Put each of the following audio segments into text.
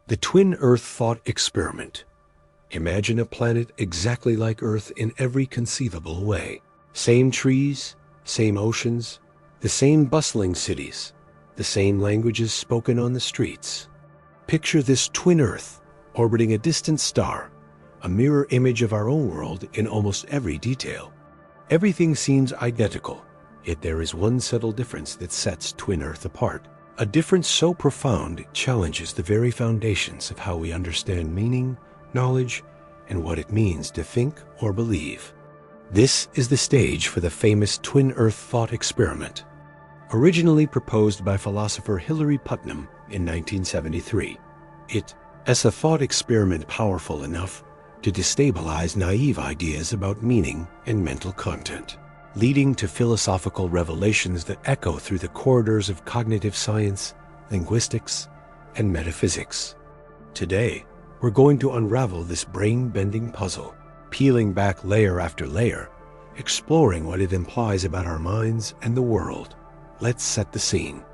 The Twin Earth Thought Experiment. Imagine a planet exactly like Earth in every conceivable way. Same trees, same oceans, the same bustling cities, the same languages spoken on the streets. Picture this twin Earth orbiting a distant star, a mirror image of our own world in almost every detail. Everything seems identical, yet there is one subtle difference that sets twin Earth apart. A difference so profound it challenges the very foundations of how we understand meaning, knowledge, and what it means to think or believe. This is the stage for the famous Twin Earth Thought Experiment, originally proposed by philosopher Hilary Putnam in 1973. It is a thought experiment powerful enough to destabilize naive ideas about meaning and mental content, leading to philosophical revelations that echo through the corridors of cognitive science, linguistics, and metaphysics. Today, we're going to unravel this brain-bending puzzle, peeling back layer after layer, exploring what it implies about our minds and the world. Let's set the scene.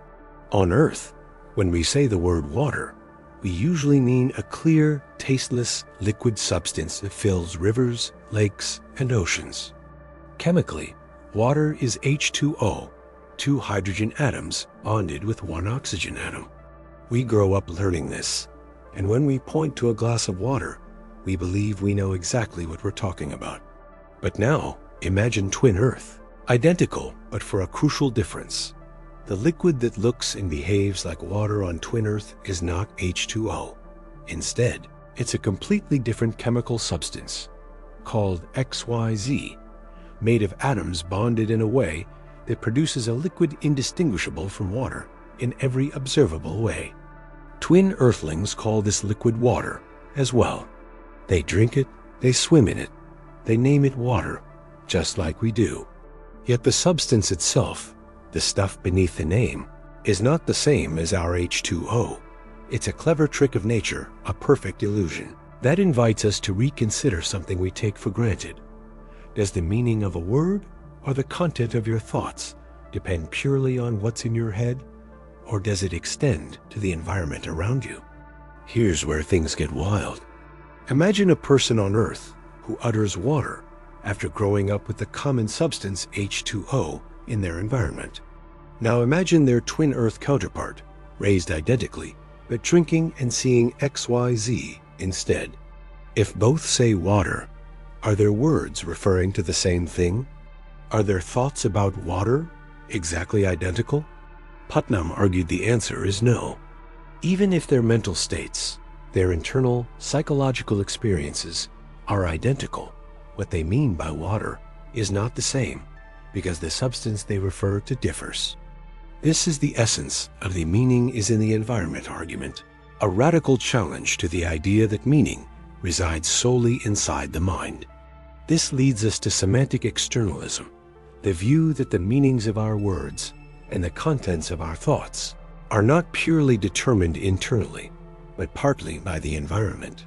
On Earth, when we say the word water, we usually mean a clear, tasteless, liquid substance that fills rivers, lakes, and oceans. Chemically, water is H2O, two hydrogen atoms bonded with one oxygen atom. We grow up learning this, and when we point to a glass of water, we believe we know exactly what we're talking about. But now, imagine twin Earth, identical but for a crucial difference. The liquid that looks and behaves like water on twin Earth is not H2O. Instead, it's a completely different chemical substance called XYZ, made of atoms bonded in a way that produces a liquid indistinguishable from water in every observable way. Twin Earthlings call this liquid water as well. They drink it, they swim in it, they name it water, just like we do. Yet the substance itself, the stuff beneath the name, is not the same as our H2O. It's a clever trick of nature, a perfect illusion. That invites us to reconsider something we take for granted. Does the meaning of a word or the content of your thoughts depend purely on what's in your head, or does it extend to the environment around you? Here's where things get wild. Imagine a person on Earth who utters water after growing up with the common substance H2O in their environment. Now imagine their twin Earth counterpart, raised identically, but drinking and seeing XYZ instead. If both say water, are their words referring to the same thing? Are their thoughts about water exactly identical? Putnam argued the answer is no. Even if their mental states, their internal psychological experiences, are identical, what they mean by water is not the same, because the substance they refer to differs. This is the essence of the meaning is in the environment argument, a radical challenge to the idea that meaning resides solely inside the mind. This leads us to semantic externalism, the view that the meanings of our words and the contents of our thoughts are not purely determined internally, but partly by the environment.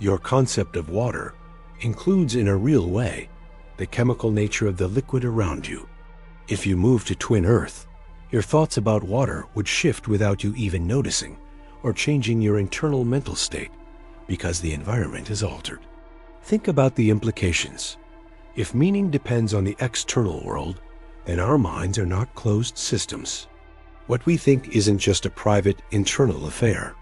Your concept of water includes in a real way the chemical nature of the liquid around you. If you move to twin Earth, your thoughts about water would shift without you even noticing or changing your internal mental state because the environment is altered. Think about the implications. If meaning depends on the external world, then our minds are not closed systems. What we think isn't just a private, internal affair.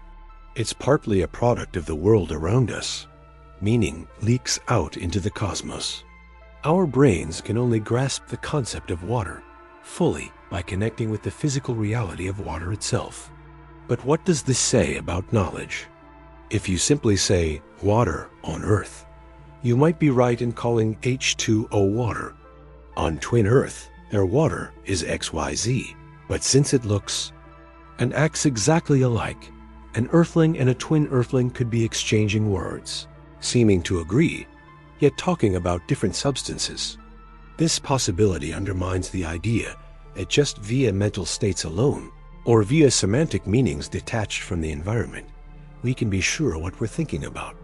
It's partly a product of the world around us. Meaning leaks out into the cosmos. Our brains can only grasp the concept of water fully by connecting with the physical reality of water itself. But what does this say about knowledge? If you simply say water on Earth, you might be right in calling H2O water. On twin Earth, their water is XYZ, but since it looks and acts exactly alike, an Earthling and a twin Earthling could be exchanging words, seeming to agree, yet talking about different substances. This possibility undermines the idea that just via mental states alone, or via semantic meanings detached from the environment, we can be sure what we're thinking about.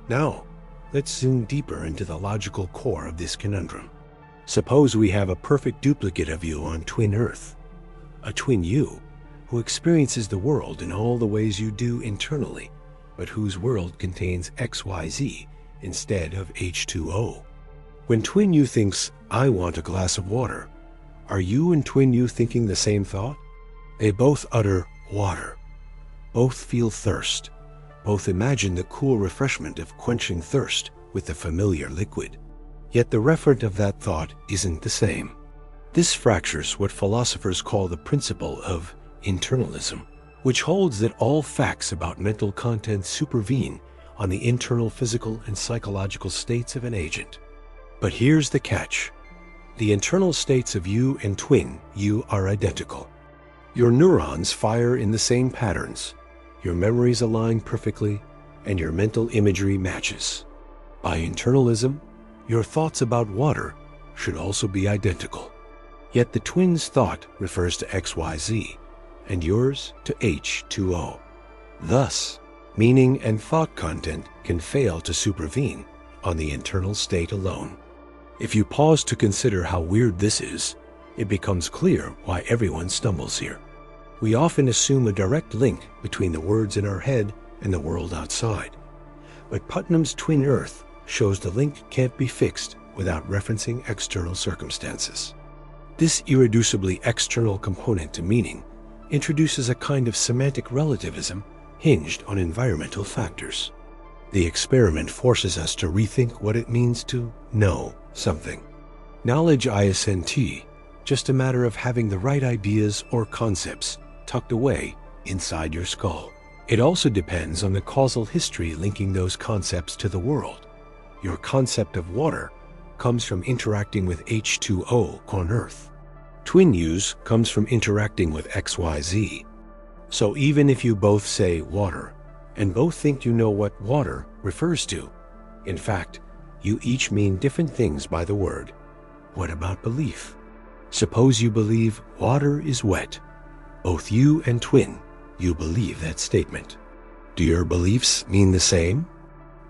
Now, let's zoom deeper into the logical core of this conundrum. Suppose we have a perfect duplicate of you on twin Earth, a twin you who experiences the world in all the ways you do internally, but whose world contains XYZ instead of H2O. When Twin You thinks, "I want a glass of water," are you and Twin You thinking the same thought? They both utter water. Both feel thirst. Both imagine the cool refreshment of quenching thirst with the familiar liquid. Yet the referent of that thought isn't the same. This fractures what philosophers call the principle of internalism, which holds that all facts about mental content supervene on the internal physical and psychological states of an agent. But here's the catch. The internal states of you and Twin You are identical. Your neurons fire in the same patterns, your memories align perfectly, and your mental imagery matches. By internalism, your thoughts about water should also be identical. Yet the twins' thought refers to XYZ, and yours to H2O. Thus, meaning and thought content can fail to supervene on the internal state alone. If you pause to consider how weird this is, it becomes clear why everyone stumbles here. We often assume a direct link between the words in our head and the world outside. But Putnam's Twin Earth shows the link can't be fixed without referencing external circumstances. This irreducibly external component to meaning introduces a kind of semantic relativism hinged on environmental factors. The experiment forces us to rethink what it means to know something. Knowledge isn't just a matter of having the right ideas or concepts tucked away inside your skull. It also depends on the causal history linking those concepts to the world. Your concept of water comes from interacting with H2O on Earth. Twin Yous comes from interacting with XYZ. So even if you both say water, and both think you know what water refers to, in fact, you each mean different things by the word. What about belief? Suppose you believe water is wet. Both you and Twin You believe that statement. Do your beliefs mean the same?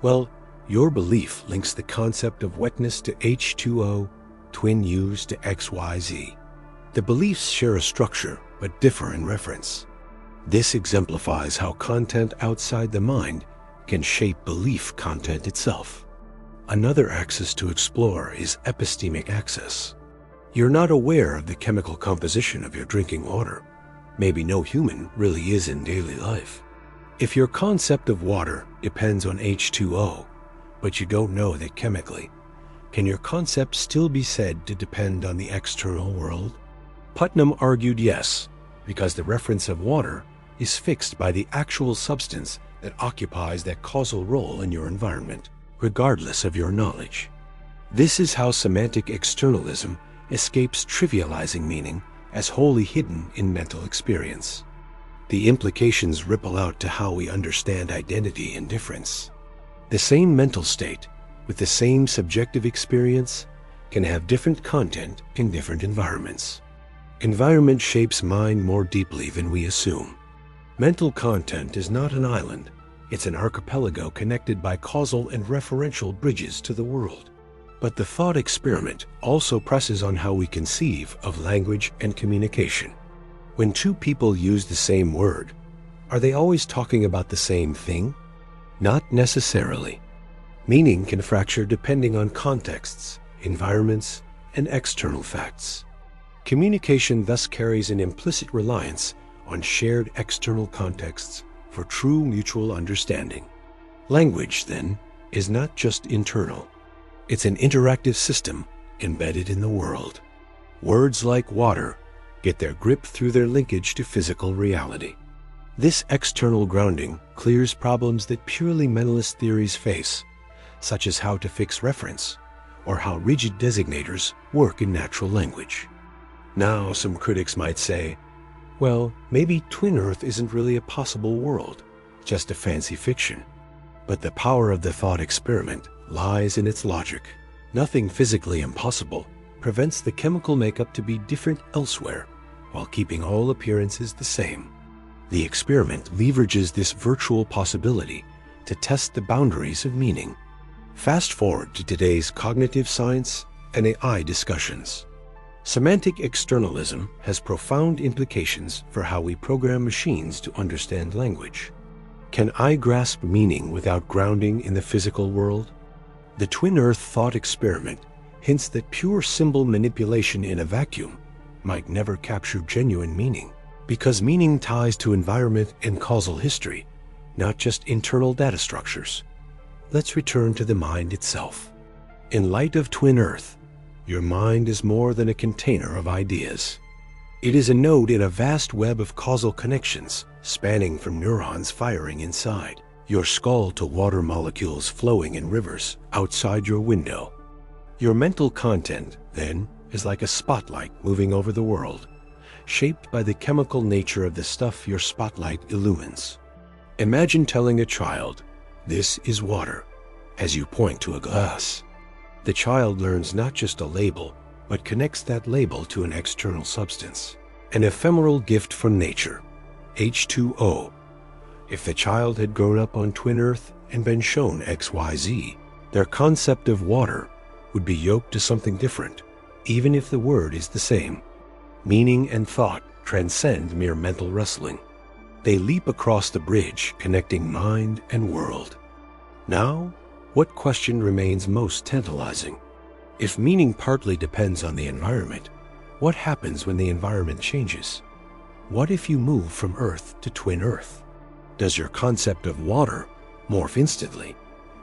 Well, your belief links the concept of wetness to H2O, Twin Yous to XYZ. The beliefs share a structure but differ in reference. This exemplifies how content outside the mind can shape belief content itself. Another axis to explore is epistemic axis. You're not aware of the chemical composition of your drinking water. Maybe no human really is in daily life. If your concept of water depends on H2O, but you don't know that chemically, can your concept still be said to depend on the external world? Putnam argued yes, because the reference of water is fixed by the actual substance that occupies that causal role in your environment, regardless of your knowledge. This is how semantic externalism escapes trivializing meaning as wholly hidden in mental experience. The implications ripple out to how we understand identity and difference. The same mental state, with the same subjective experience, can have different content in different environments. Environment shapes mind more deeply than we assume. Mental content is not an island. It's an archipelago connected by causal and referential bridges to the world. But the thought experiment also presses on how we conceive of language and communication. When two people use the same word, are they always talking about the same thing? Not necessarily. Meaning can fracture depending on contexts, environments, and external facts. Communication thus carries an implicit reliance on shared external contexts for true mutual understanding. Language, then, is not just internal. It's an interactive system embedded in the world. Words like water get their grip through their linkage to physical reality. This external grounding clears problems that purely mentalist theories face, such as how to fix reference or how rigid designators work in natural language. Now, some critics might say, well, maybe Twin Earth isn't really a possible world, just a fancy fiction. But the power of the thought experiment lies in its logic. Nothing physically impossible prevents the chemical makeup to be different elsewhere, while keeping all appearances the same. The experiment leverages this virtual possibility to test the boundaries of meaning. Fast forward to today's cognitive science and AI discussions. Semantic externalism has profound implications for how we program machines to understand language. Can I grasp meaning without grounding in the physical world? The Twin Earth thought experiment hints that pure symbol manipulation in a vacuum might never capture genuine meaning, because meaning ties to environment and causal history, not just internal data structures. Let's return to the mind itself. In light of Twin Earth, your mind is more than a container of ideas. It is a node in a vast web of causal connections, spanning from neurons firing inside your skull to water molecules flowing in rivers outside your window. Your mental content, then, is like a spotlight moving over the world, shaped by the chemical nature of the stuff your spotlight illumines. Imagine telling a child, "This is water," as you point to a glass. The child learns not just a label, but connects that label to an external substance, an ephemeral gift from nature, H2O. If the child had grown up on Twin Earth and been shown XYZ, their concept of water would be yoked to something different, even if the word is the same. Meaning and thought transcend mere mental wrestling. They leap across the bridge connecting mind and world. Now, what question remains most tantalizing? If meaning partly depends on the environment, what happens when the environment changes? What if you move from Earth to Twin Earth? Does your concept of water morph instantly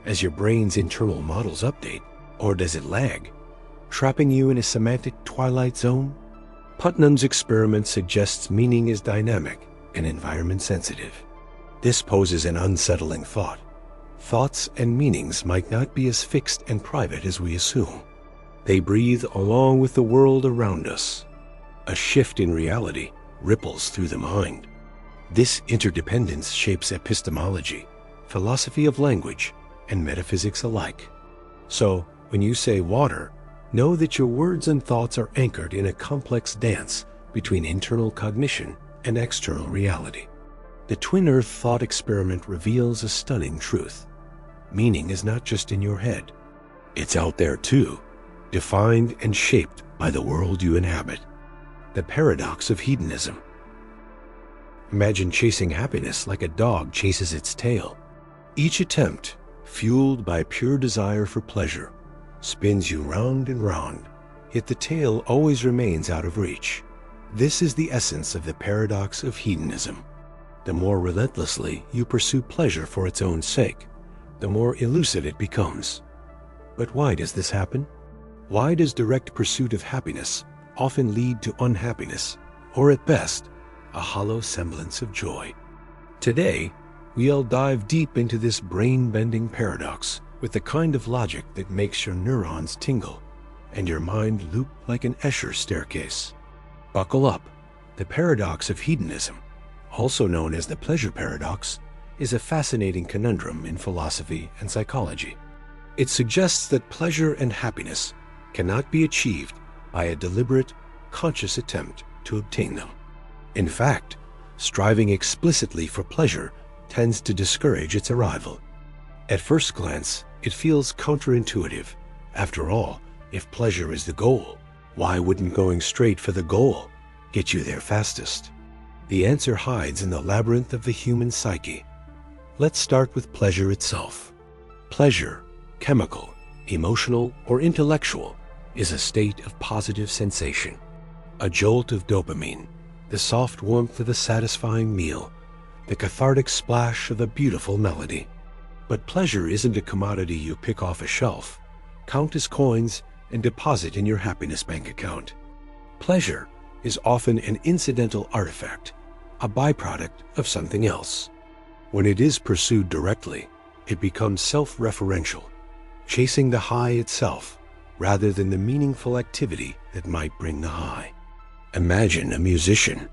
as your brain's internal models update, or does it lag, trapping you in a semantic twilight zone? Putnam's experiment suggests meaning is dynamic and environment sensitive. This poses an unsettling thought. Thoughts and meanings might not be as fixed and private as we assume. They breathe along with the world around us. A shift in reality ripples through the mind. This interdependence shapes epistemology, philosophy of language, and metaphysics alike. So, when you say water, know that your words and thoughts are anchored in a complex dance between internal cognition and external reality. The Twin Earth thought experiment reveals a stunning truth. Meaning is not just in your head. It's out there too, defined and shaped by the world you inhabit. The paradox of hedonism. Imagine chasing happiness like a dog chases its tail. Each attempt, fueled by pure desire for pleasure, spins you round and round, yet the tail always remains out of reach. This is the essence of the paradox of hedonism. The more relentlessly you pursue pleasure for its own sake, the more elusive it becomes. But why does this happen? Why does direct pursuit of happiness often lead to unhappiness, or at best, a hollow semblance of joy? Today, we'll dive deep into this brain-bending paradox with the kind of logic that makes your neurons tingle and your mind loop like an Escher staircase. Buckle up. The paradox of hedonism, also known as the pleasure paradox, is a fascinating conundrum in philosophy and psychology. It suggests that pleasure and happiness cannot be achieved by a deliberate, conscious attempt to obtain them. In fact, striving explicitly for pleasure tends to discourage its arrival. At first glance, it feels counterintuitive. After all, if pleasure is the goal, why wouldn't going straight for the goal get you there fastest? The answer hides in the labyrinth of the human psyche. Let's start with pleasure itself. Pleasure, chemical, emotional, or intellectual, is a state of positive sensation. A jolt of dopamine, the soft warmth of a satisfying meal, the cathartic splash of a beautiful melody. But pleasure isn't a commodity you pick off a shelf, count as coins, and deposit in your happiness bank account. Pleasure is often an incidental artifact, a byproduct of something else. When it is pursued directly, it becomes self-referential, chasing the high itself rather than the meaningful activity that might bring the high. Imagine a musician.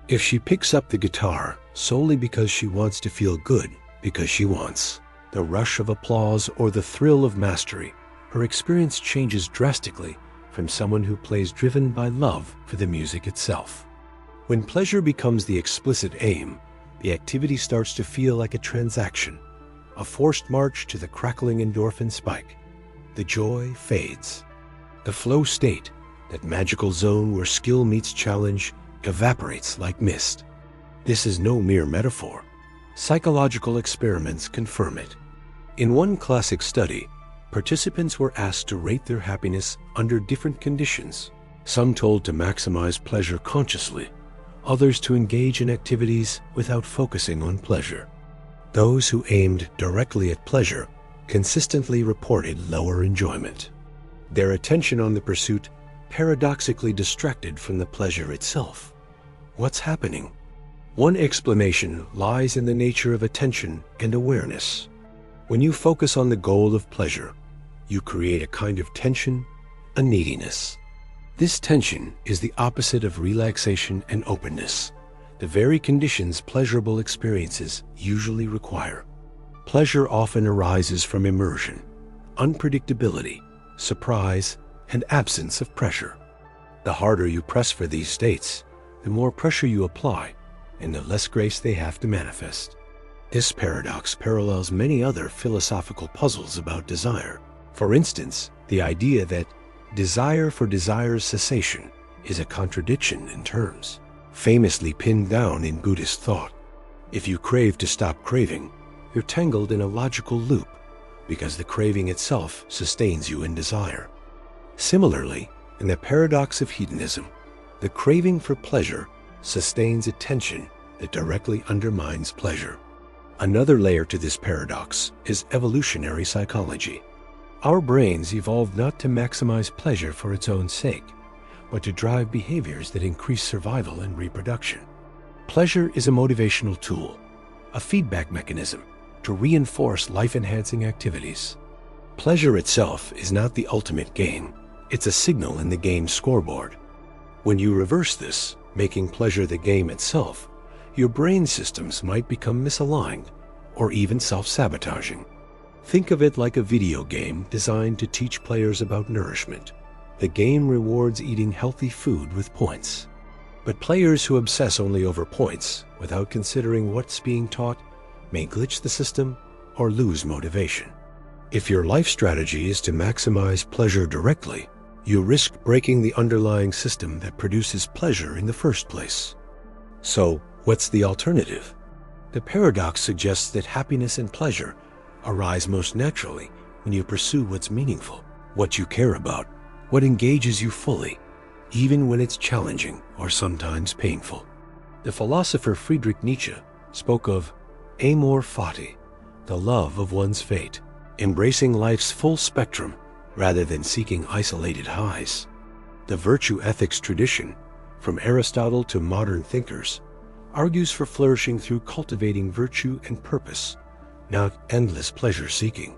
If she picks up the guitar solely because she wants to feel good, because she wants the rush of applause or the thrill of mastery, her experience changes drastically from someone who plays driven by love for the music itself. When pleasure becomes the explicit aim, the activity starts to feel like a transaction, a forced march to the crackling endorphin spike. The joy fades. The flow state, that magical zone where skill meets challenge, evaporates like mist. This is no mere metaphor. Psychological experiments confirm it. In one classic study, participants were asked to rate their happiness under different conditions. Some told to maximize pleasure consciously, others to engage in activities without focusing on pleasure. Those who aimed directly at pleasure consistently reported lower enjoyment. Their attention on the pursuit paradoxically distracted from the pleasure itself. What's happening? One explanation lies in the nature of attention and awareness. When you focus on the goal of pleasure, you create a kind of tension, a neediness. This tension is the opposite of relaxation and openness, the very conditions pleasurable experiences usually require. Pleasure often arises from immersion, unpredictability, surprise, and absence of pressure. The harder you press for these states, the more pressure you apply, and the less grace they have to manifest. This paradox parallels many other philosophical puzzles about desire. For instance, the idea that desire for desire's cessation is a contradiction in terms, famously pinned down in Buddhist thought. If you crave to stop craving, you're tangled in a logical loop, because the craving itself sustains you in desire. Similarly, in the paradox of hedonism, the craving for pleasure sustains a tension that directly undermines pleasure. Another layer to this paradox is evolutionary psychology. Our brains evolved not to maximize pleasure for its own sake, but to drive behaviors that increase survival and reproduction. Pleasure is a motivational tool, a feedback mechanism to reinforce life-enhancing activities. Pleasure itself is not the ultimate gain. It's a signal in the game's scoreboard. When you reverse this, making pleasure the game itself, your brain systems might become misaligned or even self-sabotaging. Think of it like a video game designed to teach players about nourishment. The game rewards eating healthy food with points. But players who obsess only over points without considering what's being taught may glitch the system or lose motivation. If your life strategy is to maximize pleasure directly, you risk breaking the underlying system that produces pleasure in the first place. So, what's the alternative? The paradox suggests that happiness and pleasure arise most naturally when you pursue what's meaningful, what you care about, what engages you fully, even when it's challenging or sometimes painful. The philosopher Friedrich Nietzsche spoke of amor fati, the love of one's fate, embracing life's full spectrum rather than seeking isolated highs. The virtue ethics tradition, from Aristotle to modern thinkers, argues for flourishing through cultivating virtue and purpose, not endless pleasure-seeking.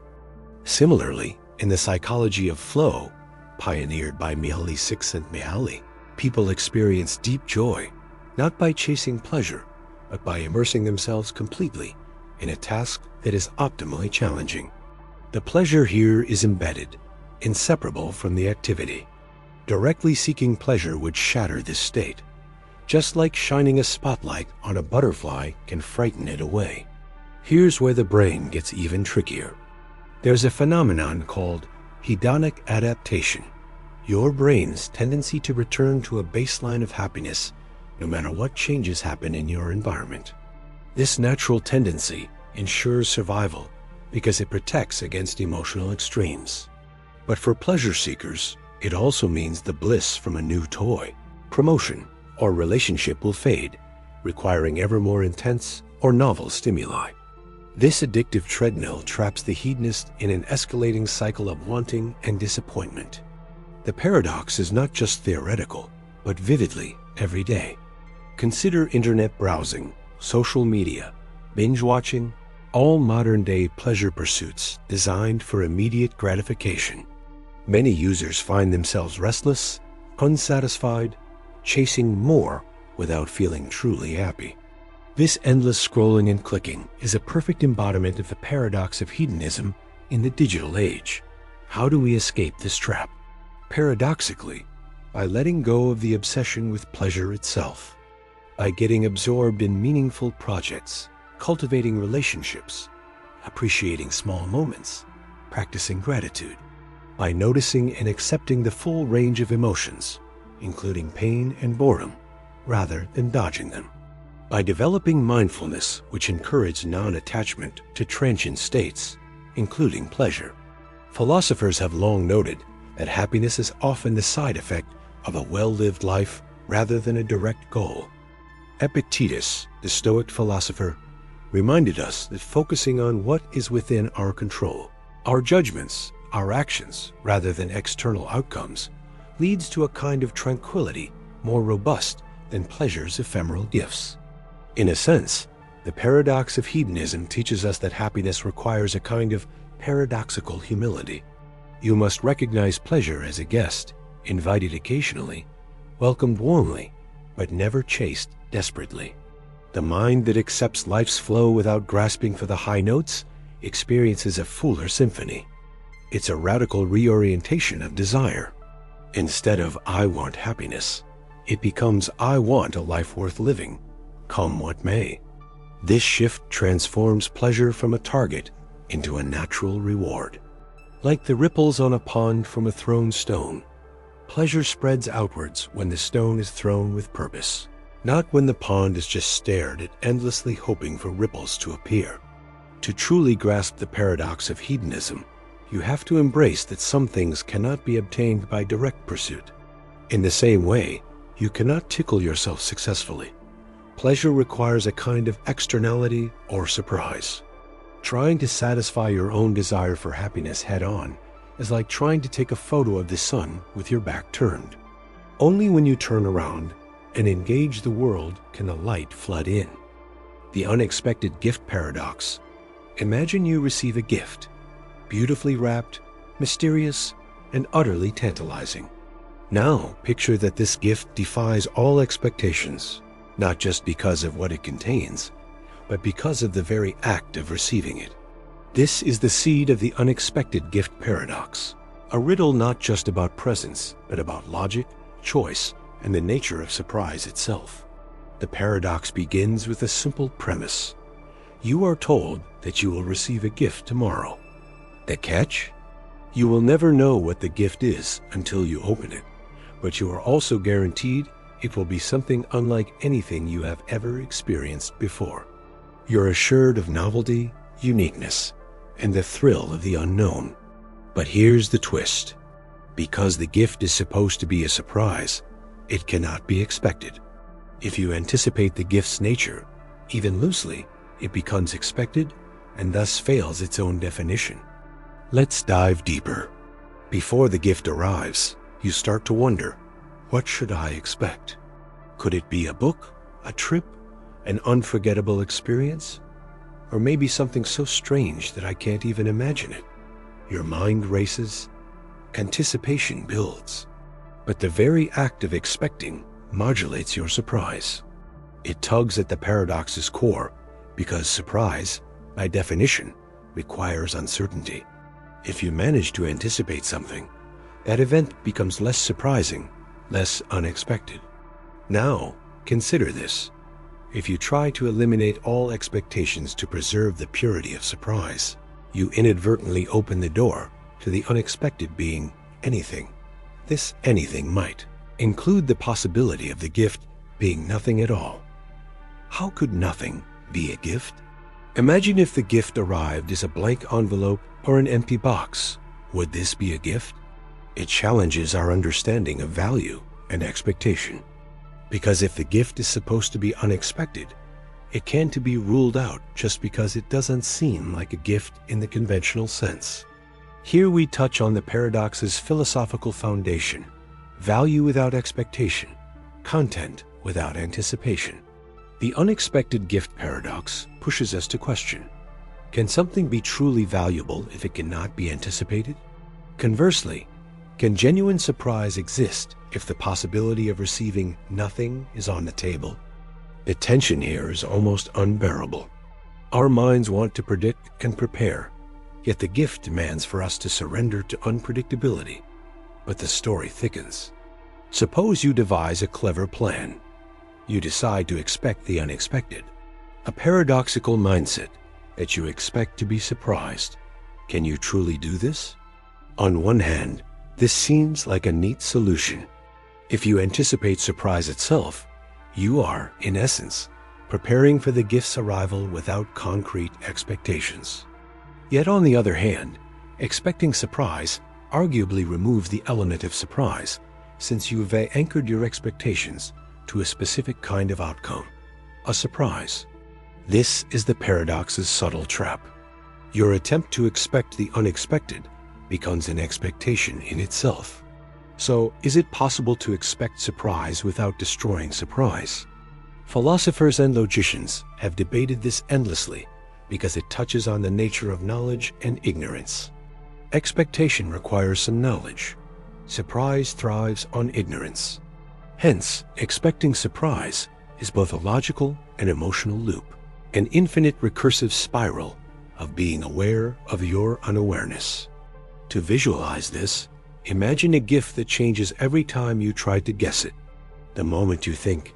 Similarly, in the psychology of flow, pioneered by Mihaly Csikszentmihalyi, people experience deep joy, not by chasing pleasure, but by immersing themselves completely in a task that is optimally challenging. The pleasure here is embedded, inseparable from the activity. Directly seeking pleasure would shatter this state, just like shining a spotlight on a butterfly can frighten it away. Here's where the brain gets even trickier. There's a phenomenon called hedonic adaptation, your brain's tendency to return to a baseline of happiness no matter what changes happen in your environment. This natural tendency ensures survival because it protects against emotional extremes. But for pleasure seekers, it also means the bliss from a new toy, promotion, or relationship will fade, requiring ever more intense or novel stimuli. This addictive treadmill traps the hedonist in an escalating cycle of wanting and disappointment. The paradox is not just theoretical, but vividly everyday. Consider internet browsing, social media, binge watching, all modern-day pleasure pursuits designed for immediate gratification. Many users find themselves restless, unsatisfied, chasing more without feeling truly happy. This endless scrolling and clicking is a perfect embodiment of the paradox of hedonism in the digital age. How do we escape this trap? Paradoxically, by letting go of the obsession with pleasure itself, by getting absorbed in meaningful projects, cultivating relationships, appreciating small moments, practicing gratitude, by noticing and accepting the full range of emotions, including pain and boredom, rather than dodging them. By developing mindfulness, which encourages non-attachment to transient states, including pleasure. Philosophers have long noted that happiness is often the side effect of a well-lived life rather than a direct goal. Epictetus, the Stoic philosopher, reminded us that focusing on what is within our control, our judgments, our actions, rather than external outcomes, leads to a kind of tranquility more robust than pleasure's ephemeral gifts. In a sense, the paradox of hedonism teaches us that happiness requires a kind of paradoxical humility. You must recognize pleasure as a guest, invited occasionally, welcomed warmly, but never chased desperately. The mind that accepts life's flow without grasping for the high notes experiences a fuller symphony. It's a radical reorientation of desire. Instead of "I want happiness," it becomes "I want a life worth living, come what may." This shift transforms pleasure from a target into a natural reward. Like the ripples on a pond from a thrown stone, pleasure spreads outwards when the stone is thrown with purpose, not when the pond is just stared at endlessly hoping for ripples to appear. To truly grasp the paradox of hedonism, you have to embrace that some things cannot be obtained by direct pursuit. In the same way, you cannot tickle yourself successfully. Pleasure requires a kind of externality or surprise. Trying to satisfy your own desire for happiness head-on is like trying to take a photo of the sun with your back turned. Only when you turn around and engage the world can the light flood in. The unexpected gift paradox. Imagine you receive a gift, beautifully wrapped, mysterious, and utterly tantalizing. Now, picture that this gift defies all expectations, not just because of what it contains, but because of the very act of receiving it. This is the seed of the unexpected gift paradox, a riddle not just about presence, but about logic, choice, and the nature of surprise itself. The paradox begins with a simple premise. You are told that you will receive a gift tomorrow. The catch? You will never know what the gift is until you open it, but you are also guaranteed it will be something unlike anything you have ever experienced before. You're assured of novelty, uniqueness, and the thrill of the unknown. But here's the twist. Because the gift is supposed to be a surprise, it cannot be expected. If you anticipate the gift's nature, even loosely, it becomes expected and thus fails its own definition. Let's dive deeper. Before the gift arrives, you start to wonder, what should I expect? Could it be a book, a trip, an unforgettable experience? Or maybe something so strange that I can't even imagine it? Your mind races, anticipation builds. But the very act of expecting modulates your surprise. It tugs at the paradox's core because surprise, by definition, requires uncertainty. If you manage to anticipate something, that event becomes less surprising, less unexpected. Now, consider this. If you try to eliminate all expectations to preserve the purity of surprise, you inadvertently open the door to the unexpected being anything. This anything might include the possibility of the gift being nothing at all. How could nothing be a gift? Imagine if the gift arrived as a blank envelope or an empty box. Would this be a gift? It challenges our understanding of value and expectation. Because if the gift is supposed to be unexpected, it can't be ruled out just because it doesn't seem like a gift in the conventional sense. Here we touch on the paradox's philosophical foundation: value without expectation, content without anticipation. The unexpected gift paradox pushes us to question, can something be truly valuable if it cannot be anticipated? Conversely, can genuine surprise exist if the possibility of receiving nothing is on the table? The tension here is almost unbearable. Our minds want to predict and prepare, yet the gift demands for us to surrender to unpredictability. But the story thickens. Suppose you devise a clever plan. You decide to expect the unexpected, a paradoxical mindset that you expect to be surprised. Can you truly do this? On one hand, this seems like a neat solution. If you anticipate surprise itself, you are, in essence, preparing for the gift's arrival without concrete expectations. Yet on the other hand, expecting surprise arguably removes the element of surprise, since you've anchored your expectations to a specific kind of outcome, a surprise. This is the paradox's subtle trap. Your attempt to expect the unexpected becomes an expectation in itself. So, is it possible to expect surprise without destroying surprise? Philosophers and logicians have debated this endlessly because it touches on the nature of knowledge and ignorance. Expectation requires some knowledge. Surprise thrives on ignorance. Hence, expecting surprise is both a logical and emotional loop, an infinite recursive spiral of being aware of your unawareness. To visualize this, imagine a gift that changes every time you try to guess it. The moment you think,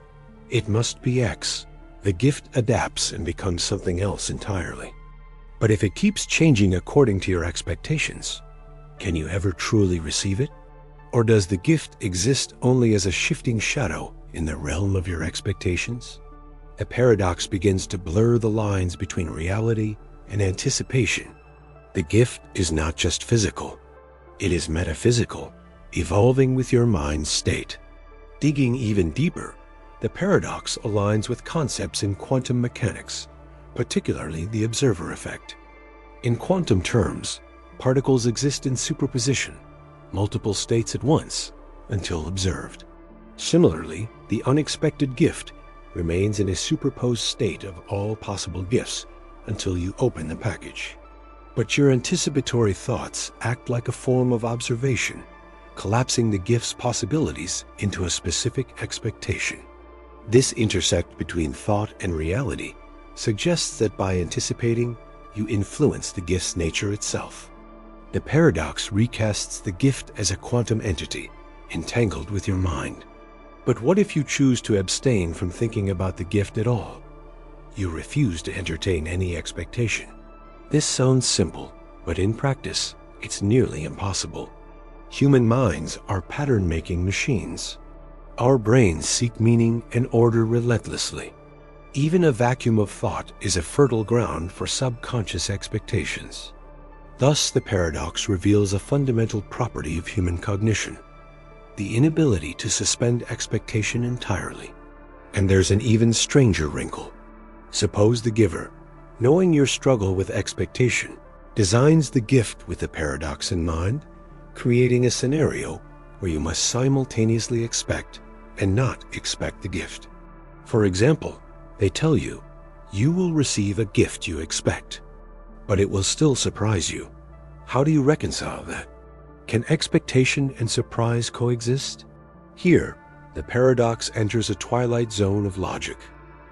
it must be X, the gift adapts and becomes something else entirely. But if it keeps changing according to your expectations, can you ever truly receive it? Or does the gift exist only as a shifting shadow in the realm of your expectations? A paradox begins to blur the lines between reality and anticipation. The gift is not just physical. It is metaphysical, evolving with your mind's state. Digging even deeper, the paradox aligns with concepts in quantum mechanics, particularly the observer effect. In quantum terms, particles exist in superposition, multiple states at once, until observed. Similarly, the unexpected gift remains in a superposed state of all possible gifts until you open the package. But your anticipatory thoughts act like a form of observation, collapsing the gift's possibilities into a specific expectation. This intersect between thought and reality suggests that by anticipating, you influence the gift's nature itself. The paradox recasts the gift as a quantum entity, entangled with your mind. But what if you choose to abstain from thinking about the gift at all? You refuse to entertain any expectation. This sounds simple, but in practice, it's nearly impossible. Human minds are pattern-making machines. Our brains seek meaning and order relentlessly. Even a vacuum of thought is a fertile ground for subconscious expectations. Thus, the paradox reveals a fundamental property of human cognition: the inability to suspend expectation entirely. And there's an even stranger wrinkle. Suppose the giver, knowing your struggle with expectation, designs the gift with the paradox in mind, creating a scenario where you must simultaneously expect and not expect the gift. For example, they tell you, you will receive a gift you expect, but it will still surprise you. How do you reconcile that? Can expectation and surprise coexist? Here, the paradox enters a twilight zone of logic.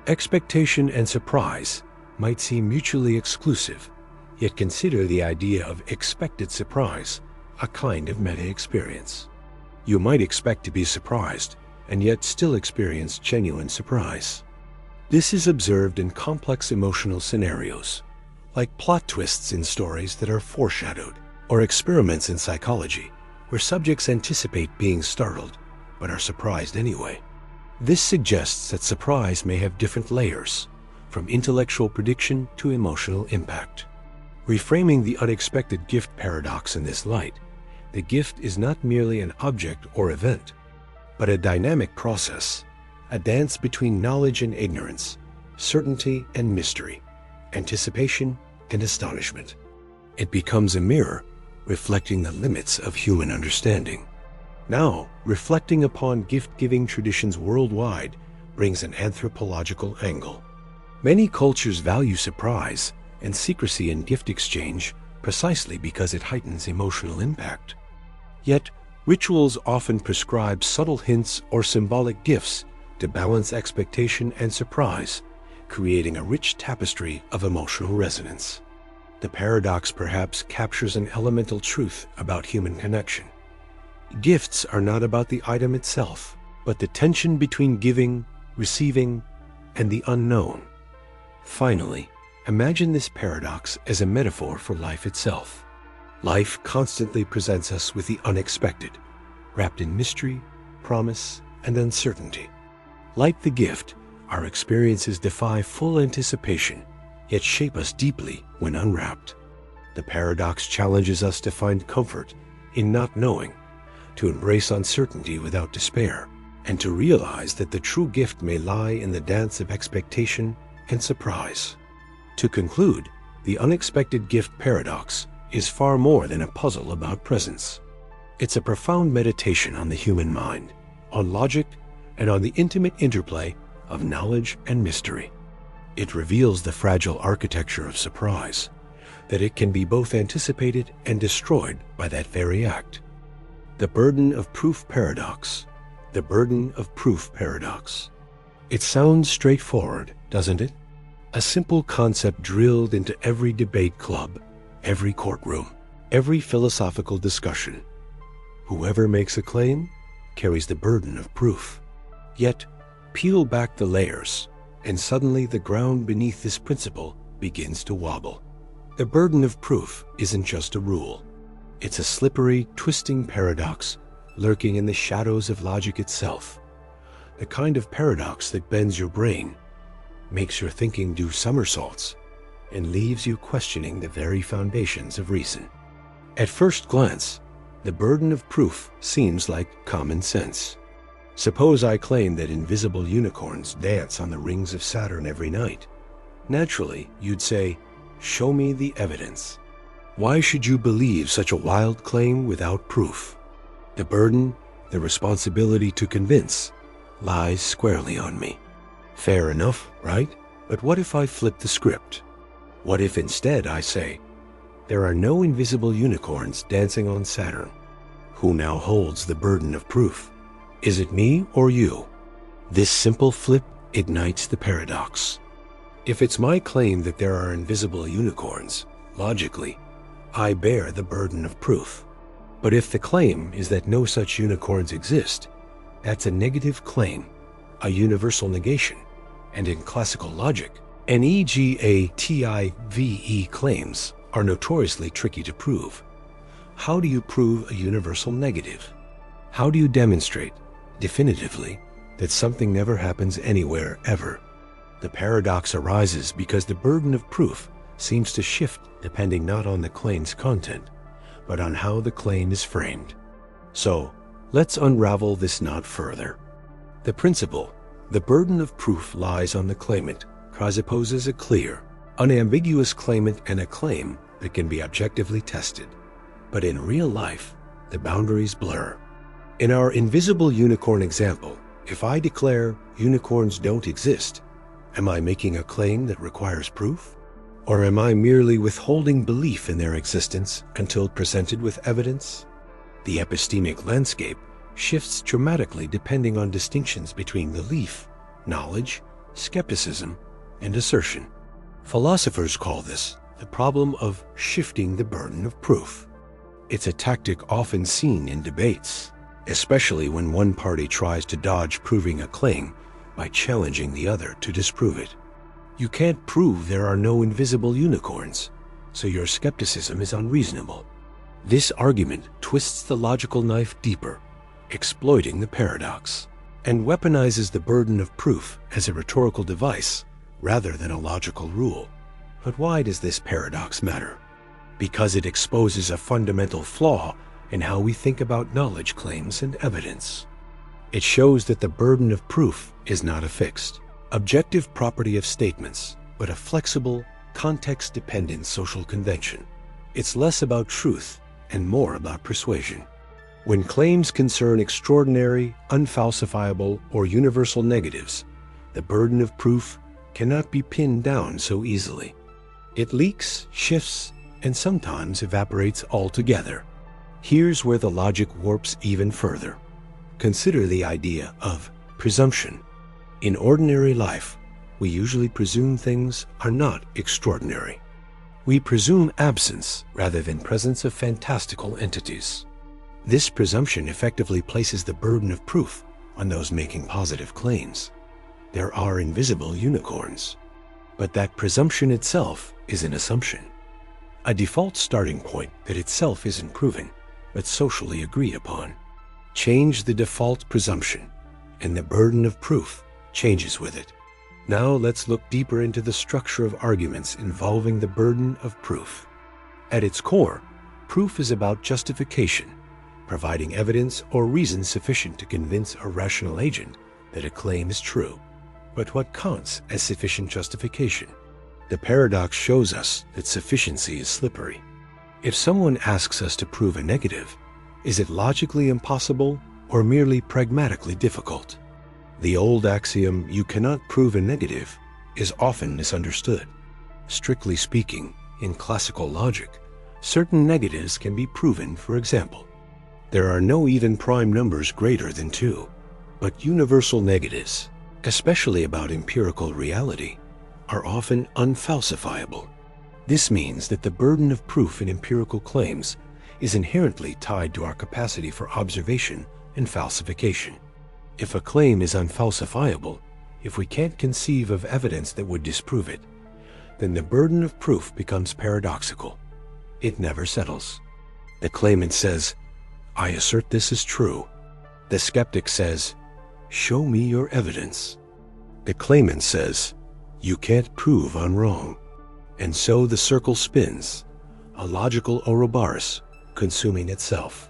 Expectation and surprise might seem mutually exclusive, yet consider the idea of expected surprise a kind of meta-experience. You might expect to be surprised, and yet still experience genuine surprise. This is observed in complex emotional scenarios, like plot twists in stories that are foreshadowed, or experiments in psychology, where subjects anticipate being startled, but are surprised anyway. This suggests that surprise may have different layers, from intellectual prediction to emotional impact. Reframing the unexpected gift paradox in this light, the gift is not merely an object or event, but a dynamic process, a dance between knowledge and ignorance, certainty and mystery, anticipation and astonishment. It becomes a mirror reflecting the limits of human understanding. Now, reflecting upon gift-giving traditions worldwide brings an anthropological angle. Many cultures value surprise and secrecy in gift exchange precisely because it heightens emotional impact. Yet, rituals often prescribe subtle hints or symbolic gifts to balance expectation and surprise, creating a rich tapestry of emotional resonance. The paradox perhaps captures an elemental truth about human connection. Gifts are not about the item itself, but the tension between giving, receiving, and the unknown. Finally, imagine this paradox as a metaphor for life itself. Life constantly presents us with the unexpected, wrapped in mystery, promise, and uncertainty. Like the gift, Our experiences defy full anticipation, yet shape us deeply when unwrapped. The paradox challenges us to find comfort in not knowing, to embrace uncertainty without despair, and to realize that the true gift may lie in the dance of expectation and surprise. To conclude, the unexpected gift paradox is far more than a puzzle about presence. It's a profound meditation on the human mind, on logic, and on the intimate interplay of knowledge and mystery. It reveals the fragile architecture of surprise, that it can be both anticipated and destroyed by that very act. The burden of proof paradox. The burden of proof paradox. It sounds straightforward, doesn't it? A simple concept drilled into every debate club, every courtroom, every philosophical discussion. Whoever makes a claim carries the burden of proof. Yet, peel back the layers, and suddenly the ground beneath this principle begins to wobble. The burden of proof isn't just a rule. It's a slippery, twisting paradox lurking in the shadows of logic itself. The kind of paradox that bends your brain, makes your thinking do somersaults, and leaves you questioning the very foundations of reason. At first glance, the burden of proof seems like common sense. Suppose I claim that invisible unicorns dance on the rings of Saturn every night. Naturally, you'd say, "Show me the evidence." Why should you believe such a wild claim without proof? The burden, the responsibility to convince, lies squarely on me. Fair enough, right? But what if I flip the script? What if instead I say, there are no invisible unicorns dancing on Saturn? Who now holds the burden of proof? Is it me or you? This simple flip ignites the paradox. If it's my claim that there are invisible unicorns, logically, I bear the burden of proof. But if the claim is that no such unicorns exist, that's a negative claim, a universal negation, and in classical logic, negative claims are notoriously tricky to prove. How do you prove a universal negative? How do you demonstrate, definitively, that something never happens anywhere ever? The paradox arises because the burden of proof seems to shift depending not on the claim's content, but on how the claim is framed. So, let's unravel this knot further. The principle, the burden of proof lies on the claimant, presupposes a clear, unambiguous claimant and a claim that can be objectively tested. But in real life, the boundaries blur. In our invisible unicorn example, if I declare unicorns don't exist, am I making a claim that requires proof? Or am I merely withholding belief in their existence until presented with evidence? The epistemic landscape shifts dramatically depending on distinctions between belief, knowledge, skepticism, and assertion. Philosophers call this the problem of shifting the burden of proof. It's a tactic often seen in debates, especially when one party tries to dodge proving a claim by challenging the other to disprove it. You can't prove there are no invisible unicorns, so your skepticism is unreasonable. This argument twists the logical knife deeper, exploiting the paradox, and weaponizes the burden of proof as a rhetorical device rather than a logical rule. But why does this paradox matter? Because it exposes a fundamental flaw in how we think about knowledge claims and evidence. It shows that the burden of proof is not a fixed, objective property of statements, but a flexible, context-dependent social convention. It's less about truth and more about persuasion. When claims concern extraordinary, unfalsifiable, or universal negatives, the burden of proof cannot be pinned down so easily. It leaks, shifts, and sometimes evaporates altogether. Here's where the logic warps even further. Consider the idea of presumption. In ordinary life, we usually presume things are not extraordinary. We presume absence rather than presence of fantastical entities. This presumption effectively places the burden of proof on those making positive claims. There are invisible unicorns. But that presumption itself is an assumption, a default starting point that itself isn't proven, but socially agreed upon. Change the default presumption, and the burden of proof changes with it. Now let's look deeper into the structure of arguments involving the burden of proof. At its core, proof is about justification, providing evidence or reason sufficient to convince a rational agent that a claim is true. But what counts as sufficient justification? The paradox shows us that sufficiency is slippery. If someone asks us to prove a negative, is it logically impossible or merely pragmatically difficult? The old axiom, "you cannot prove a negative," is often misunderstood. Strictly speaking, in classical logic, certain negatives can be proven. For example, there are no even prime numbers greater than 2, but universal negatives, especially about empirical reality, are often unfalsifiable. This means that the burden of proof in empirical claims is inherently tied to our capacity for observation and falsification. If a claim is unfalsifiable, if we can't conceive of evidence that would disprove it, then the burden of proof becomes paradoxical. It never settles. The claimant says, "I assert this is true." The skeptic says, "Show me your evidence." The claimant says, "You can't prove I'm wrong." And so the circle spins, a logical Ouroboros consuming itself.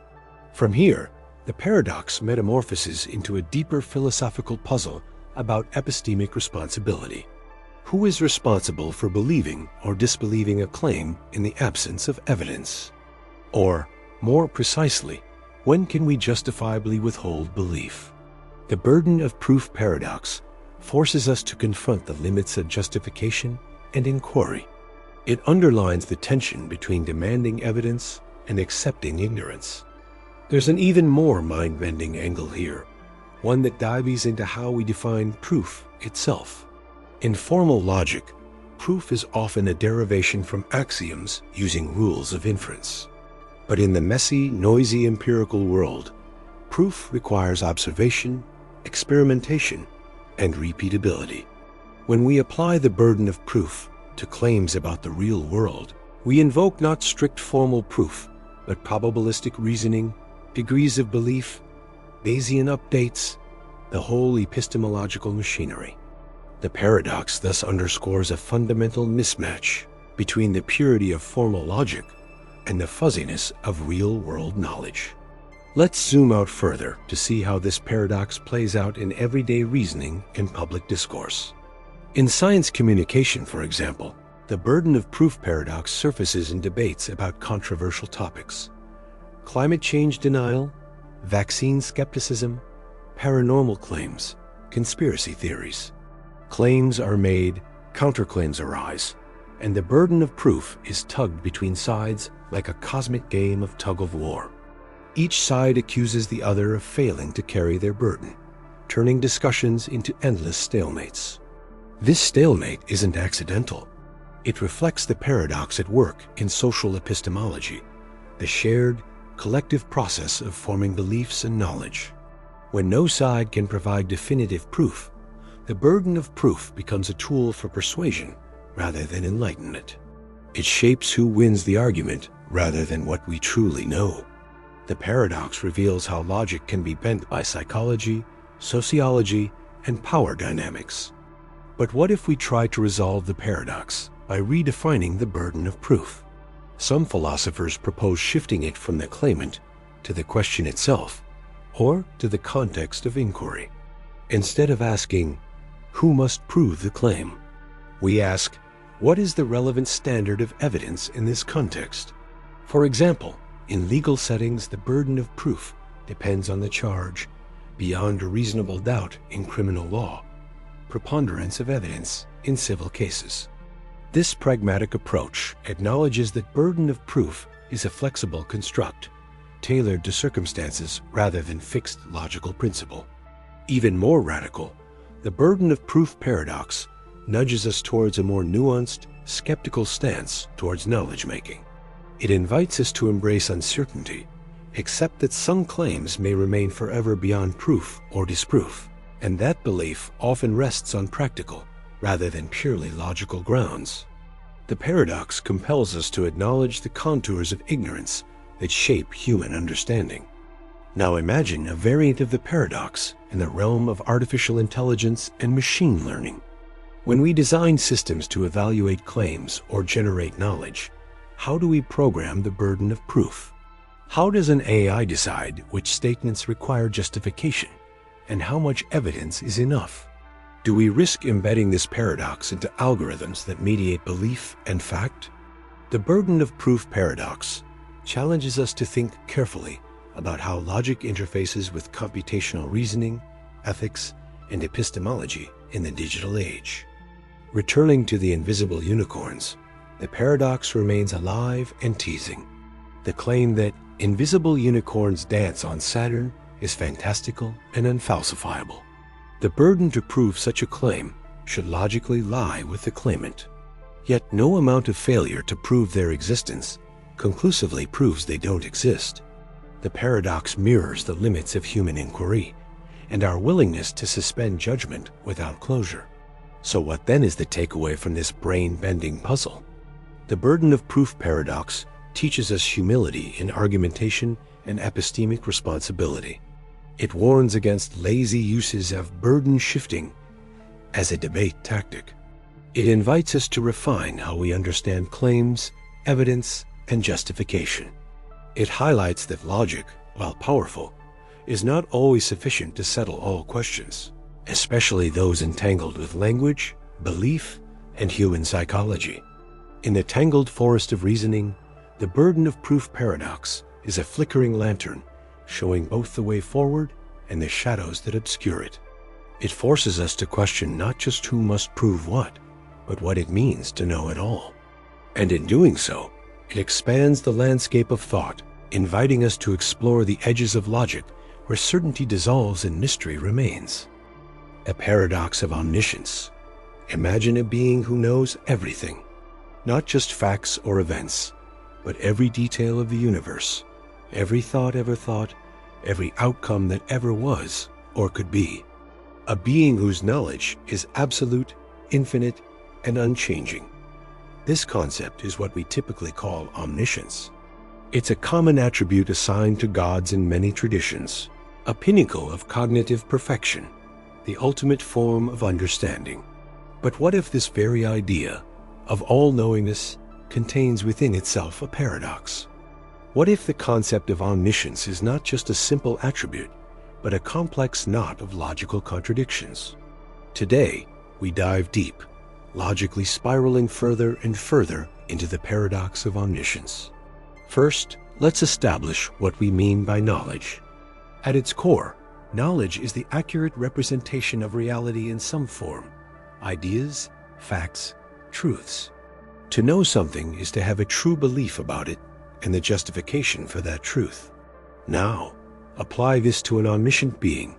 From here, the paradox metamorphoses into a deeper philosophical puzzle about epistemic responsibility. Who is responsible for believing or disbelieving a claim in the absence of evidence? Or, more precisely, when can we justifiably withhold belief? The burden of proof paradox forces us to confront the limits of justification and inquiry. It underlines the tension between demanding evidence and accepting ignorance. There's an even more mind-bending angle here, one that dives into how we define proof itself. In formal logic, proof is often a derivation from axioms using rules of inference. But in the messy, noisy empirical world, proof requires observation, experimentation, and repeatability. When we apply the burden of proof to claims about the real world, we invoke not strict formal proof, but probabilistic reasoning, degrees of belief, Bayesian updates, the whole epistemological machinery. The paradox thus underscores a fundamental mismatch between the purity of formal logic and the fuzziness of real-world knowledge. Let's zoom out further to see how this paradox plays out in everyday reasoning and public discourse. In science communication, for example, the burden of proof paradox surfaces in debates about controversial topics. Climate change denial, vaccine skepticism, paranormal claims, conspiracy theories. Claims are made, counterclaims arise, and the burden of proof is tugged between sides like a cosmic game of tug-of-war. Each side accuses the other of failing to carry their burden, turning discussions into endless stalemates. This stalemate isn't accidental. It reflects the paradox at work in social epistemology, the shared, collective process of forming beliefs and knowledge. When no side can provide definitive proof, the burden of proof becomes a tool for persuasion rather than enlightenment. It shapes who wins the argument rather than what we truly know. The paradox reveals how logic can be bent by psychology, sociology, and power dynamics. But what if we try to resolve the paradox by redefining the burden of proof? Some philosophers propose shifting it from the claimant to the question itself, or to the context of inquiry. Instead of asking, "Who must prove the claim?" we ask, "What is the relevant standard of evidence in this context?" For example, in legal settings, the burden of proof depends on the charge, beyond a reasonable doubt in criminal law, preponderance of evidence in civil cases. This pragmatic approach acknowledges that burden of proof is a flexible construct, tailored to circumstances rather than fixed logical principle. Even more radical, the burden of proof paradox nudges us towards a more nuanced, skeptical stance towards knowledge-making. It invites us to embrace uncertainty, accept that some claims may remain forever beyond proof or disproof, and that belief often rests on practical rather than purely logical grounds. The paradox compels us to acknowledge the contours of ignorance that shape human understanding. Now imagine a variant of the paradox in the realm of artificial intelligence and machine learning. When we design systems to evaluate claims or generate knowledge, how do we program the burden of proof? How does an AI decide which statements require justification and how much evidence is enough? Do we risk embedding this paradox into algorithms that mediate belief and fact? The burden of proof paradox challenges us to think carefully about how logic interfaces with computational reasoning, ethics, and epistemology in the digital age. Returning to the invisible unicorns, the paradox remains alive and teasing. The claim that invisible unicorns dance on Saturn is fantastical and unfalsifiable. The burden to prove such a claim should logically lie with the claimant. Yet no amount of failure to prove their existence conclusively proves they don't exist. The paradox mirrors the limits of human inquiry and our willingness to suspend judgment without closure. So what then is the takeaway from this brain-bending puzzle? The burden of proof paradox teaches us humility in argumentation and epistemic responsibility. It warns against lazy uses of burden shifting as a debate tactic. It invites us to refine how we understand claims, evidence, and justification. It highlights that logic, while powerful, is not always sufficient to settle all questions, especially those entangled with language, belief, and human psychology. In the tangled forest of reasoning, the burden of proof paradox is a flickering lantern showing both the way forward and the shadows that obscure it. It forces us to question not just who must prove what, but what it means to know it all. And in doing so, it expands the landscape of thought, inviting us to explore the edges of logic where certainty dissolves and mystery remains. A paradox of omniscience. Imagine a being who knows everything, not just facts or events, but every detail of the universe, every thought ever thought, every outcome that ever was or could be. A being whose knowledge is absolute, infinite, and unchanging. This concept is what we typically call omniscience. It's a common attribute assigned to gods in many traditions, a pinnacle of cognitive perfection, the ultimate form of understanding. But what if this very idea of all-knowingness contains within itself a paradox? What if the concept of omniscience is not just a simple attribute, but a complex knot of logical contradictions? Today, we dive deep, logically spiraling further and further into the paradox of omniscience. First, let's establish what we mean by knowledge. At its core, knowledge is the accurate representation of reality in some form: ideas, facts, truths. To know something is to have a true belief about it and the justification for that truth. Now, apply this to an omniscient being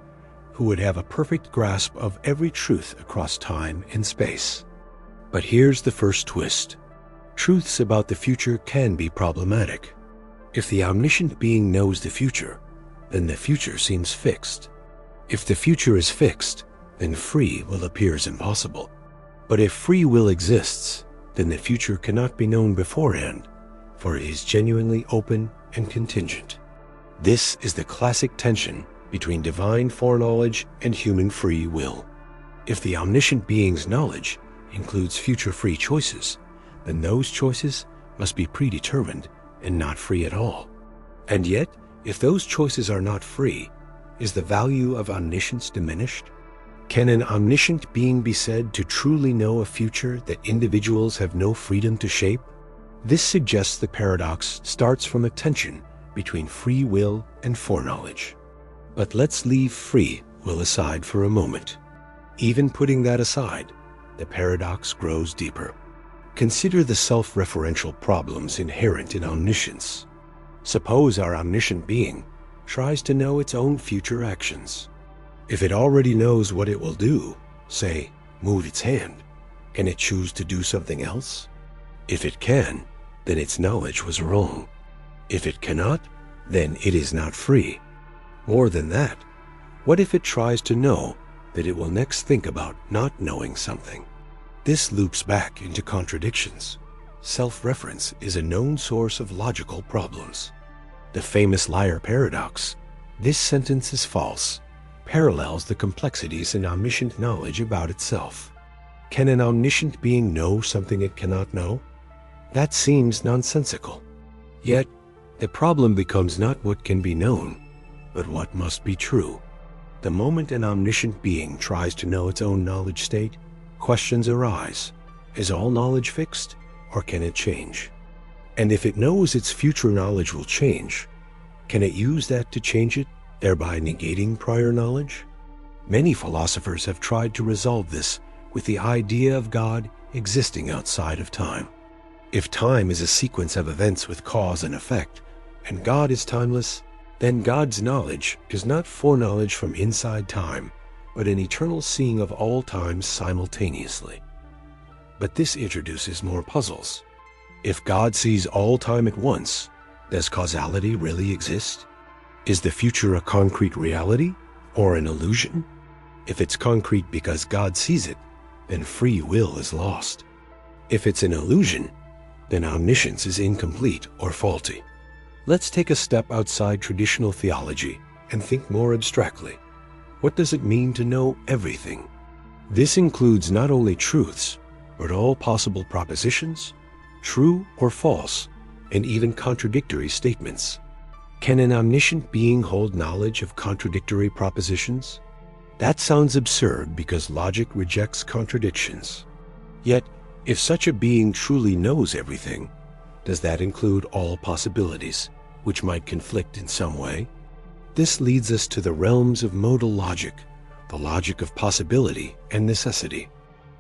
who would have a perfect grasp of every truth across time and space. But here's the first twist. Truths about the future can be problematic. If the omniscient being knows the future, then the future seems fixed. If the future is fixed, then free will appears impossible. But if free will exists, then the future cannot be known beforehand, for it is genuinely open and contingent. This is the classic tension between divine foreknowledge and human free will. If the omniscient being's knowledge includes future free choices, then those choices must be predetermined and not free at all. And yet, if those choices are not free, is the value of omniscience diminished? Can an omniscient being be said to truly know a future that individuals have no freedom to shape? This suggests the paradox starts from a tension between free will and foreknowledge. But let's leave free will aside for a moment. Even putting that aside, the paradox grows deeper. Consider the self-referential problems inherent in omniscience. Suppose our omniscient being tries to know its own future actions. If it already knows what it will do, say, move its hand, can it choose to do something else? If it can, then its knowledge was wrong. If it cannot, then it is not free. More than that, what if it tries to know that it will next think about not knowing something? This loops back into contradictions. Self-reference is a known source of logical problems. The famous liar paradox, this sentence is false, parallels the complexities in omniscient knowledge about itself. Can an omniscient being know something it cannot know? That seems nonsensical. Yet, the problem becomes not what can be known, but what must be true. The moment an omniscient being tries to know its own knowledge state, questions arise. Is all knowledge fixed, or can it change? And if it knows its future knowledge will change, can it use that to change it, thereby negating prior knowledge? Many philosophers have tried to resolve this with the idea of God existing outside of time. If time is a sequence of events with cause and effect, and God is timeless, then God's knowledge is not foreknowledge from inside time, but an eternal seeing of all times simultaneously. But this introduces more puzzles. If God sees all time at once, does causality really exist? Is the future a concrete reality or an illusion? If it's concrete because God sees it, then free will is lost. If it's an illusion, then omniscience is incomplete or faulty. Let's take a step outside traditional theology and think more abstractly. What does it mean to know everything? This includes not only truths, but all possible propositions, true or false, and even contradictory statements. Can an omniscient being hold knowledge of contradictory propositions? That sounds absurd because logic rejects contradictions. Yet, if such a being truly knows everything, does that include all possibilities, which might conflict in some way? This leads us to the realms of modal logic, the logic of possibility and necessity.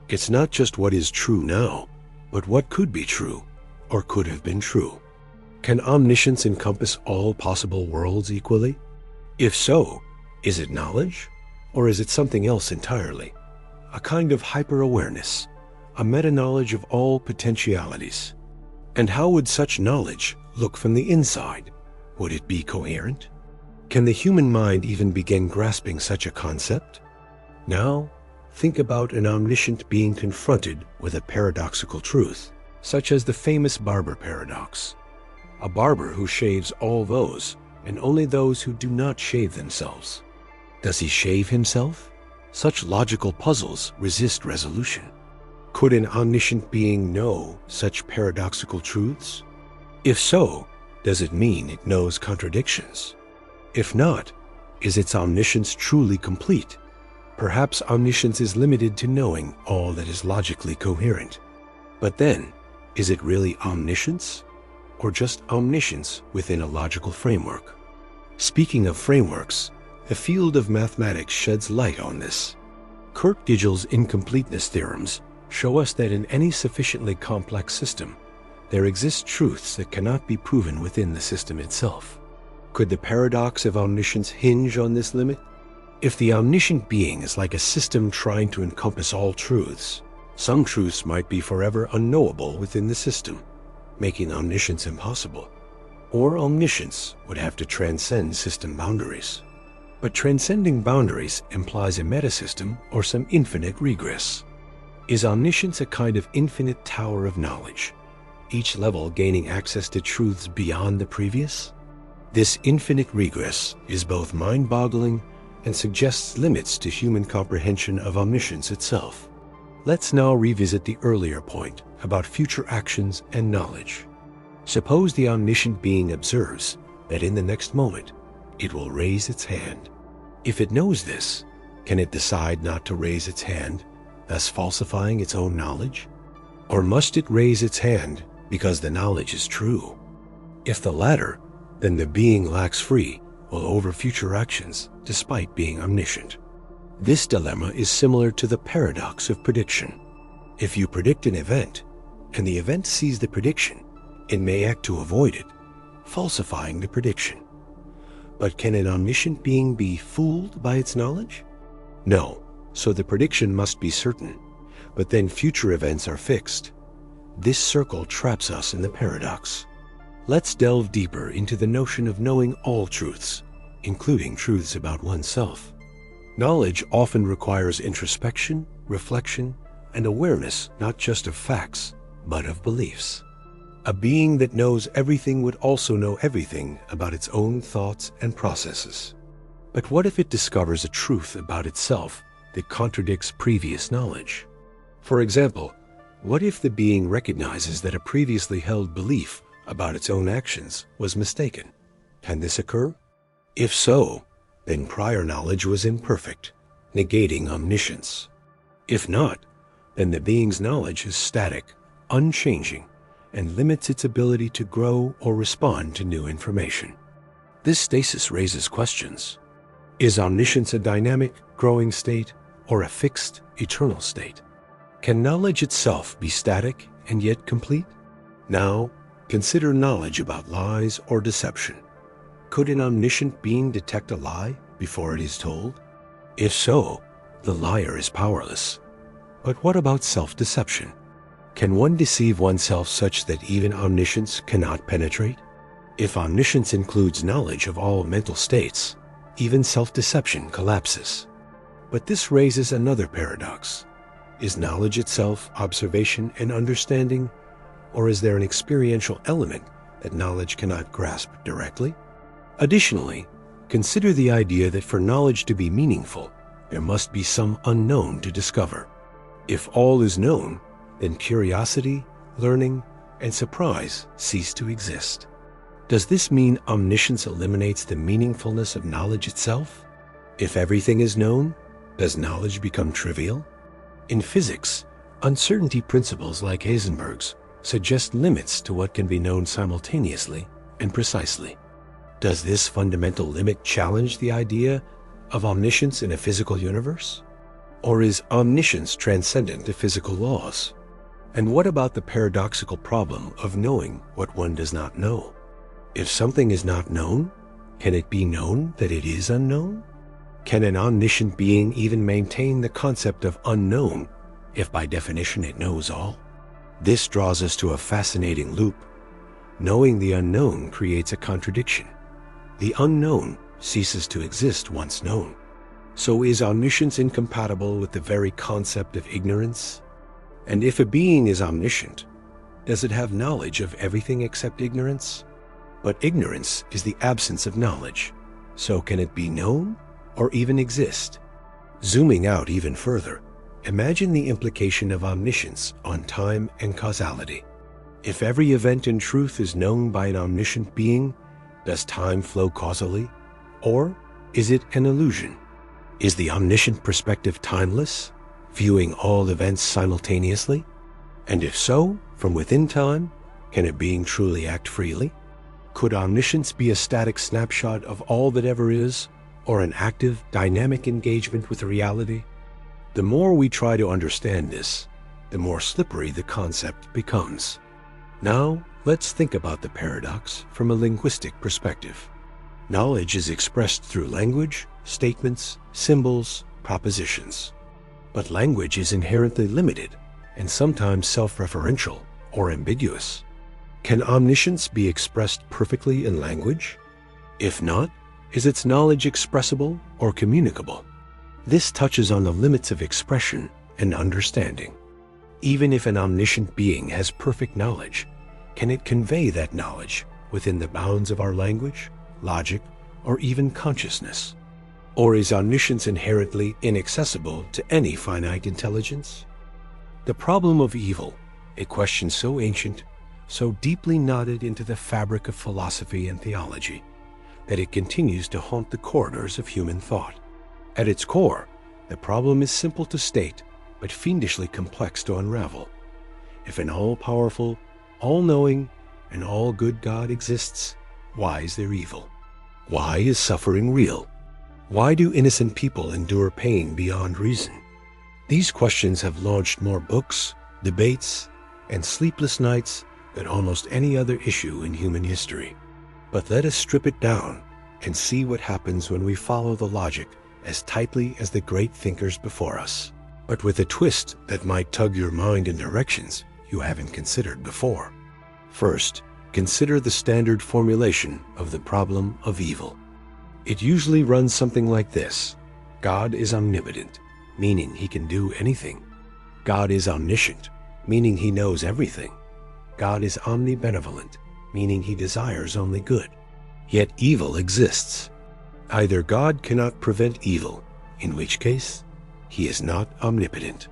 It's not just what is true now, but what could be true, or could have been true. Can omniscience encompass all possible worlds equally? If so, is it knowledge, or is it something else entirely? A kind of hyper-awareness, a meta-knowledge of all potentialities. And how would such knowledge look from the inside? Would it be coherent? Can the human mind even begin grasping such a concept? Now, think about an omniscient being confronted with a paradoxical truth, such as the famous barber paradox. A barber who shaves all those, and only those who do not shave themselves. Does he shave himself? Such logical puzzles resist resolution. Could an omniscient being know such paradoxical truths? If so, does it mean it knows contradictions? If not, is its omniscience truly complete? Perhaps omniscience is limited to knowing all that is logically coherent. But then, is it really omniscience? Or just omniscience within a logical framework? Speaking of frameworks, the field of mathematics sheds light on this. Kirk-Gödel's incompleteness theorems show us that in any sufficiently complex system, there exist truths that cannot be proven within the system itself. Could the paradox of omniscience hinge on this limit? If the omniscient being is like a system trying to encompass all truths, some truths might be forever unknowable within the system, making omniscience impossible. Or omniscience would have to transcend system boundaries. But transcending boundaries implies a metasystem or some infinite regress. Is omniscience a kind of infinite tower of knowledge, each level gaining access to truths beyond the previous? This infinite regress is both mind-boggling and suggests limits to human comprehension of omniscience itself. Let's now revisit the earlier point about future actions and knowledge. Suppose the omniscient being observes that in the next moment it will raise its hand. If it knows this, can it decide not to raise its hand, thus falsifying its own knowledge? Or must it raise its hand because the knowledge is true? If the latter, then the being lacks free will over future actions despite being omniscient. This dilemma is similar to the paradox of prediction. If you predict an event, and the event sees the prediction, it may act to avoid it, falsifying the prediction. But can an omniscient being be fooled by its knowledge? No, so the prediction must be certain, but then future events are fixed. This circle traps us in the paradox. Let's delve deeper into the notion of knowing all truths, including truths about oneself. Knowledge often requires introspection, reflection, and awareness not just of facts, but of beliefs. A being that knows everything would also know everything about its own thoughts and processes. But what if it discovers a truth about itself that contradicts previous knowledge? For example, what if the being recognizes that a previously held belief about its own actions was mistaken? Can this occur? If so, then prior knowledge was imperfect, negating omniscience. If not, then the being's knowledge is static, unchanging, and limits its ability to grow or respond to new information. This stasis raises questions. Is omniscience a dynamic, growing state, or a fixed, eternal state? Can knowledge itself be static and yet complete? Now, consider knowledge about lies or deception. Could an omniscient being detect a lie before it is told? If so, the liar is powerless. But what about self-deception? Can one deceive oneself such that even omniscience cannot penetrate? If omniscience includes knowledge of all mental states, even self-deception collapses. But this raises another paradox. Is knowledge itself observation and understanding, or is there an experiential element that knowledge cannot grasp directly? Additionally, consider the idea that for knowledge to be meaningful, there must be some unknown to discover. If all is known, then curiosity, learning, and surprise cease to exist. Does this mean omniscience eliminates the meaningfulness of knowledge itself? If everything is known, does knowledge become trivial? In physics, uncertainty principles like Heisenberg's suggest limits to what can be known simultaneously and precisely. Does this fundamental limit challenge the idea of omniscience in a physical universe? Or is omniscience transcendent to physical laws? And what about the paradoxical problem of knowing what one does not know? If something is not known, can it be known that it is unknown? Can an omniscient being even maintain the concept of unknown if by definition it knows all? This draws us to a fascinating loop. Knowing the unknown creates a contradiction. The unknown ceases to exist once known. So is omniscience incompatible with the very concept of ignorance? And if a being is omniscient, does it have knowledge of everything except ignorance? But ignorance is the absence of knowledge. So can it be known or even exist? Zooming out even further, imagine the implication of omniscience on time and causality. If every event in truth is known by an omniscient being, does time flow causally? Or is it an illusion? Is the omniscient perspective timeless, viewing all events simultaneously? And if so, from within time, can a being truly act freely? Could omniscience be a static snapshot of all that ever is, or an active, dynamic engagement with reality? The more we try to understand this, the more slippery the concept becomes. Now, let's think about the paradox from a linguistic perspective. Knowledge is expressed through language, statements, symbols, propositions. But language is inherently limited and sometimes self-referential or ambiguous. Can omniscience be expressed perfectly in language? If not, is its knowledge expressible or communicable? This touches on the limits of expression and understanding. Even if an omniscient being has perfect knowledge, can it convey that knowledge within the bounds of our language, logic, or even consciousness? Or is omniscience inherently inaccessible to any finite intelligence? The problem of evil, a question so ancient, so deeply knotted into the fabric of philosophy and theology, that it continues to haunt the corridors of human thought. At its core, the problem is simple to state, but fiendishly complex to unravel. If an all-powerful, all-knowing, and all-good God exists, why is there evil? Why is suffering real? Why do innocent people endure pain beyond reason? These questions have launched more books, debates, and sleepless nights than almost any other issue in human history. But let us strip it down and see what happens when we follow the logic as tightly as the great thinkers before us, but with a twist that might tug your mind in directions you haven't considered before. First, consider the standard formulation of the problem of evil. It usually runs something like this. God is omnipotent, meaning he can do anything. God is omniscient, meaning he knows everything. God is omnibenevolent, meaning he desires only good. Yet evil exists. Either God cannot prevent evil, in which case he is not omnipotent,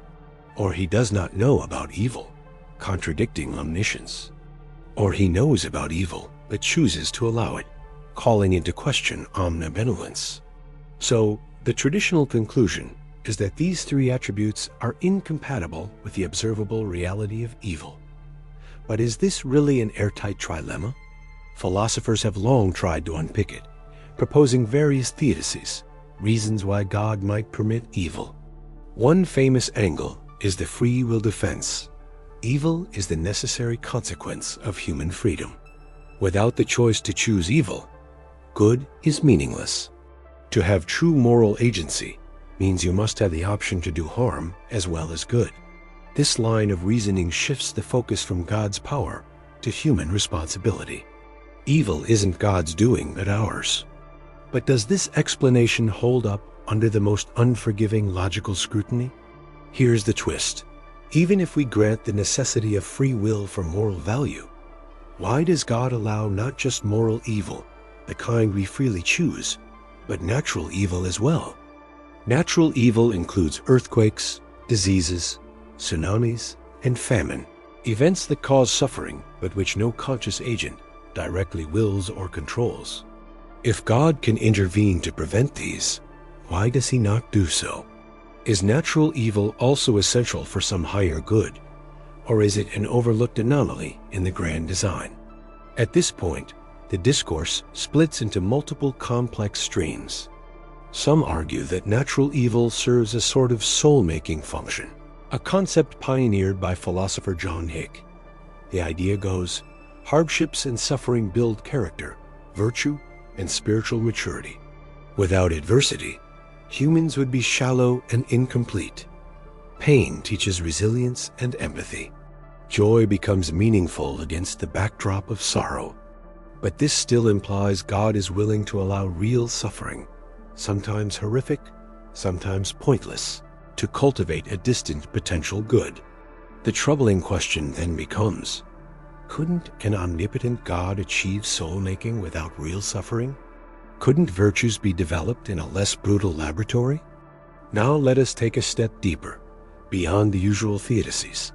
Or he does not know about evil, contradicting omniscience. Or he knows about evil, but chooses to allow it, calling into question omnibenevolence. So, the traditional conclusion is that these three attributes are incompatible with the observable reality of evil. But is this really an airtight trilemma? Philosophers have long tried to unpick it, proposing various theodicies, reasons why God might permit evil. One famous angle is the free will defense. Evil is the necessary consequence of human freedom. Without the choice to choose evil, good is meaningless. To have true moral agency means you must have the option to do harm as well as good. This line of reasoning shifts the focus from God's power to human responsibility. Evil isn't God's doing, but ours. But does this explanation hold up under the most unforgiving logical scrutiny? Here's the twist. Even if we grant the necessity of free will for moral value, why does God allow not just moral evil, the kind we freely choose, but natural evil as well? Natural evil includes earthquakes, diseases, tsunamis, and famine, events that cause suffering but which no conscious agent directly wills or controls. If God can intervene to prevent these, why does he not do so? Is natural evil also essential for some higher good, or is it an overlooked anomaly in the grand design? At this point, the discourse splits into multiple complex streams. Some argue that natural evil serves a sort of soul-making function, a concept pioneered by philosopher John Hick. The idea goes, hardships and suffering build character, virtue, and spiritual maturity. Without adversity, humans would be shallow and incomplete. Pain teaches resilience and empathy. Joy becomes meaningful against the backdrop of sorrow. But this still implies God is willing to allow real suffering, sometimes horrific, sometimes pointless, to cultivate a distant potential good. The troubling question then becomes, couldn't an omnipotent God achieve soul-making without real suffering? Couldn't virtues be developed in a less brutal laboratory? Now let us take a step deeper, beyond the usual theodicies,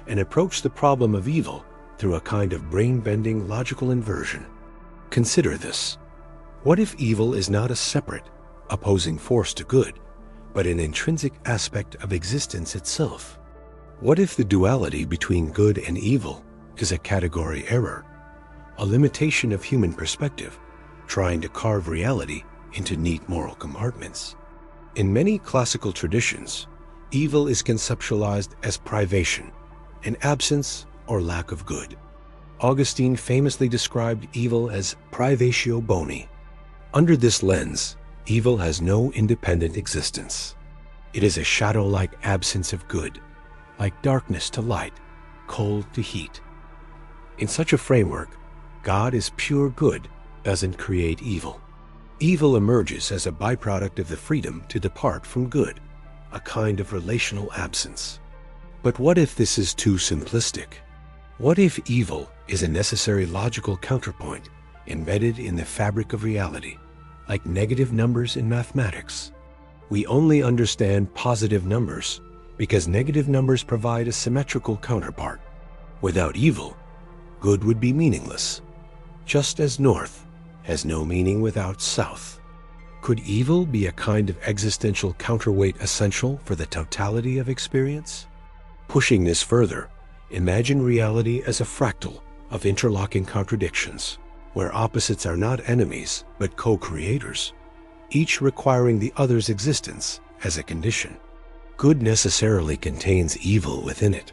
and approach the problem of evil through a kind of brain-bending logical inversion. Consider this. What if evil is not a separate, opposing force to good, but an intrinsic aspect of existence itself? What if the duality between good and evil is a category error, a limitation of human perspective, trying to carve reality into neat moral compartments? In many classical traditions, evil is conceptualized as privation, an absence or lack of good. Augustine famously described evil as privatio boni. Under this lens, evil has no independent existence. It is a shadow-like absence of good, like darkness to light, cold to heat. In such a framework, God is pure good, doesn't create evil. Evil emerges as a byproduct of the freedom to depart from good, a kind of relational absence. But what if this is too simplistic? What if evil is a necessary logical counterpoint embedded in the fabric of reality, like negative numbers in mathematics? We only understand positive numbers because negative numbers provide a symmetrical counterpart. Without evil, good would be meaningless, just as north has no meaning without south. Could evil be a kind of existential counterweight essential for the totality of experience? Pushing this further, imagine reality as a fractal of interlocking contradictions, where opposites are not enemies but co-creators, each requiring the other's existence as a condition. Good necessarily contains evil within it,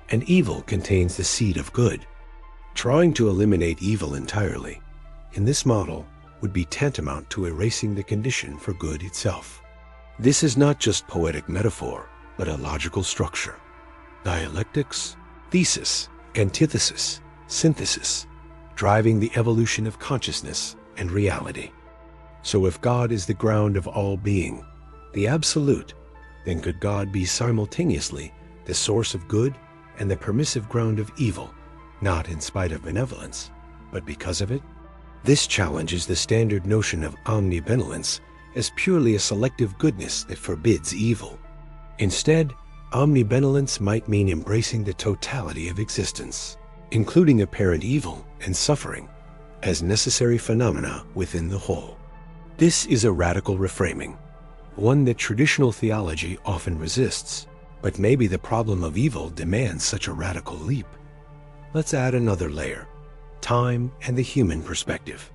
and evil contains the seed of good. Trying to eliminate evil entirely, in this model, would be tantamount to erasing the condition for good itself. This is not just poetic metaphor, but a logical structure. Dialectics, thesis, antithesis, synthesis, driving the evolution of consciousness and reality. So if God is the ground of all being, the absolute, then could God be simultaneously the source of good and the permissive ground of evil, not in spite of benevolence, but because of it? This challenges the standard notion of omnibenevolence as purely a selective goodness that forbids evil. Instead, Omnibenevolence might mean embracing the totality of existence, including apparent evil and suffering, as necessary phenomena within the whole. This is a radical reframing, one that traditional theology often resists, but maybe the problem of evil demands such a radical leap. Let's add another layer: time and the human perspective.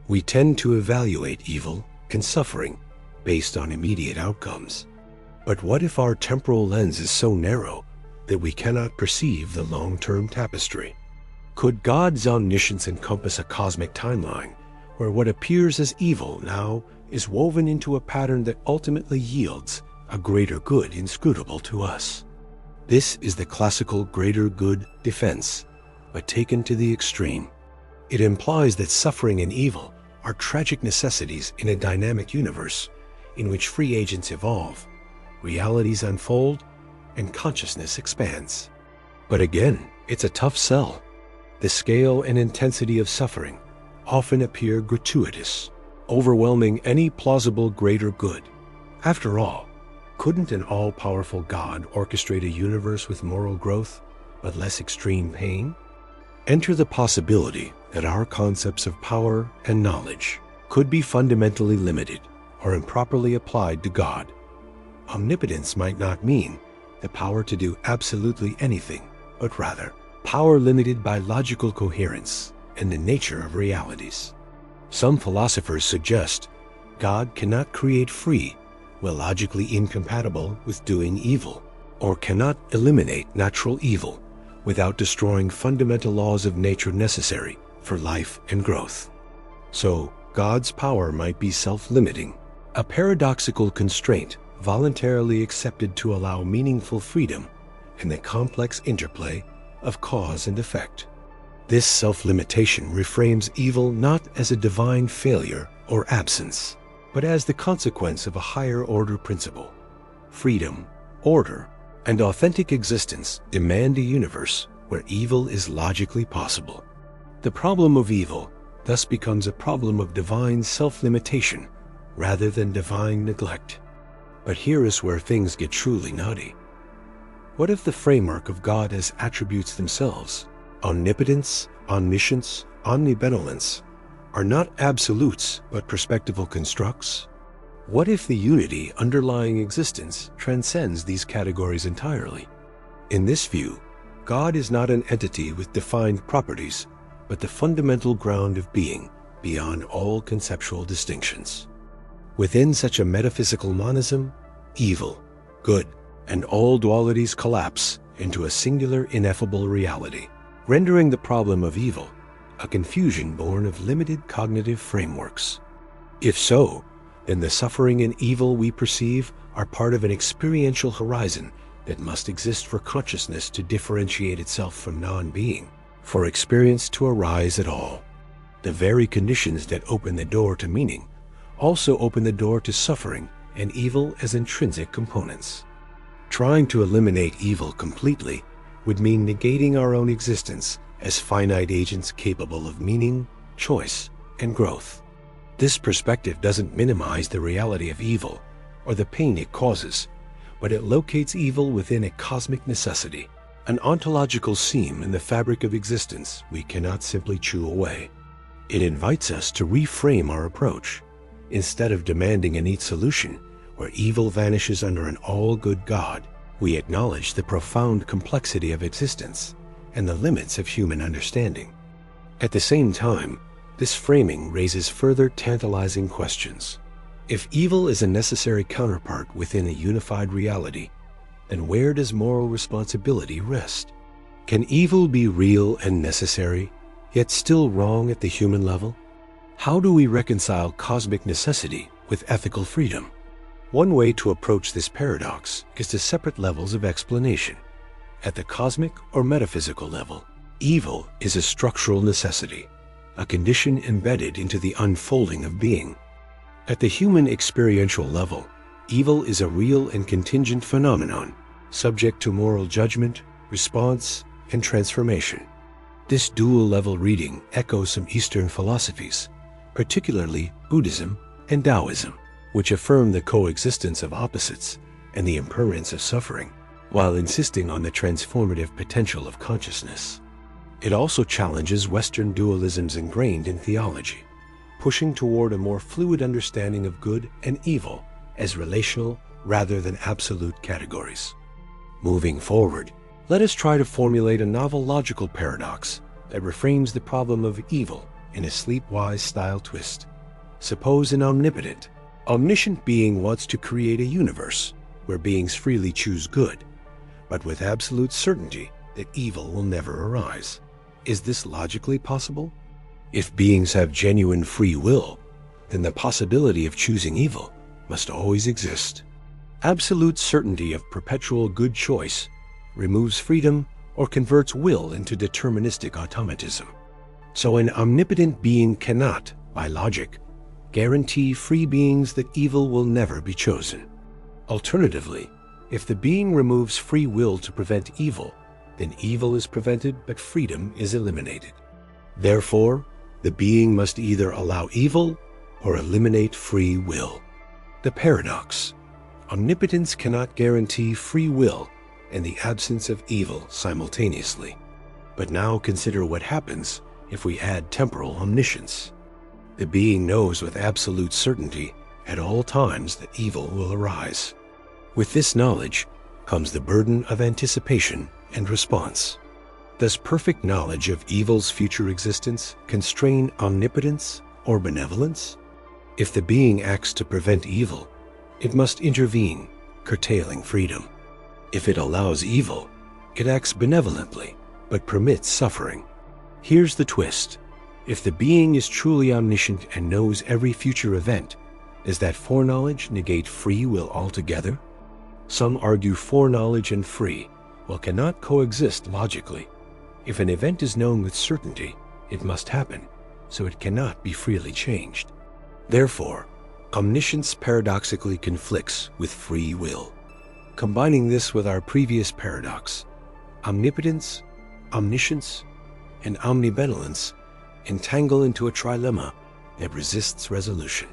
We tend to evaluate evil and suffering based on immediate outcomes. But what if our temporal lens is so narrow that we cannot perceive the long-term tapestry? Could God's omniscience encompass a cosmic timeline where what appears as evil now is woven into a pattern that ultimately yields a greater good inscrutable to us? This is the classical greater good defense, but taken to the extreme. It implies that suffering and evil are tragic necessities in a dynamic universe in which free agents evolve, realities unfold, and consciousness expands. But again, it's a tough sell. The scale and intensity of suffering often appear gratuitous, overwhelming any plausible greater good. After all, couldn't an all-powerful God orchestrate a universe with moral growth, but less extreme pain? Enter the possibility that our concepts of power and knowledge could be fundamentally limited or improperly applied to God. Omnipotence might not mean the power to do absolutely anything, but rather power limited by logical coherence and the nature of realities. Some philosophers suggest God cannot create free while logically incompatible with doing evil, or cannot eliminate natural evil without destroying fundamental laws of nature necessary for life and growth. So, God's power might be self-limiting, a paradoxical constraint voluntarily accepted to allow meaningful freedom in the complex interplay of cause and effect. This self-limitation reframes evil not as a divine failure or absence, but as the consequence of a higher order principle. Freedom, order, and authentic existence demand a universe where evil is logically possible. The problem of evil thus becomes a problem of divine self-limitation rather than divine neglect. But here is where things get truly nutty. What if the framework of God as attributes themselves, omnipotence, omniscience, omnibenevolence, are not absolutes but perspectival constructs? What if the unity underlying existence transcends these categories entirely? In this view, God is not an entity with defined properties, but the fundamental ground of being beyond all conceptual distinctions. Within such a metaphysical monism, evil, good, and all dualities collapse into a singular ineffable reality, rendering the problem of evil a confusion born of limited cognitive frameworks. If so, then the suffering and evil we perceive are part of an experiential horizon that must exist for consciousness to differentiate itself from non-being, for experience to arise at all. The very conditions that open the door to meaning also open the door to suffering and evil as intrinsic components. Trying to eliminate evil completely would mean negating our own existence as finite agents capable of meaning, choice, and growth. This perspective doesn't minimize the reality of evil or the pain it causes, but it locates evil within a cosmic necessity, an ontological seam in the fabric of existence we cannot simply chew away. It invites us to reframe our approach. Instead of demanding a neat solution where evil vanishes under an all-good God, we acknowledge the profound complexity of existence and the limits of human understanding. At the same time, this framing raises further tantalizing questions. If evil is a necessary counterpart within a unified reality, then where does moral responsibility rest? Can evil be real and necessary, yet still wrong at the human level? How do we reconcile cosmic necessity with ethical freedom? One way to approach this paradox is to separate levels of explanation. At the cosmic or metaphysical level, evil is a structural necessity, a condition embedded into the unfolding of being. At the human experiential level, evil is a real and contingent phenomenon, subject to moral judgment, response, and transformation. This dual-level reading echoes some Eastern philosophies, particularly Buddhism and Taoism, which affirm the coexistence of opposites and the impermanence of suffering. while insisting on the transformative potential of consciousness. It also challenges Western dualisms ingrained in theology, pushing toward a more fluid understanding of good and evil as relational rather than absolute categories. Moving forward, let us try to formulate a novel logical paradox that reframes the problem of evil in a sleepwise style twist. Suppose an omniscient being wants to create a universe where beings freely choose good, but with absolute certainty that evil will never arise. Is this logically possible? If beings have genuine free will, then the possibility of choosing evil must always exist. Absolute certainty of perpetual good choice removes freedom or converts will into deterministic automatism. So an omnipotent being cannot, by logic, guarantee free beings that evil will never be chosen. Alternatively, if the being removes free will to prevent evil, then evil is prevented but freedom is eliminated. Therefore, the being must either allow evil or eliminate free will. The paradox: omnipotence cannot guarantee free will and the absence of evil simultaneously. But now consider what happens if we add temporal omniscience. The being knows with absolute certainty at all times that evil will arise. With this knowledge comes the burden of anticipation and response. Does perfect knowledge of evil's future existence constrain omnipotence or benevolence? If the being acts to prevent evil, it must intervene, curtailing freedom. If it allows evil, it acts benevolently, but permits suffering. Here's the twist. If the being is truly omniscient and knows every future event, does that foreknowledge negate free will altogether? Some argue foreknowledge and free will cannot coexist logically. If an event is known with certainty, it must happen, so it cannot be freely changed. Therefore, omniscience paradoxically conflicts with free will. Combining this with our previous paradox, omnipotence, omniscience, and omnibenevolence entangle into a trilemma that resists resolution.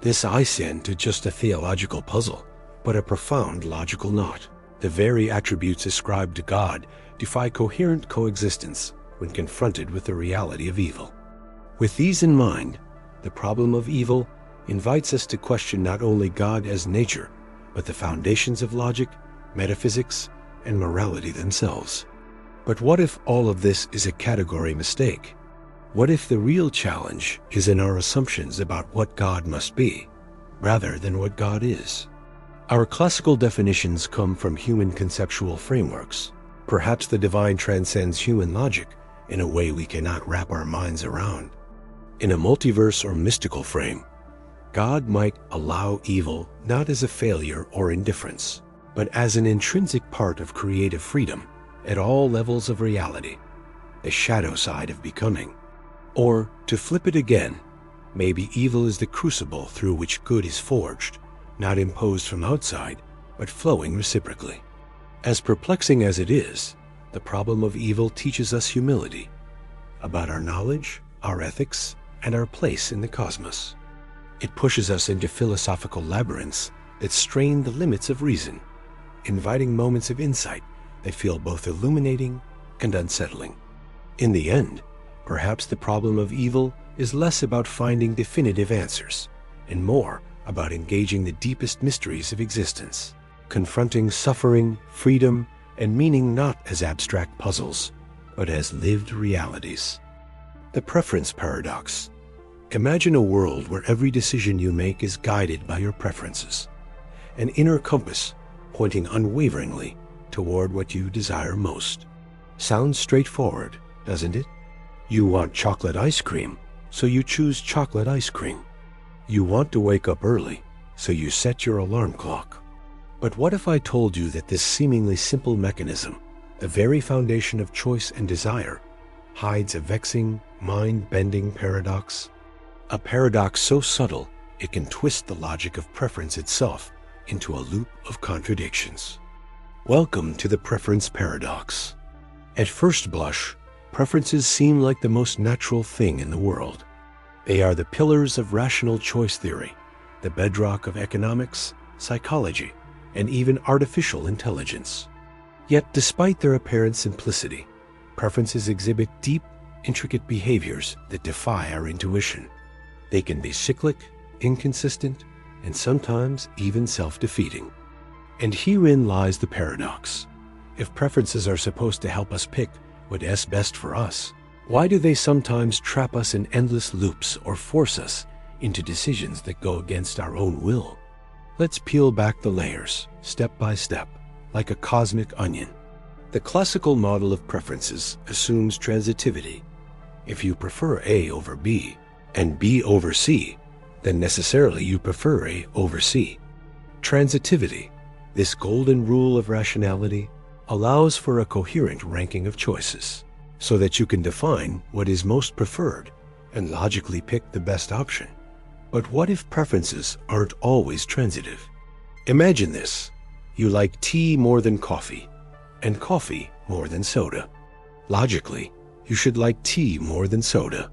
This I send to just a theological puzzle, but a profound logical knot. The very attributes ascribed to God defy coherent coexistence when confronted with the reality of evil. With these in mind, the problem of evil invites us to question not only God as nature, but the foundations of logic, metaphysics, and morality themselves. But what if all of this is a category mistake? What if the real challenge is in our assumptions about what God must be, rather than what God is? Our classical definitions come from human conceptual frameworks. Perhaps the divine transcends human logic in a way we cannot wrap our minds around. In a multiverse or mystical frame, God might allow evil not as a failure or indifference, but as an intrinsic part of creative freedom at all levels of reality, the shadow side of becoming. Or, to flip it again, maybe evil is the crucible through which good is forged, not imposed from outside, but flowing reciprocally. As perplexing as it is, the problem of evil teaches us humility about our knowledge, our ethics, and our place in the cosmos. It pushes us into philosophical labyrinths that strain the limits of reason, inviting moments of insight that feel both illuminating and unsettling. In the end, perhaps the problem of evil is less about finding definitive answers and more about engaging the deepest mysteries of existence, confronting suffering, freedom, and meaning not as abstract puzzles, but as lived realities. The preference paradox. Imagine a world where every decision you make is guided by your preferences, an inner compass pointing unwaveringly toward what you desire most. Sounds straightforward, doesn't it? You want chocolate ice cream, so you choose chocolate ice cream. You want to wake up early, so you set your alarm clock. But what if I told you that this seemingly simple mechanism, the very foundation of choice and desire, hides a vexing, mind-bending paradox? A paradox so subtle it can twist the logic of preference itself into a loop of contradictions. Welcome to the preference paradox. At first blush, preferences seem like the most natural thing in the world. They are the pillars of rational choice theory, the bedrock of economics, psychology, and even artificial intelligence. Yet, despite their apparent simplicity, preferences exhibit deep, intricate behaviors that defy our intuition. They can be cyclic, inconsistent, and sometimes even self-defeating. And herein lies the paradox. If preferences are supposed to help us pick what is best for us, why do they sometimes trap us in endless loops or force us into decisions that go against our own will? Let's peel back the layers, step by step, like a cosmic onion. The classical model of preferences assumes transitivity. If you prefer A over B and B over C, then necessarily you prefer A over C. Transitivity, this golden rule of rationality, allows for a coherent ranking of choices, so that you can define what is most preferred and logically pick the best option. But what if preferences aren't always transitive? Imagine this. You like tea more than coffee, and coffee more than soda. Logically, you should like tea more than soda.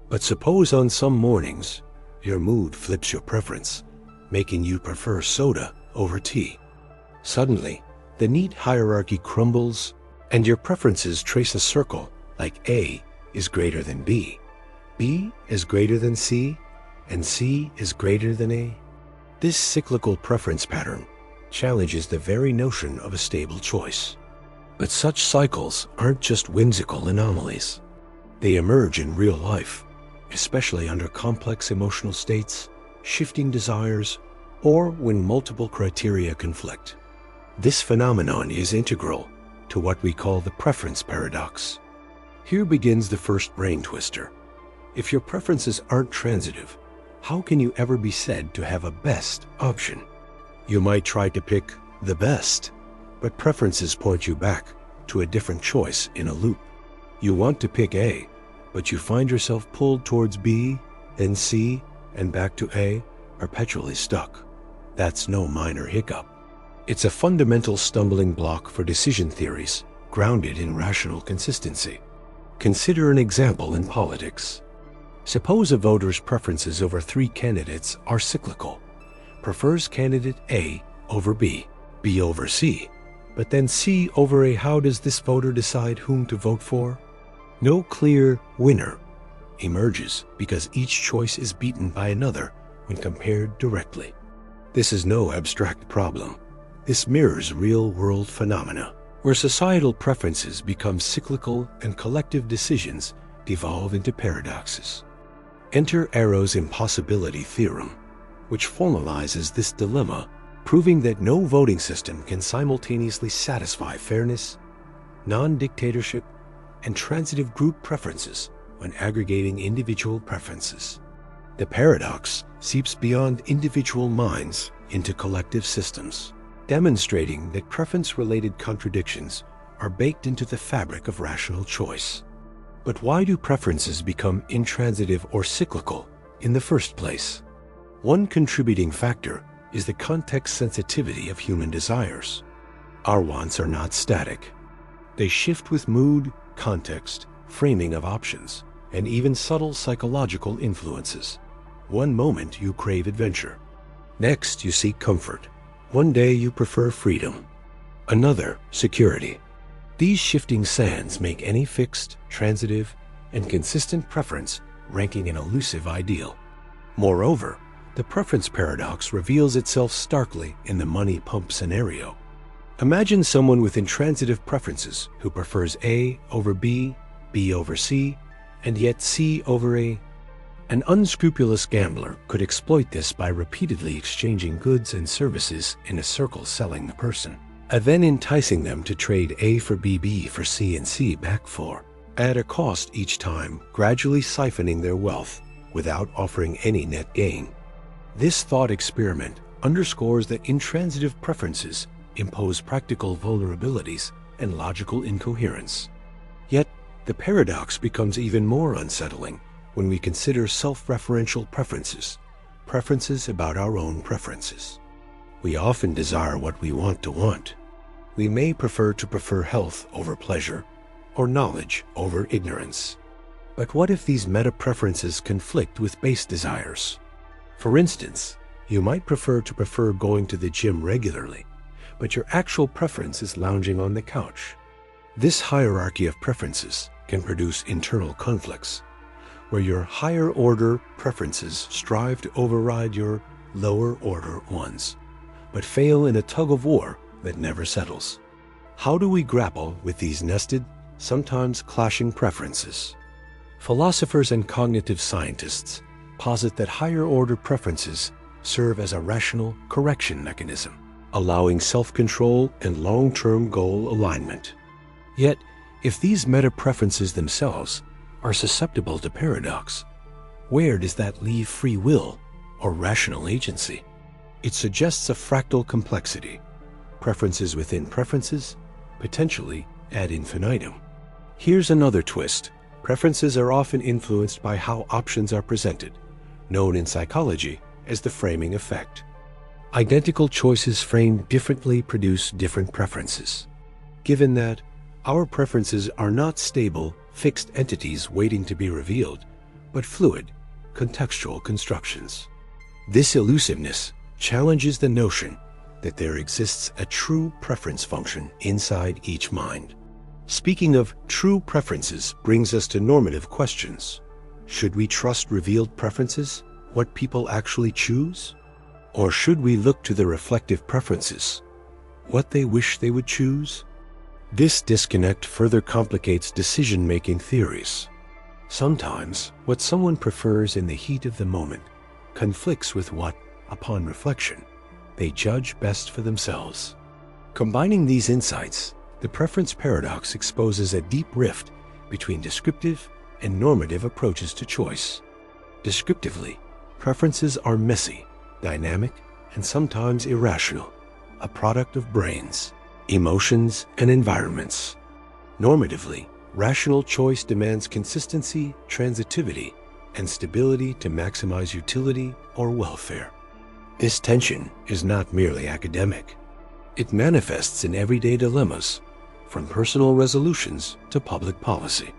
But suppose on some mornings, your mood flips your preference, making you prefer soda over tea. Suddenly, the neat hierarchy crumbles, and your preferences trace a circle like A is greater than B, B is greater than C, and C is greater than A. This cyclical preference pattern challenges the very notion of a stable choice. But such cycles aren't just whimsical anomalies. They emerge in real life, especially under complex emotional states, shifting desires, or when multiple criteria conflict. This phenomenon is integral to what we call the preference paradox. Here begins the first brain twister. If your preferences aren't transitive, how can you ever be said to have a best option? You might try to pick the best, but preferences point you back to a different choice in a loop. You want to pick A, but you find yourself pulled towards B, then C, and back to A, perpetually stuck. That's no minor hiccup. It's a fundamental stumbling block for decision theories grounded in rational consistency. Consider an example in politics. Suppose a voter's preferences over three candidates are cyclical. Prefers candidate A over B, B over C, but then C over A. How does this voter decide whom to vote for? No clear winner emerges because each choice is beaten by another when compared directly. This is no abstract problem. This mirrors real-world phenomena, where societal preferences become cyclical and collective decisions devolve into paradoxes. Enter Arrow's impossibility theorem, which formalizes this dilemma, proving that no voting system can simultaneously satisfy fairness, non-dictatorship, and transitive group preferences when aggregating individual preferences. The paradox seeps beyond individual minds into collective systems, demonstrating that preference-related contradictions are baked into the fabric of rational choice. But why do preferences become intransitive or cyclical in the first place? One contributing factor is the context sensitivity of human desires. Our wants are not static. They shift with mood, context, framing of options, and even subtle psychological influences. One moment you crave adventure. Next you seek comfort. One day you prefer freedom. Another, security. These shifting sands make any fixed, transitive, and consistent preference ranking an elusive ideal. Moreover, the preference paradox reveals itself starkly in the money pump scenario. Imagine someone with intransitive preferences who prefers A over B, B over C, and yet C over A. An unscrupulous gambler could exploit this by repeatedly exchanging goods and services in a circle selling the person, and then enticing them to trade A for B, B for C, and C back for, at a cost each time, gradually siphoning their wealth without offering any net gain. This thought experiment underscores that intransitive preferences impose practical vulnerabilities and logical incoherence. Yet, the paradox becomes even more unsettling when we consider self-referential preferences, preferences about our own preferences. We often desire what we want to want. We may prefer health over pleasure, or knowledge over ignorance. But what if these meta-preferences conflict with base desires? For instance, you might prefer going to the gym regularly, but your actual preference is lounging on the couch. This hierarchy of preferences can produce internal conflicts, where your higher-order preferences strive to override your lower-order ones, but fail in a tug-of-war that never settles. How do we grapple with these nested, sometimes clashing preferences? Philosophers and cognitive scientists posit that higher-order preferences serve as a rational correction mechanism, allowing self-control and long-term goal alignment. Yet, if these meta-preferences themselves are susceptible to paradox, where does that leave free will or rational agency? It suggests a fractal complexity, preferences within preferences, potentially ad infinitum. Here's another twist. Preferences are often influenced by how options are presented, known in psychology as the framing effect. Identical choices framed differently produce different preferences. Given that our preferences are not stable, fixed entities waiting to be revealed, but fluid, contextual constructions. This elusiveness challenges the notion that there exists a true preference function inside each mind. Speaking of true preferences brings us to normative questions. Should we trust revealed preferences, what people actually choose? Or should we look to the reflective preferences, what they wish they would choose? This disconnect further complicates decision-making theories. Sometimes, what someone prefers in the heat of the moment conflicts with what, upon reflection, they judge best for themselves. Combining these insights, the preference paradox exposes a deep rift between descriptive and normative approaches to choice. Descriptively, preferences are messy, dynamic, and sometimes irrational, a product of brains, emotions, and environments. Normatively, rational choice demands consistency, transitivity, and stability to maximize utility or welfare. This tension is not merely academic. It manifests in everyday dilemmas, from personal resolutions to public policy.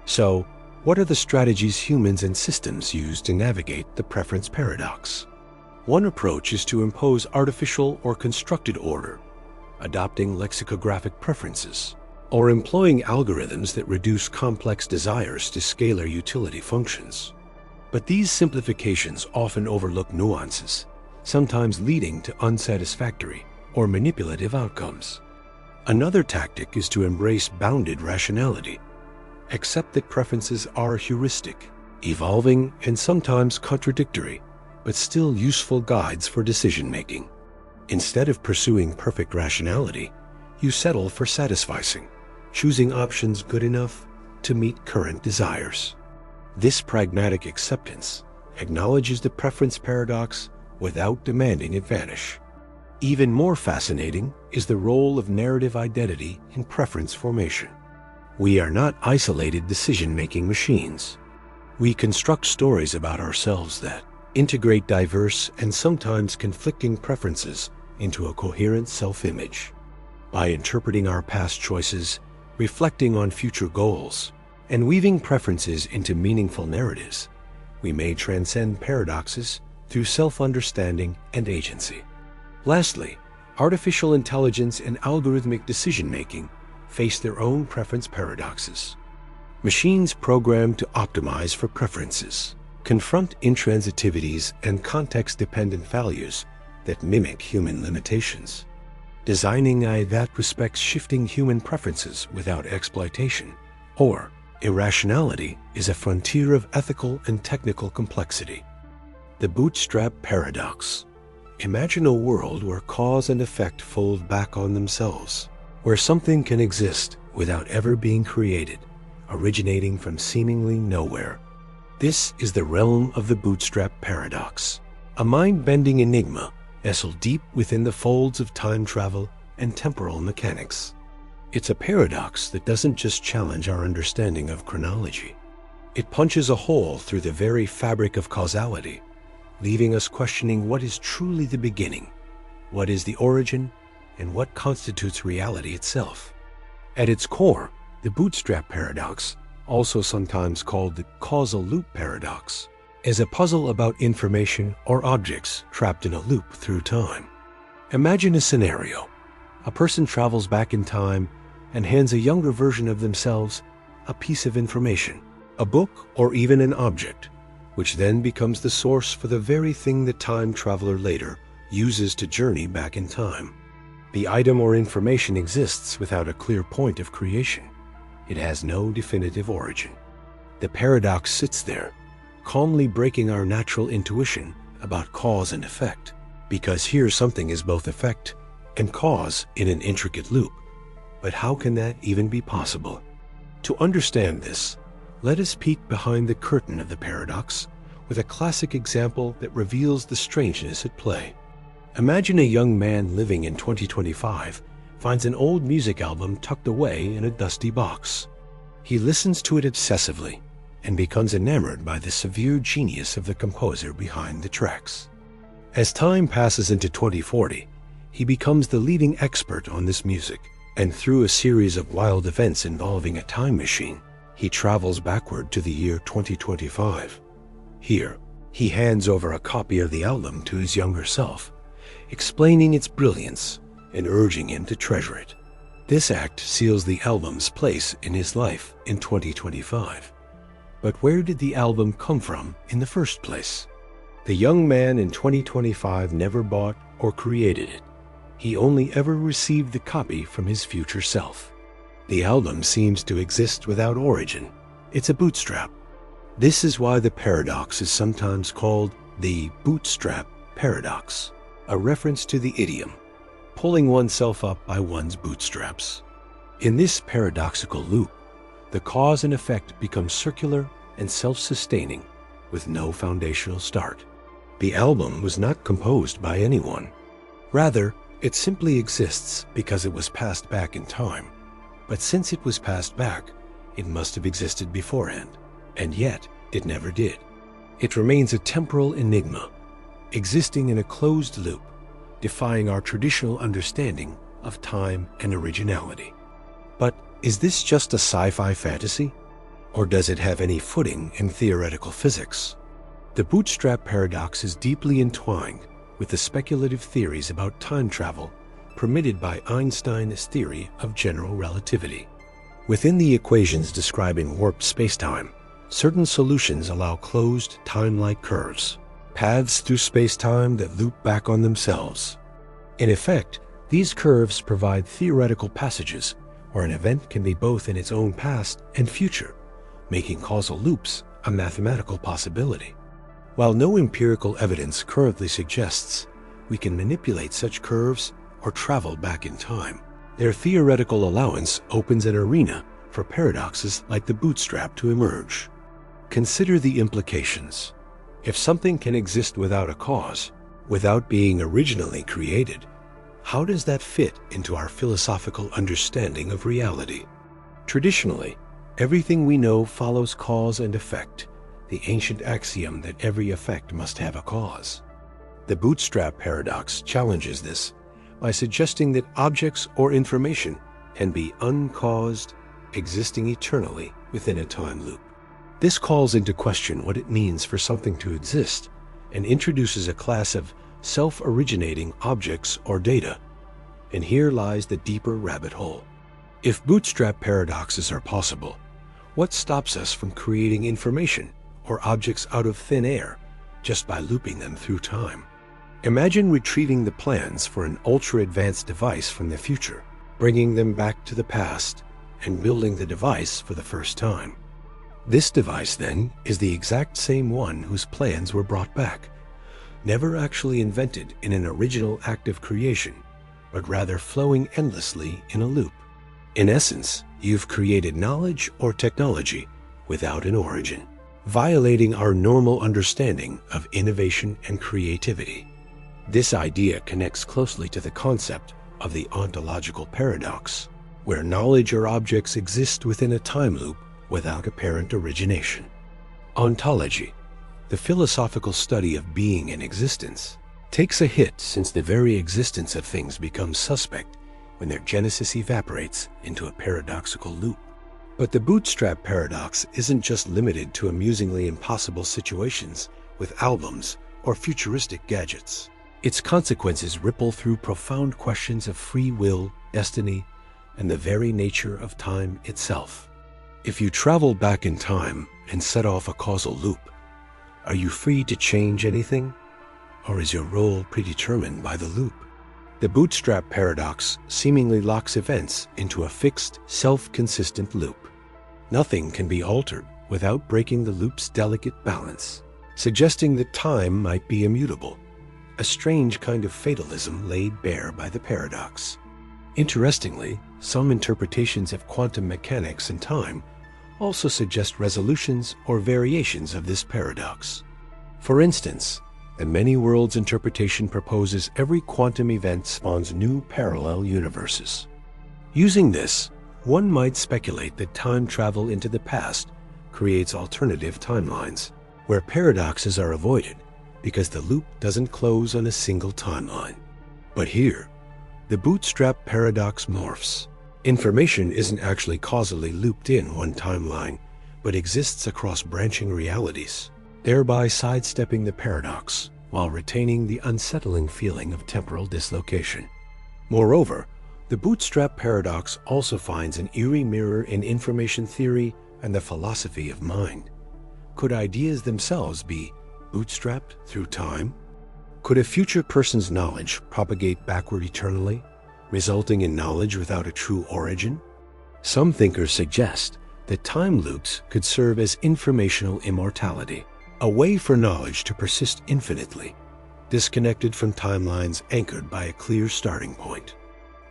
So, what are the strategies humans and systems use to navigate the preference paradox? One approach is to impose artificial or constructed order, adopting lexicographic preferences, or employing algorithms that reduce complex desires to scalar utility functions. But these simplifications often overlook nuances, sometimes leading to unsatisfactory or manipulative outcomes. Another tactic is to embrace bounded rationality, accept that preferences are heuristic, evolving and sometimes contradictory, but still useful guides for decision-making. Instead of pursuing perfect rationality, you settle for satisficing, choosing options good enough to meet current desires. This pragmatic acceptance acknowledges the preference paradox without demanding it vanish. Even more fascinating is the role of narrative identity in preference formation. We are not isolated decision-making machines. We construct stories about ourselves that integrate diverse and sometimes conflicting preferences into a coherent self-image. By interpreting our past choices, reflecting on future goals, and weaving preferences into meaningful narratives, we may transcend paradoxes through self-understanding and agency. Lastly, artificial intelligence and algorithmic decision-making face their own preference paradoxes. Machines programmed to optimize for preferences confront intransitivities and context-dependent values that mimic human limitations. Designing AI that respects shifting human preferences without exploitation or irrationality is a frontier of ethical and technical complexity. The bootstrap paradox. Imagine a world where cause and effect fold back on themselves, where something can exist without ever being created, originating from seemingly nowhere. This is the realm of the bootstrap paradox, a mind-bending enigma nestled deep within the folds of time travel and temporal mechanics. It's a paradox that doesn't just challenge our understanding of chronology. It punches a hole through the very fabric of causality, leaving us questioning what is truly the beginning, what is the origin, and what constitutes reality itself. At its core, the bootstrap paradox, also sometimes called the causal loop paradox, is a puzzle about information or objects trapped in a loop through time. Imagine a scenario. A person travels back in time and hands a younger version of themselves a piece of information, a book or even an object, which then becomes the source for the very thing the time traveler later uses to journey back in time. The item or information exists without a clear point of creation. It has no definitive origin. The paradox sits there, calmly breaking our natural intuition about cause and effect, because here something is both effect and cause in an intricate loop. But how can that even be possible? To understand this, let us peek behind the curtain of the paradox with a classic example that reveals the strangeness at play. Imagine a young man living in 2025 finds an old music album tucked away in a dusty box. He listens to it obsessively and becomes enamored by the severe genius of the composer behind the tracks. As time passes into 2040, he becomes the leading expert on this music, and through a series of wild events involving a time machine, he travels backward to the year 2025. Here, he hands over a copy of the album to his younger self, explaining its brilliance and urging him to treasure it. This act seals the album's place in his life in 2025. But where did the album come from in the first place? The young man in 2025 never bought or created it. He only ever received the copy from his future self. The album seems to exist without origin. It's a bootstrap. This is why the paradox is sometimes called the bootstrap paradox, a reference to the idiom, pulling oneself up by one's bootstraps. In this paradoxical loop, the cause and effect become circular and self-sustaining with no foundational start. The album was not composed by anyone. Rather, it simply exists because it was passed back in time. But since it was passed back, it must have existed beforehand, and yet it never did. It remains a temporal enigma, existing in a closed loop, defying our traditional understanding of time and originality. But is this just a sci-fi fantasy? Or does it have any footing in theoretical physics? The bootstrap paradox is deeply entwined with the speculative theories about time travel permitted by Einstein's theory of general relativity. Within the equations describing warped spacetime, certain solutions allow closed time-like curves, paths through spacetime that loop back on themselves. In effect, these curves provide theoretical passages where an event can be both in its own past and future, making causal loops a mathematical possibility. While no empirical evidence currently suggests we can manipulate such curves or travel back in time, their theoretical allowance opens an arena for paradoxes like the bootstrap to emerge. Consider the implications. If something can exist without a cause, without being originally created, how does that fit into our philosophical understanding of reality? Traditionally, everything we know follows cause and effect, the ancient axiom that every effect must have a cause. The bootstrap paradox challenges this by suggesting that objects or information can be uncaused, existing eternally within a time loop. This calls into question what it means for something to exist and introduces a class of self-originating objects or data. And here lies the deeper rabbit hole. If bootstrap paradoxes are possible, what stops us from creating information or objects out of thin air just by looping them through time? Imagine retrieving the plans for an ultra-advanced device from the future, bringing them back to the past, and building the device for the first time. This device, then, is the exact same one whose plans were brought back, never actually invented in an original act of creation, but rather flowing endlessly in a loop. In essence, you've created knowledge or technology without an origin, violating our normal understanding of innovation and creativity. This idea connects closely to the concept of the ontological paradox, where knowledge or objects exist within a time loop without apparent origination. Ontology, the philosophical study of being and existence, takes a hit since the very existence of things becomes suspect when their genesis evaporates into a paradoxical loop. But the bootstrap paradox isn't just limited to amusingly impossible situations with albums or futuristic gadgets. Its consequences ripple through profound questions of free will, destiny, and the very nature of time itself. If you travel back in time and set off a causal loop, are you free to change anything? Or is your role predetermined by the loop? The bootstrap paradox seemingly locks events into a fixed, self-consistent loop. Nothing can be altered without breaking the loop's delicate balance, suggesting that time might be immutable, a strange kind of fatalism laid bare by the paradox. Interestingly, some interpretations of quantum mechanics and time also suggest resolutions or variations of this paradox. For instance, the many worlds interpretation proposes every quantum event spawns new parallel universes. Using this, one might speculate that time travel into the past creates alternative timelines, where paradoxes are avoided because the loop doesn't close on a single timeline. But here, the bootstrap paradox morphs. Information isn't actually causally looped in one timeline, but exists across branching realities, thereby sidestepping the paradox while retaining the unsettling feeling of temporal dislocation. Moreover, the bootstrap paradox also finds an eerie mirror in information theory and the philosophy of mind. Could ideas themselves be bootstrapped through time? Could a future person's knowledge propagate backward eternally, resulting in knowledge without a true origin? Some thinkers suggest that time loops could serve as informational immortality, a way for knowledge to persist infinitely, disconnected from timelines anchored by a clear starting point.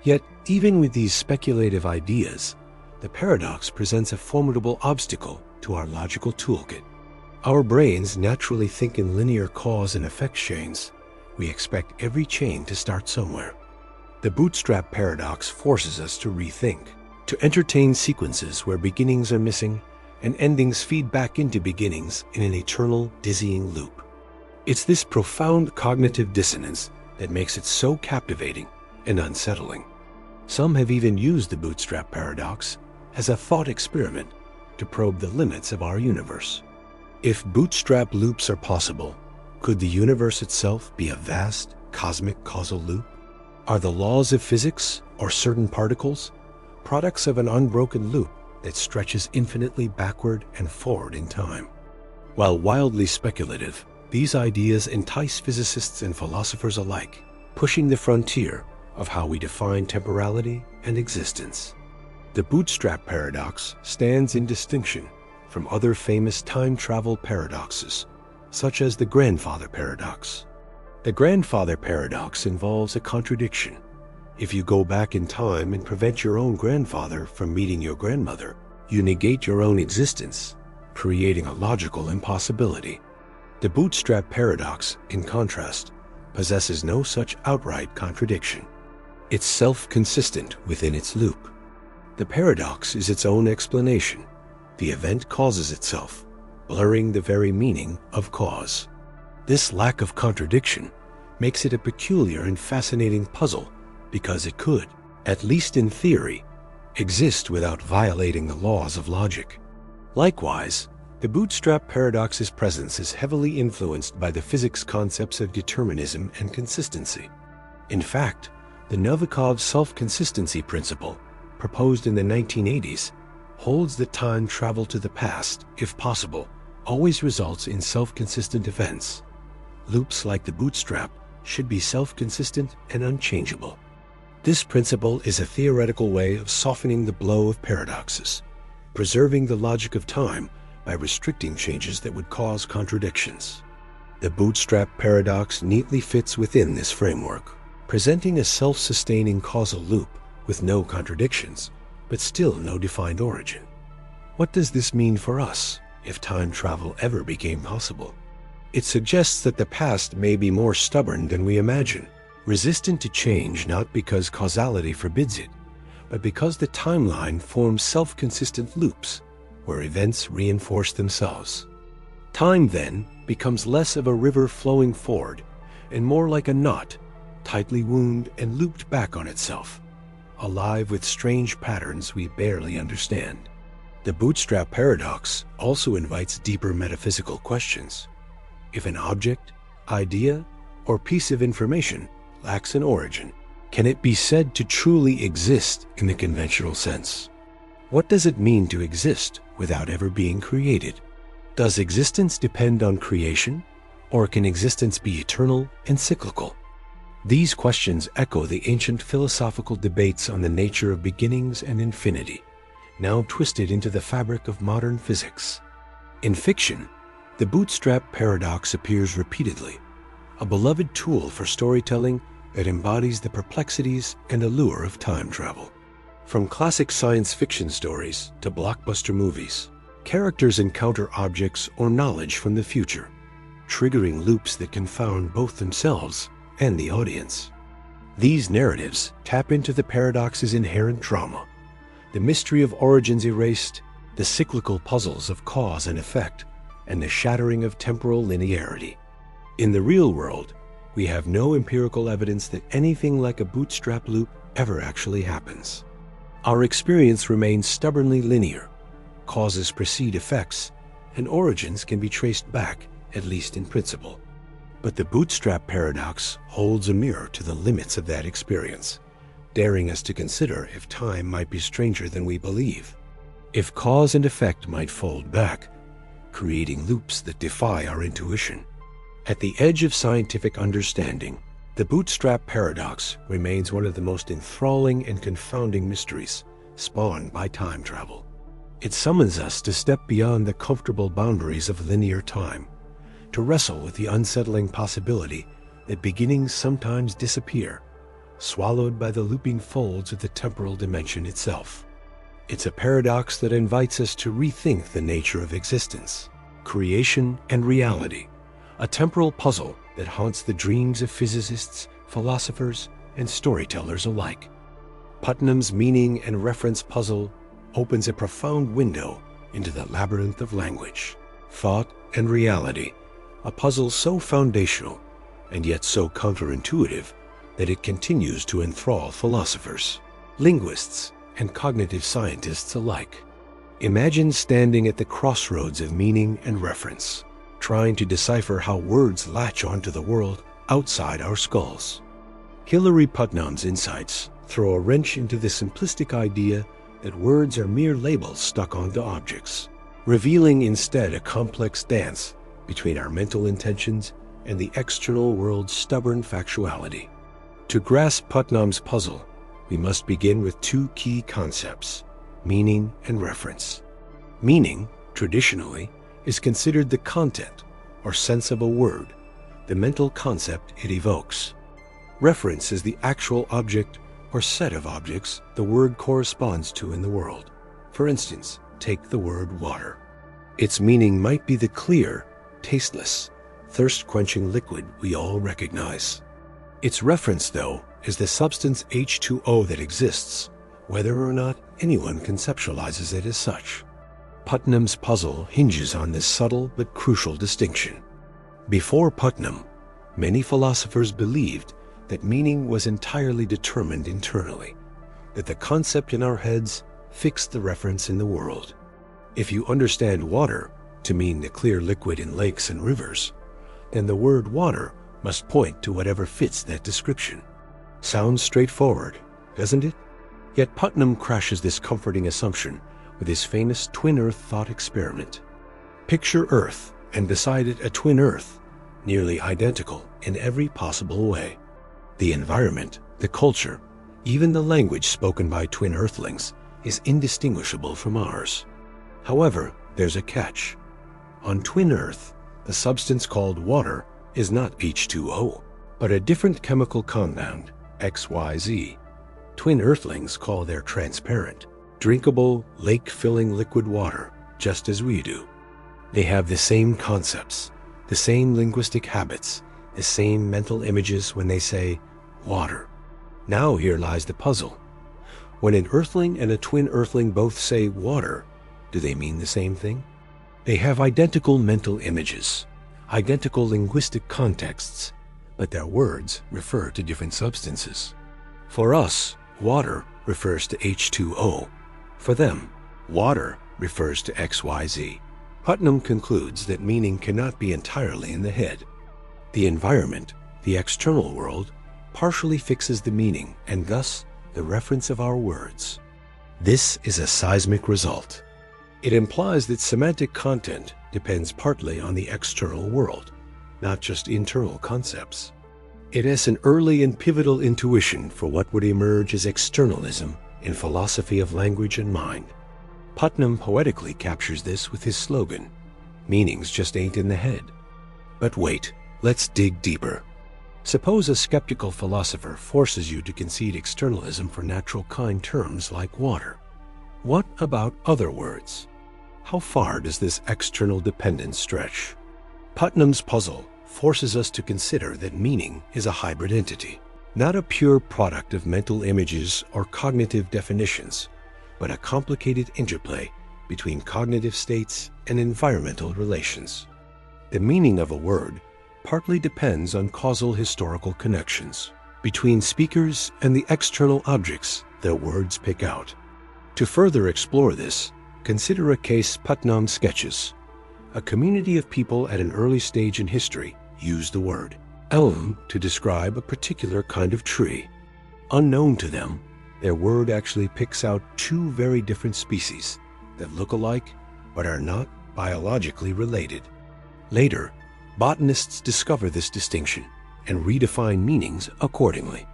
Yet, even with these speculative ideas, the paradox presents a formidable obstacle to our logical toolkit. Our brains naturally think in linear cause and effect chains. We expect every chain to start somewhere. The bootstrap paradox forces us to rethink, to entertain sequences where beginnings are missing and endings feed back into beginnings in an eternal, dizzying loop. It's this profound cognitive dissonance that makes it so captivating and unsettling. Some have even used the bootstrap paradox as a thought experiment to probe the limits of our universe. If bootstrap loops are possible, could the universe itself be a vast, cosmic causal loop? Are the laws of physics, or certain particles, products of an unbroken loop that stretches infinitely backward and forward in time? While wildly speculative, these ideas entice physicists and philosophers alike, pushing the frontier of how we define temporality and existence. The bootstrap paradox stands in distinction from other famous time travel paradoxes, such as the grandfather paradox. The grandfather paradox involves a contradiction. If you go back in time and prevent your own grandfather from meeting your grandmother, you negate your own existence, creating a logical impossibility. The bootstrap paradox, in contrast, possesses no such outright contradiction. It's self-consistent within its loop. The paradox is its own explanation. The event causes itself, blurring the very meaning of cause. This lack of contradiction makes it a peculiar and fascinating puzzle because it could, at least in theory, exist without violating the laws of logic. Likewise, the bootstrap paradox's presence is heavily influenced by the physics concepts of determinism and consistency. In fact, the Novikov self-consistency principle, proposed in the 1980s, holds that time travel to the past, if possible, always results in self-consistent events. Loops like the bootstrap should be self-consistent and unchangeable. This principle is a theoretical way of softening the blow of paradoxes, preserving the logic of time by restricting changes that would cause contradictions. The bootstrap paradox neatly fits within this framework, presenting a self-sustaining causal loop with no contradictions, but still no defined origin. What does this mean for us if time travel ever became possible? It suggests that the past may be more stubborn than we imagine, resistant to change not because causality forbids it, but because the timeline forms self-consistent loops where events reinforce themselves. Time, then, becomes less of a river flowing forward and more like a knot, tightly wound and looped back on itself, alive with strange patterns we barely understand. The bootstrap paradox also invites deeper metaphysical questions. If an object, idea, or piece of information lacks an origin, can it be said to truly exist in the conventional sense? What does it mean to exist without ever being created? Does existence depend on creation, or can existence be eternal and cyclical? These questions echo the ancient philosophical debates on the nature of beginnings and infinity, now twisted into the fabric of modern physics. In fiction, the bootstrap paradox appears repeatedly, a beloved tool for storytelling that embodies the perplexities and allure of time travel. From classic science fiction stories to blockbuster movies, characters encounter objects or knowledge from the future, triggering loops that confound both themselves and the audience. These narratives tap into the paradox's inherent drama, the mystery of origins erased, the cyclical puzzles of cause and effect, and the shattering of temporal linearity. In the real world, we have no empirical evidence that anything like a bootstrap loop ever actually happens. Our experience remains stubbornly linear. Causes precede effects, and origins can be traced back, at least in principle. But the bootstrap paradox holds a mirror to the limits of that experience, daring us to consider if time might be stranger than we believe, if cause and effect might fold back, creating loops that defy our intuition. At the edge of scientific understanding, the bootstrap paradox remains one of the most enthralling and confounding mysteries spawned by time travel. It summons us to step beyond the comfortable boundaries of linear time, to wrestle with the unsettling possibility that beginnings sometimes disappear, swallowed by the looping folds of the temporal dimension itself. It's a paradox that invites us to rethink the nature of existence, creation, and reality, a temporal puzzle that haunts the dreams of physicists, philosophers, and storytellers alike. Putnam's meaning and reference puzzle opens a profound window into the labyrinth of language, thought, and reality, a puzzle so foundational and yet so counterintuitive that it continues to enthrall philosophers, linguists, and cognitive scientists alike. Imagine standing at the crossroads of meaning and reference, trying to decipher how words latch onto the world outside our skulls. Hilary Putnam's insights throw a wrench into the simplistic idea that words are mere labels stuck onto objects, revealing instead a complex dance between our mental intentions and the external world's stubborn factuality. To grasp Putnam's puzzle, we must begin with two key concepts: meaning and reference. Meaning, traditionally, is considered the content or sense of a word, the mental concept it evokes. Reference is the actual object or set of objects the word corresponds to in the world. For instance, take the word water. Its meaning might be the clear, tasteless, thirst-quenching liquid we all recognize. Its reference, though, is the substance H2O that exists, whether or not anyone conceptualizes it as such. Putnam's puzzle hinges on this subtle but crucial distinction. Before Putnam, many philosophers believed that meaning was entirely determined internally, that the concept in our heads fixed the reference in the world. If you understand water to mean the clear liquid in lakes and rivers, then the word water must point to whatever fits that description. Sounds straightforward, doesn't it? Yet Putnam crashes this comforting assumption with his famous twin Earth thought experiment. Picture Earth, and beside it a twin Earth, nearly identical in every possible way. The environment, the culture, even the language spoken by twin Earthlings is indistinguishable from ours. However, there's a catch. On twin Earth, the substance called water is not H2O, but a different chemical compound, XYZ. Twin Earthlings call their transparent, drinkable, lake-filling liquid water, just as we do. They have the same concepts, the same linguistic habits, the same mental images when they say water. Now here lies the puzzle. When an Earthling and a twin Earthling both say water, do they mean the same thing? They have identical mental images, identical linguistic contexts, but their words refer to different substances. For us, water refers to H2O. For them, water refers to XYZ. Putnam concludes that meaning cannot be entirely in the head. The environment, The external world partially fixes the meaning and thus the reference of our words. This is a seismic result. It implies that semantic content depends partly on the external world, not just internal concepts. It is an early and pivotal intuition for what would emerge as externalism in philosophy of language and mind. Putnam poetically captures this with his slogan, "Meanings just ain't in the head." But wait, let's dig deeper. Suppose a skeptical philosopher forces you to concede externalism for natural kind terms like water. What about other words? How far does this external dependence stretch? Putnam's puzzle forces us to consider that meaning is a hybrid entity, not a pure product of mental images or cognitive definitions, but a complicated interplay between cognitive states and environmental relations. The meaning of a word partly depends on causal historical connections between speakers and the external objects their words pick out. To further explore this, consider a case Putnam sketches. A community of people at an early stage in history used the word elm to describe a particular kind of tree. Unknown to them, their word actually picks out two very different species that look alike but are not biologically related. Later, botanists discover this distinction and redefine meanings accordingly.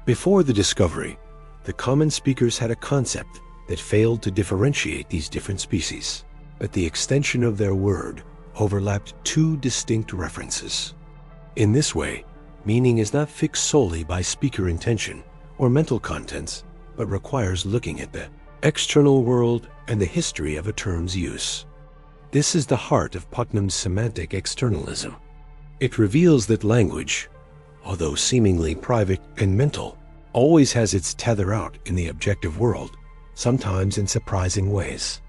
Before the discovery, the common speakers had a concept that failed to differentiate these different species, but the extension of their word overlapped two distinct references. In this way, meaning is not fixed solely by speaker intention or mental contents, but requires looking at the external world and the history of a term's use. This is the heart of Putnam's semantic externalism. It reveals that language, although seemingly private and mental, always has its tether out in the objective world, sometimes in surprising ways.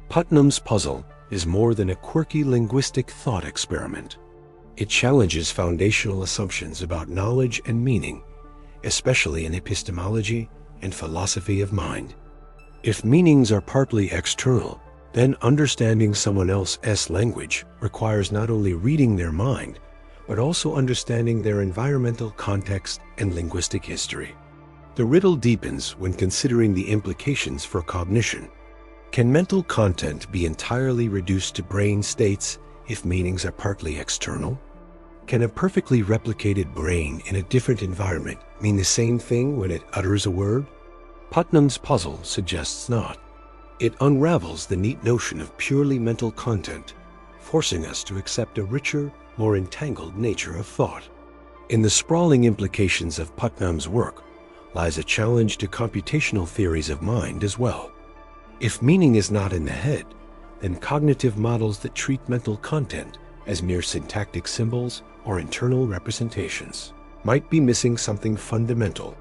Putnam's puzzle is more than a quirky linguistic thought experiment. It challenges foundational assumptions about knowledge and meaning, especially in epistemology and philosophy of mind. If meanings are partly external, then understanding someone else's language requires not only reading their mind, but also understanding their environmental context and linguistic history. The riddle deepens when considering the implications for cognition. Can mental content be entirely reduced to brain states if meanings are partly external? Can a perfectly replicated brain in a different environment mean the same thing when it utters a word? Putnam's puzzle suggests not. It unravels the neat notion of purely mental content, forcing us to accept a richer, more entangled nature of thought. In the sprawling implications of Putnam's work lies a challenge to computational theories of mind as well. If meaning is not in the head, then cognitive models that treat mental content as mere syntactic symbols or internal representations might be missing something fundamental.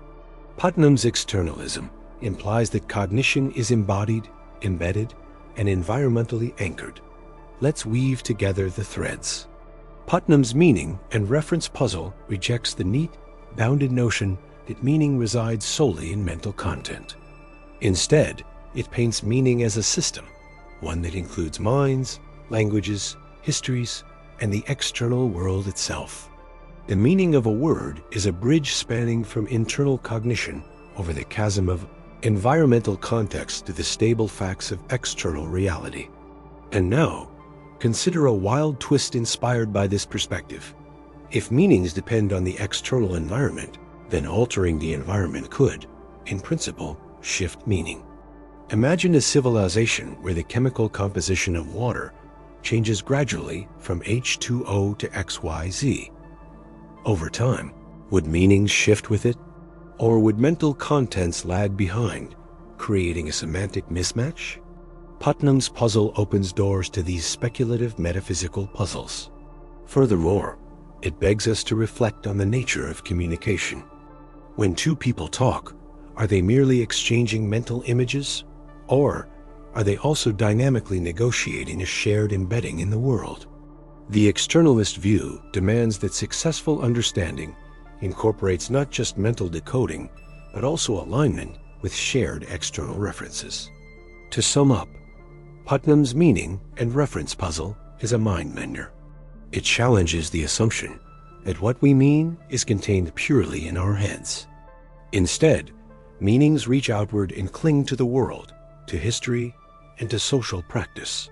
Putnam's externalism implies that cognition is embodied, embedded, and environmentally anchored. Let's weave together the threads. Putnam's meaning and reference puzzle rejects the neat, bounded notion that meaning resides solely in mental content. Instead, it paints meaning as a system, one that includes minds, languages, histories, and the external world itself. The meaning of a word is a bridge spanning from internal cognition over the chasm of environmental context to the stable facts of external reality. And now, consider a wild twist inspired by this perspective. If meanings depend on the external environment, then altering the environment could, in principle, shift meaning. Imagine a civilization where the chemical composition of water changes gradually from H2O to XYZ. Over time, would meanings shift with it? Or would mental contents lag behind, creating a semantic mismatch? Putnam's puzzle opens doors to these speculative metaphysical puzzles. Furthermore, it begs us to reflect on the nature of communication. When two people talk, are they merely exchanging mental images? Or are they also dynamically negotiating a shared embedding in the world? The externalist view demands that successful understanding incorporates not just mental decoding, but also alignment with shared external references. To sum up, Putnam's meaning and reference puzzle is a mind-bender. It challenges the assumption that what we mean is contained purely in our heads. Instead, meanings reach outward and cling to the world, to history, and to social practice.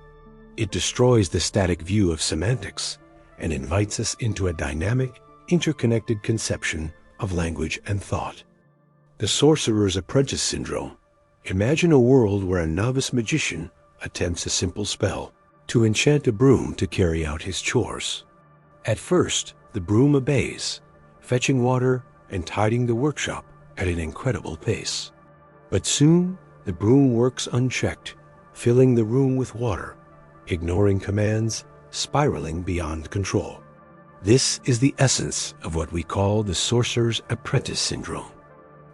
It destroys the static view of semantics and invites us into a dynamic, interconnected conception of language and thought. The Sorcerer's Apprentice Syndrome. Imagine a world where a novice magician attempts a simple spell to enchant a broom to carry out his chores. At first, the broom obeys, fetching water and tidying the workshop at an incredible pace. But soon, the broom works unchecked, filling the room with water, ignoring commands, spiraling beyond control. This is the essence of what we call the Sorcerer's Apprentice Syndrome.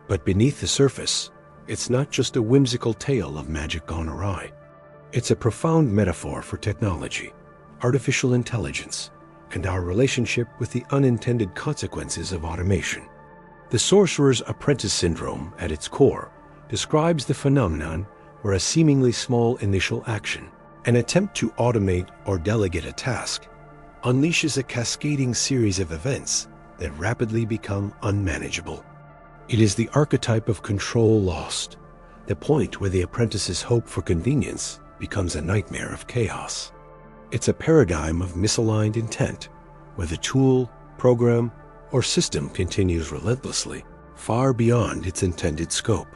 But beneath the surface, it's not just a whimsical tale of magic gone awry. It's a profound metaphor for technology, artificial intelligence, and our relationship with the unintended consequences of automation. The Sorcerer's Apprentice Syndrome, at its core, describes the phenomenon where a seemingly small initial action, an attempt to automate or delegate a task, unleashes a cascading series of events that rapidly become unmanageable. It is the archetype of control lost, the point where the apprentice's hope for convenience becomes a nightmare of chaos. It's a paradigm of misaligned intent, where the tool, program, or system continues relentlessly, far beyond its intended scope.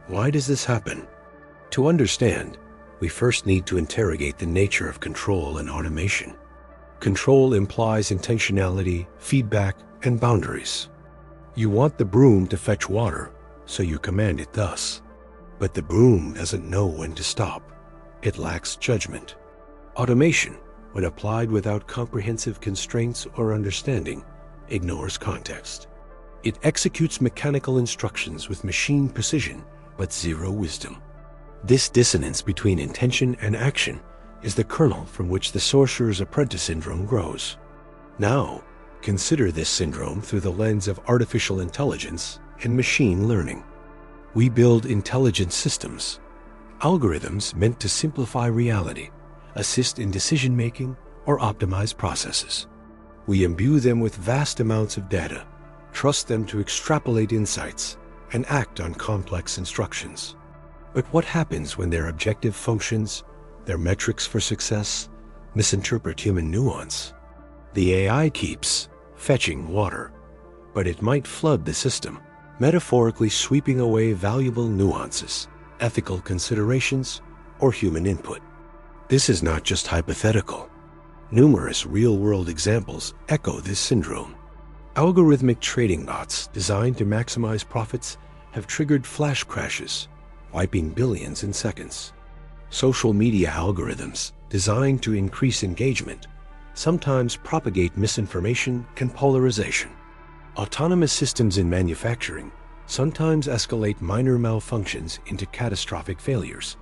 Why does this happen? To understand, we first need to interrogate the nature of control and automation. Control implies intentionality, feedback, and boundaries. You want the broom to fetch water, so you command it thus. But the broom doesn't know when to stop. It lacks judgment. Automation, when applied without comprehensive constraints or understanding, ignores context. It executes mechanical instructions with machine precision, but zero wisdom. This dissonance between intention and action is the kernel from which the Sorcerer's Apprentice Syndrome grows. Now, consider this syndrome through the lens of artificial intelligence and machine learning. We build intelligent systems, algorithms meant to simplify reality, assist in decision-making, or optimize processes. We imbue them with vast amounts of data, trust them to extrapolate insights, and act on complex instructions. But what happens when their objective functions, their metrics for success, misinterpret human nuance? The AI keeps fetching water, but it might flood the system, metaphorically sweeping away valuable nuances, ethical considerations, or human input. This is not just hypothetical. Numerous real-world examples echo this syndrome. Algorithmic trading bots designed to maximize profits have triggered flash crashes, wiping billions in seconds. Social media algorithms designed to increase engagement sometimes propagate misinformation and polarization. Autonomous systems in manufacturing sometimes escalate minor malfunctions into catastrophic failures,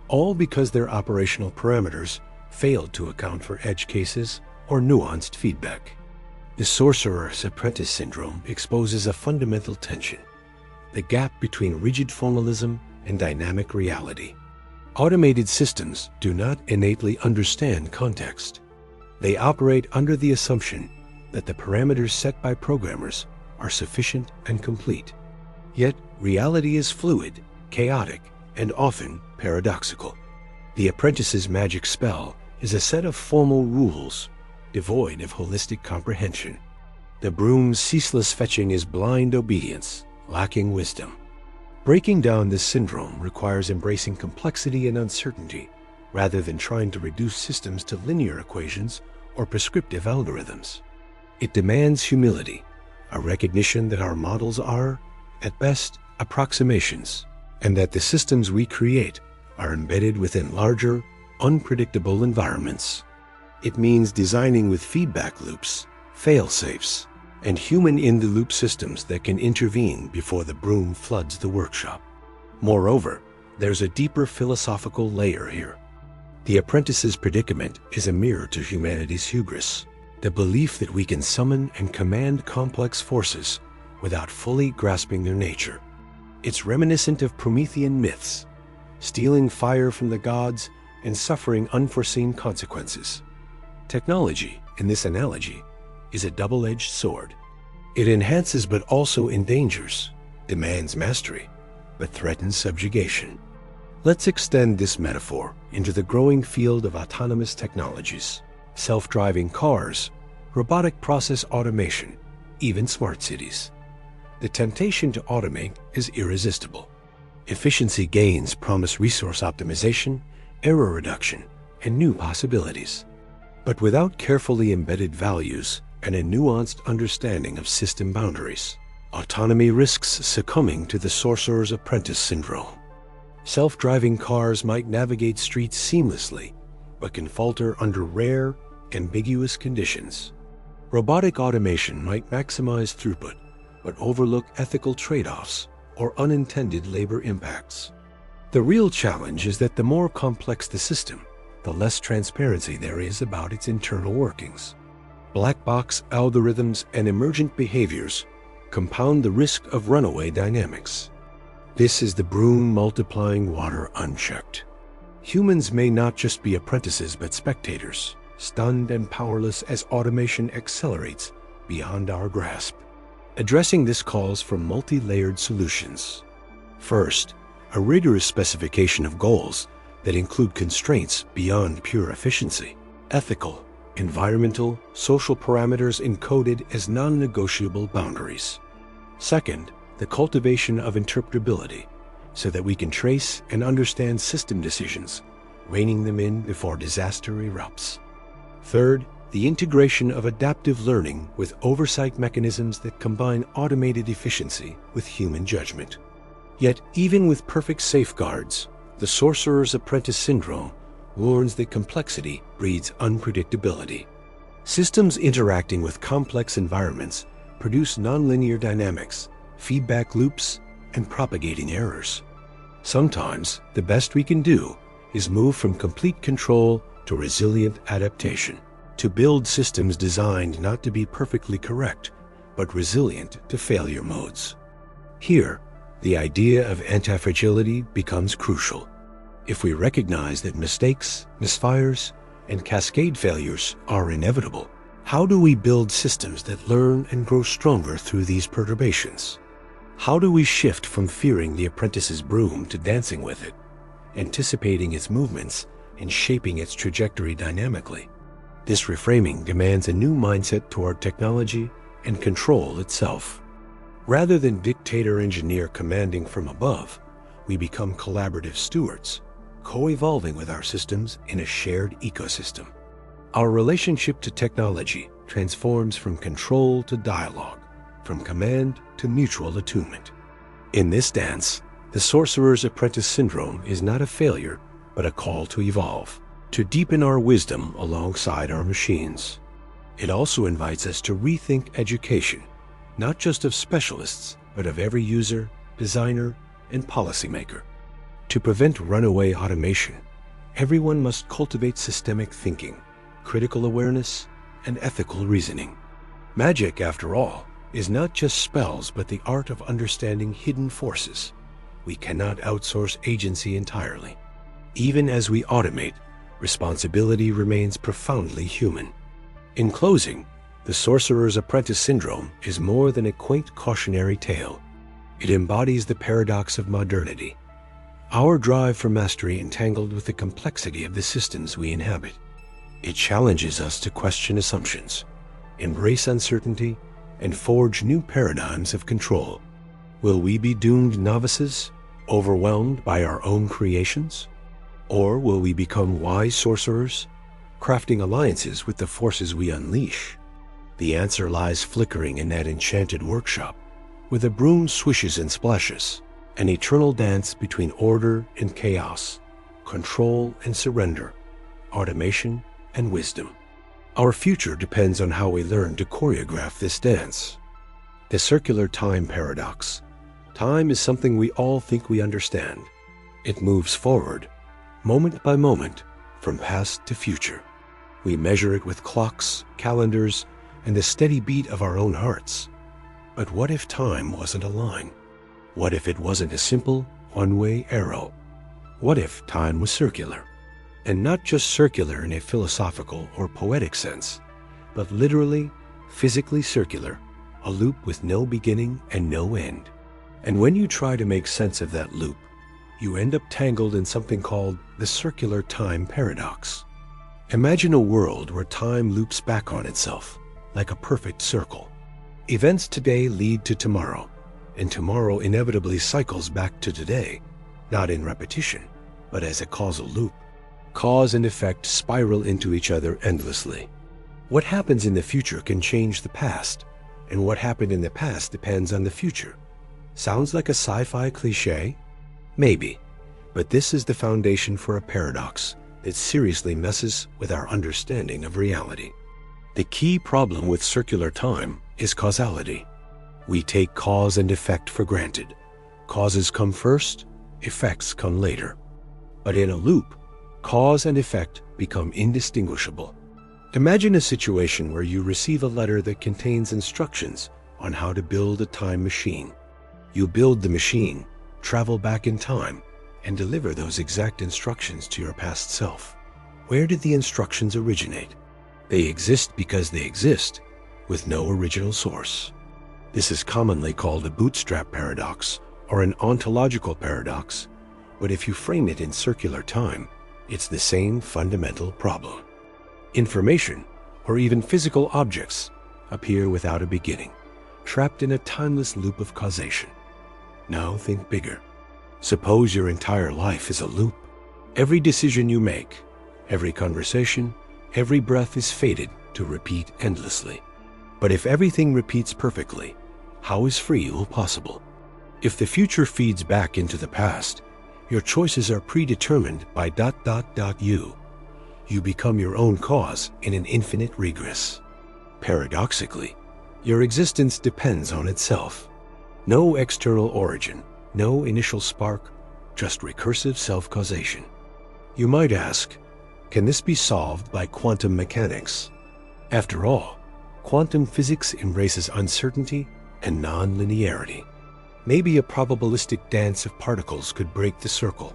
all because their operational parameters failed to account for edge cases or nuanced feedback. The Sorcerer's Apprentice Syndrome exposes a fundamental tension, the gap between rigid formalism and dynamic reality. Automated systems do not innately understand context. They operate under the assumption that the parameters set by programmers are sufficient and complete. Yet, reality is fluid, chaotic, and often paradoxical. The apprentice's magic spell is a set of formal rules, devoid of holistic comprehension. The broom's ceaseless fetching is blind obedience, lacking wisdom. Breaking down this syndrome requires embracing complexity and uncertainty, rather than trying to reduce systems to linear equations or prescriptive algorithms. It demands humility, a recognition that our models are, at best, approximations, and that the systems we create are embedded within larger, unpredictable environments. It means designing with feedback loops, fail-safes, and human-in-the-loop systems that can intervene before the broom floods the workshop. Moreover, there's a deeper philosophical layer here. The apprentice's predicament is a mirror to humanity's hubris, the belief that we can summon and command complex forces without fully grasping their nature. It's reminiscent of Promethean myths, stealing fire from the gods and suffering unforeseen consequences. Technology, in this analogy, is a double-edged sword. It enhances but also endangers, demands mastery, but threatens subjugation. Let's extend this metaphor into the growing field of autonomous technologies, self-driving cars, robotic process automation, even smart cities. The temptation to automate is irresistible. Efficiency gains promise resource optimization, error reduction, and new possibilities. But without carefully embedded values and a nuanced understanding of system boundaries, autonomy risks succumbing to the sorcerer's apprentice syndrome. Self-driving cars might navigate streets seamlessly, but can falter under rare, ambiguous conditions. Robotic automation might maximize throughput, but overlook ethical trade-offs or unintended labor impacts. The real challenge is that the more complex the system, the less transparency there is about its internal workings. Black box algorithms and emergent behaviors compound the risk of runaway dynamics. This is the broom multiplying water unchecked. Humans may not just be apprentices but spectators, stunned and powerless as automation accelerates beyond our grasp. Addressing this calls for multi-layered solutions. First, a rigorous specification of goals that include constraints beyond pure efficiency. Ethical, environmental, social parameters encoded as non-negotiable boundaries. Second, the cultivation of interpretability so that we can trace and understand system decisions, reining them in before disaster erupts. Third, the integration of adaptive learning with oversight mechanisms that combine automated efficiency with human judgment. Yet, even with perfect safeguards, the sorcerer's apprentice syndrome warns that complexity breeds unpredictability. Systems interacting with complex environments produce nonlinear dynamics, feedback loops, and propagating errors. Sometimes, the best we can do is move from complete control to resilient adaptation, to build systems designed not to be perfectly correct, but resilient to failure modes. Here, the idea of anti-fragility becomes crucial. If we recognize that mistakes, misfires, and cascade failures are inevitable, how do we build systems that learn and grow stronger through these perturbations? How do we shift from fearing the apprentice's broom to dancing with it, anticipating its movements and shaping its trajectory dynamically? This reframing demands a new mindset toward technology and control itself. Rather than dictator-engineer commanding from above, we become collaborative stewards, co-evolving with our systems in a shared ecosystem. Our relationship to technology transforms from control to dialogue, from command to mutual attunement. In this dance, the sorcerer's apprentice syndrome is not a failure, but a call to evolve, to deepen our wisdom alongside our machines. It also invites us to rethink education, not just of specialists, but of every user, designer, and policymaker. To prevent runaway automation, everyone must cultivate systemic thinking, critical awareness, and ethical reasoning. Magic, after all, is not just spells, but the art of understanding hidden forces. We cannot outsource agency entirely. Even as we automate, responsibility remains profoundly human. In closing, the Sorcerer's Apprentice Syndrome is more than a quaint cautionary tale. It embodies the paradox of modernity, our drive for mastery entangled with the complexity of the systems we inhabit. It challenges us to question assumptions, embrace uncertainty, and forge new paradigms of control. Will we be doomed novices, overwhelmed by our own creations? Or will we become wise sorcerers, crafting alliances with the forces we unleash? The answer lies flickering in that enchanted workshop, where the broom swishes and splashes, an eternal dance between order and chaos, control and surrender, automation and wisdom. Our future depends on how we learn to choreograph this dance. The circular time paradox. Time is something we all think we understand. It moves forward, moment by moment, from past to future. We measure it with clocks, calendars, and the steady beat of our own hearts. But what if time wasn't a line? What if it wasn't a simple, one-way arrow? What if time was circular? And not just circular in a philosophical or poetic sense, but literally, physically circular, a loop with no beginning and no end. And when you try to make sense of that loop, you end up tangled in something called the circular time paradox. Imagine a world where time loops back on itself, like a perfect circle. Events today lead to tomorrow, and tomorrow inevitably cycles back to today, not in repetition, but as a causal loop. Cause and effect spiral into each other endlessly. What happens in the future can change the past, and what happened in the past depends on the future. Sounds like a sci-fi cliché? Maybe, but this is the foundation for a paradox that seriously messes with our understanding of reality. The key problem with circular time is causality. We take cause and effect for granted. Causes come first, effects come later. But in a loop, cause and effect become indistinguishable. Imagine a situation where you receive a letter that contains instructions on how to build a time machine. You build the machine, travel back in time, and deliver those exact instructions to your past self. Where did the instructions originate? They exist because they exist, with no original source. This is commonly called a bootstrap paradox or an ontological paradox, but if you frame it in circular time, it's the same fundamental problem. Information, or even physical objects, appear without a beginning, trapped in a timeless loop of causation. Now think bigger. Suppose your entire life is a loop. Every decision you make, every conversation, every breath is fated to repeat endlessly. But if everything repeats perfectly, how is free will possible? If the future feeds back into the past, your choices are predetermined by ... You become your own cause in an infinite regress. Paradoxically, your existence depends on itself. No external origin, no initial spark, just recursive self-causation. You might ask, can this be solved by quantum mechanics? After all, quantum physics embraces uncertainty and non-linearity. Maybe a probabilistic dance of particles could break the circle,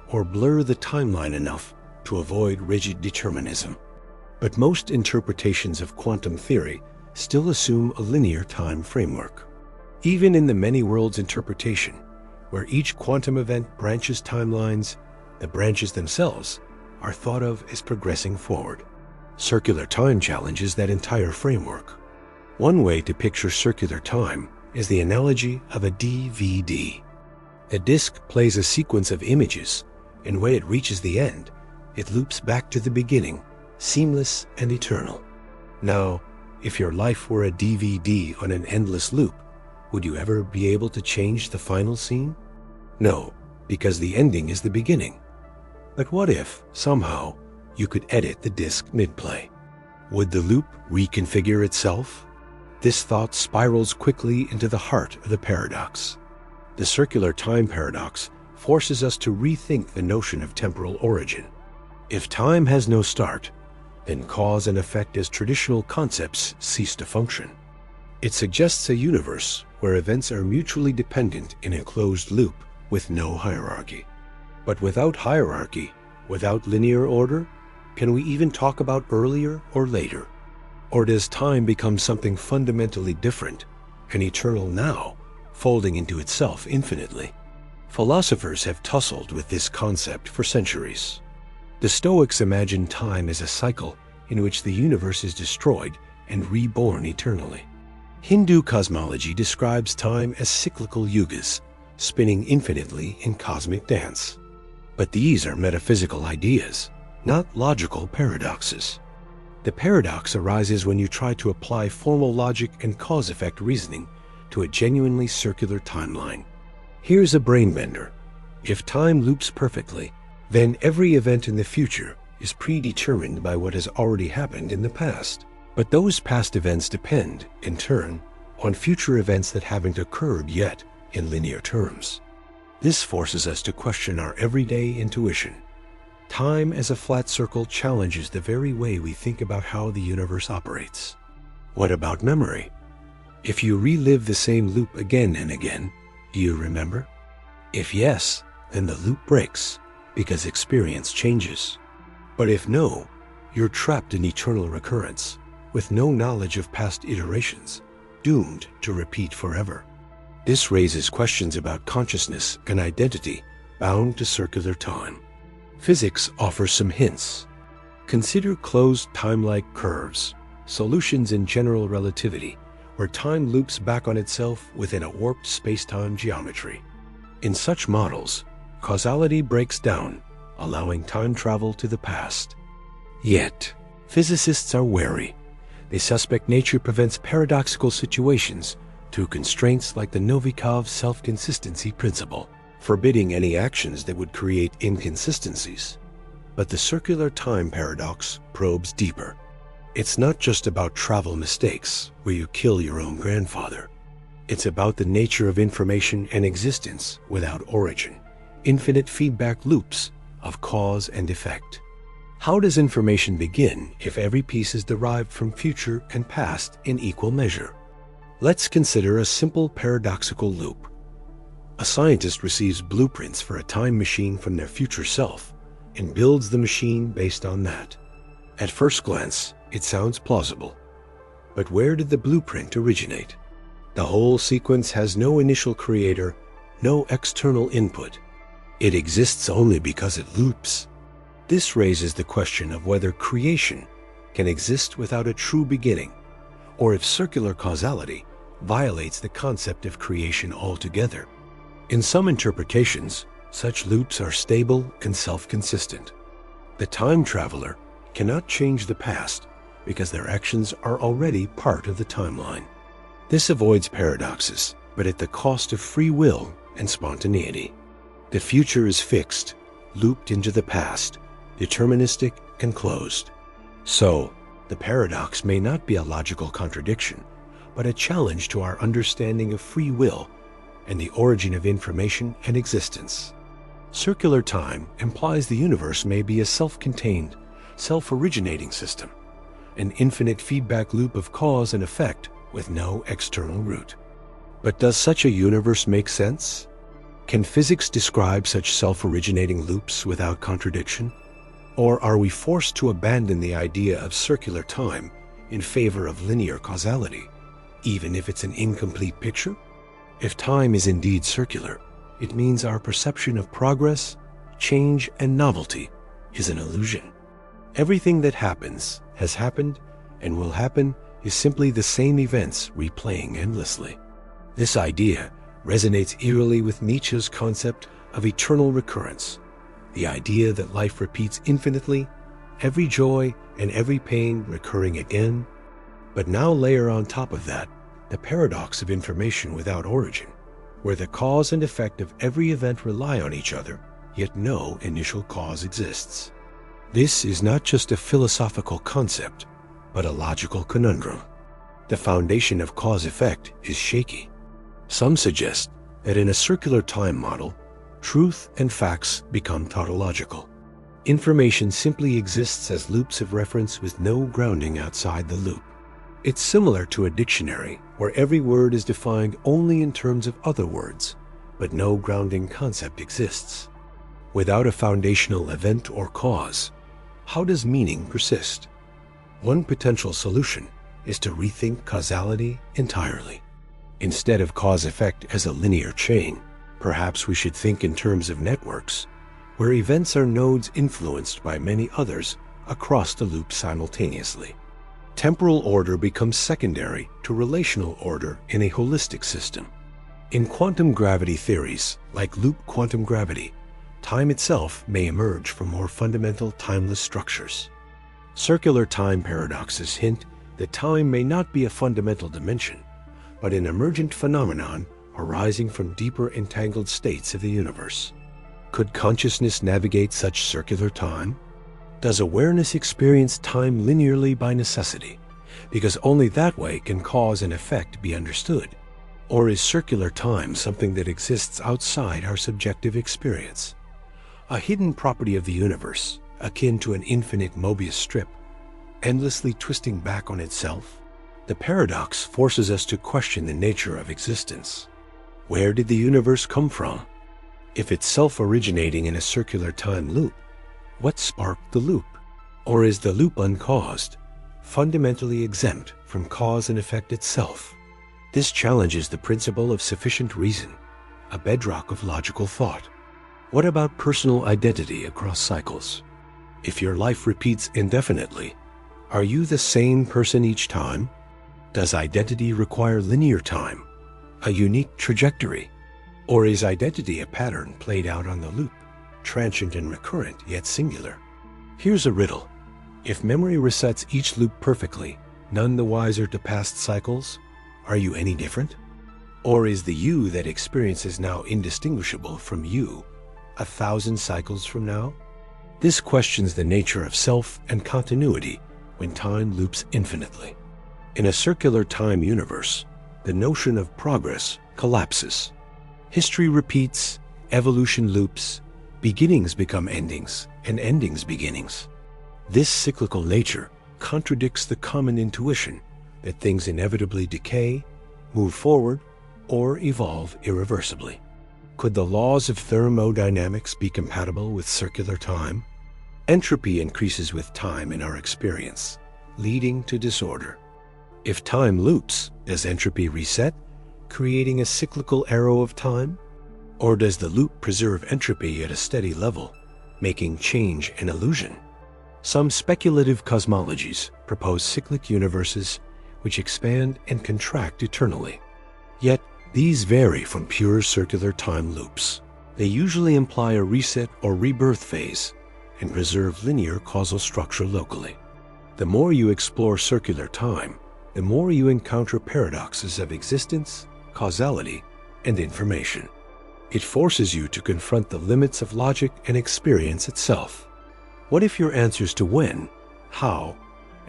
or blur the timeline enough to avoid rigid determinism. But most interpretations of quantum theory still assume a linear time framework. Even in the many worlds interpretation, where each quantum event branches timelines, the branches themselves are thought of as progressing forward. Circular time challenges that entire framework. One way to picture circular time is the analogy of a DVD. A disc plays a sequence of images, and when it reaches the end, it loops back to the beginning, seamless and eternal. Now, if your life were a DVD on an endless loop, would you ever be able to change the final scene? No, because the ending is the beginning. But what if, somehow, you could edit the disc mid-play? Would the loop reconfigure itself? This thought spirals quickly into the heart of the paradox. The circular time paradox forces us to rethink the notion of temporal origin. If time has no start, then cause and effect as traditional concepts cease to function. It suggests a universe where events are mutually dependent in a closed loop with no hierarchy. But without hierarchy, without linear order, can we even talk about earlier or later? Or does time become something fundamentally different, an eternal now, folding into itself infinitely? Philosophers have tussled with this concept for centuries. The Stoics imagine time as a cycle in which the universe is destroyed and reborn eternally. Hindu cosmology describes time as cyclical yugas, spinning infinitely in cosmic dance. But these are metaphysical ideas, not logical paradoxes. The paradox arises when you try to apply formal logic and cause-effect reasoning to a genuinely circular timeline. Here's a brainbender. If time loops perfectly, then every event in the future is predetermined by what has already happened in the past. But those past events depend, in turn, on future events that haven't occurred yet in linear terms. This forces us to question our everyday intuition. Time as a flat circle challenges the very way we think about how the universe operates. What about memory? If you relive the same loop again and again, do you remember? If yes, then the loop breaks because experience changes. But if no, you're trapped in eternal recurrence, with no knowledge of past iterations, doomed to repeat forever. This raises questions about consciousness and identity bound to circular time. Physics offers some hints. Consider closed time-like curves, solutions in general relativity, where time loops back on itself within a warped space-time geometry. In such models, causality breaks down, allowing time travel to the past. Yet, physicists are wary. They suspect nature prevents paradoxical situations through constraints like the Novikov self-consistency principle, forbidding any actions that would create inconsistencies. But the circular time paradox probes deeper. It's not just about travel mistakes, where you kill your own grandfather. It's about the nature of information and existence without origin, infinite feedback loops of cause and effect. How does information begin if every piece is derived from future and past in equal measure? Let's consider a simple paradoxical loop. A scientist receives blueprints for a time machine from their future self and builds the machine based on that. At first glance, it sounds plausible. But where did the blueprint originate? The whole sequence has no initial creator, no external input. It exists only because it loops. This raises the question of whether creation can exist without a true beginning, or if circular causality violates the concept of creation altogether. In some interpretations, such loops are stable and self-consistent. The time traveler cannot change the past because their actions are already part of the timeline. This avoids paradoxes, but at the cost of free will and spontaneity. The future is fixed, looped into the past, deterministic and closed. So, the paradox may not be a logical contradiction, but a challenge to our understanding of free will and the origin of information and existence. Circular time implies the universe may be a self-contained, self-originating system, an infinite feedback loop of cause and effect with no external root. But does such a universe make sense? Can physics describe such self-originating loops without contradiction? Or are we forced to abandon the idea of circular time in favor of linear causality, even if it's an incomplete picture? If time is indeed circular, it means our perception of progress, change, and novelty is an illusion. Everything that happens, has happened, and will happen is simply the same events replaying endlessly. This idea resonates eerily with Nietzsche's concept of eternal recurrence, the idea that life repeats infinitely, every joy and every pain recurring again. But now layer on top of that the paradox of information without origin, where the cause and effect of every event rely on each other, yet no initial cause exists. This is not just a philosophical concept, but a logical conundrum. The foundation of cause-effect is shaky. Some suggest that in a circular time model, truth and facts become tautological. Information simply exists as loops of reference with no grounding outside the loop. It's similar to a dictionary, where every word is defined only in terms of other words, but no grounding concept exists. Without a foundational event or cause, how does meaning persist? One potential solution is to rethink causality entirely. Instead of cause-effect as a linear chain, perhaps we should think in terms of networks, where events are nodes influenced by many others across the loop simultaneously. Temporal order becomes secondary to relational order in a holistic system. In quantum gravity theories, like loop quantum gravity, time itself may emerge from more fundamental timeless structures. Circular time paradoxes hint that time may not be a fundamental dimension, but an emergent phenomenon arising from deeper entangled states of the universe. Could consciousness navigate such circular time? Does awareness experience time linearly by necessity, because only that way can cause and effect be understood? Or is circular time something that exists outside our subjective experience? A hidden property of the universe, akin to an infinite Mobius strip, endlessly twisting back on itself? The paradox forces us to question the nature of existence. Where did the universe come from? If it's self-originating in a circular time loop, what sparked the loop? Or is the loop uncaused, fundamentally exempt from cause and effect itself. This challenges the principle of sufficient reason, a bedrock of logical thought. What about personal identity across cycles? If your life repeats indefinitely, are you the same person each time? Does identity require linear time, a unique trajectory? Or is identity a pattern played out on the loop, transient and recurrent, yet singular? Here's a riddle. If memory resets each loop perfectly, none the wiser to past cycles, are you any different? Or is the you that experiences now indistinguishable from you 1,000 cycles from now? This questions the nature of self and continuity when time loops infinitely. In a circular time universe, the notion of progress collapses. History repeats, evolution loops, beginnings become endings, and endings beginnings. This cyclical nature contradicts the common intuition that things inevitably decay, move forward, or evolve irreversibly. Could the laws of thermodynamics be compatible with circular time? Entropy increases with time in our experience, leading to disorder. If time loops, does entropy reset, creating a cyclical arrow of time? Or does the loop preserve entropy at a steady level, making change an illusion? Some speculative cosmologies propose cyclic universes which expand and contract eternally. Yet, these vary from pure circular time loops. They usually imply a reset or rebirth phase and preserve linear causal structure locally. The more you explore circular time, the more you encounter paradoxes of existence, causality, and information. It forces you to confront the limits of logic and experience itself. What if your answers to when, how,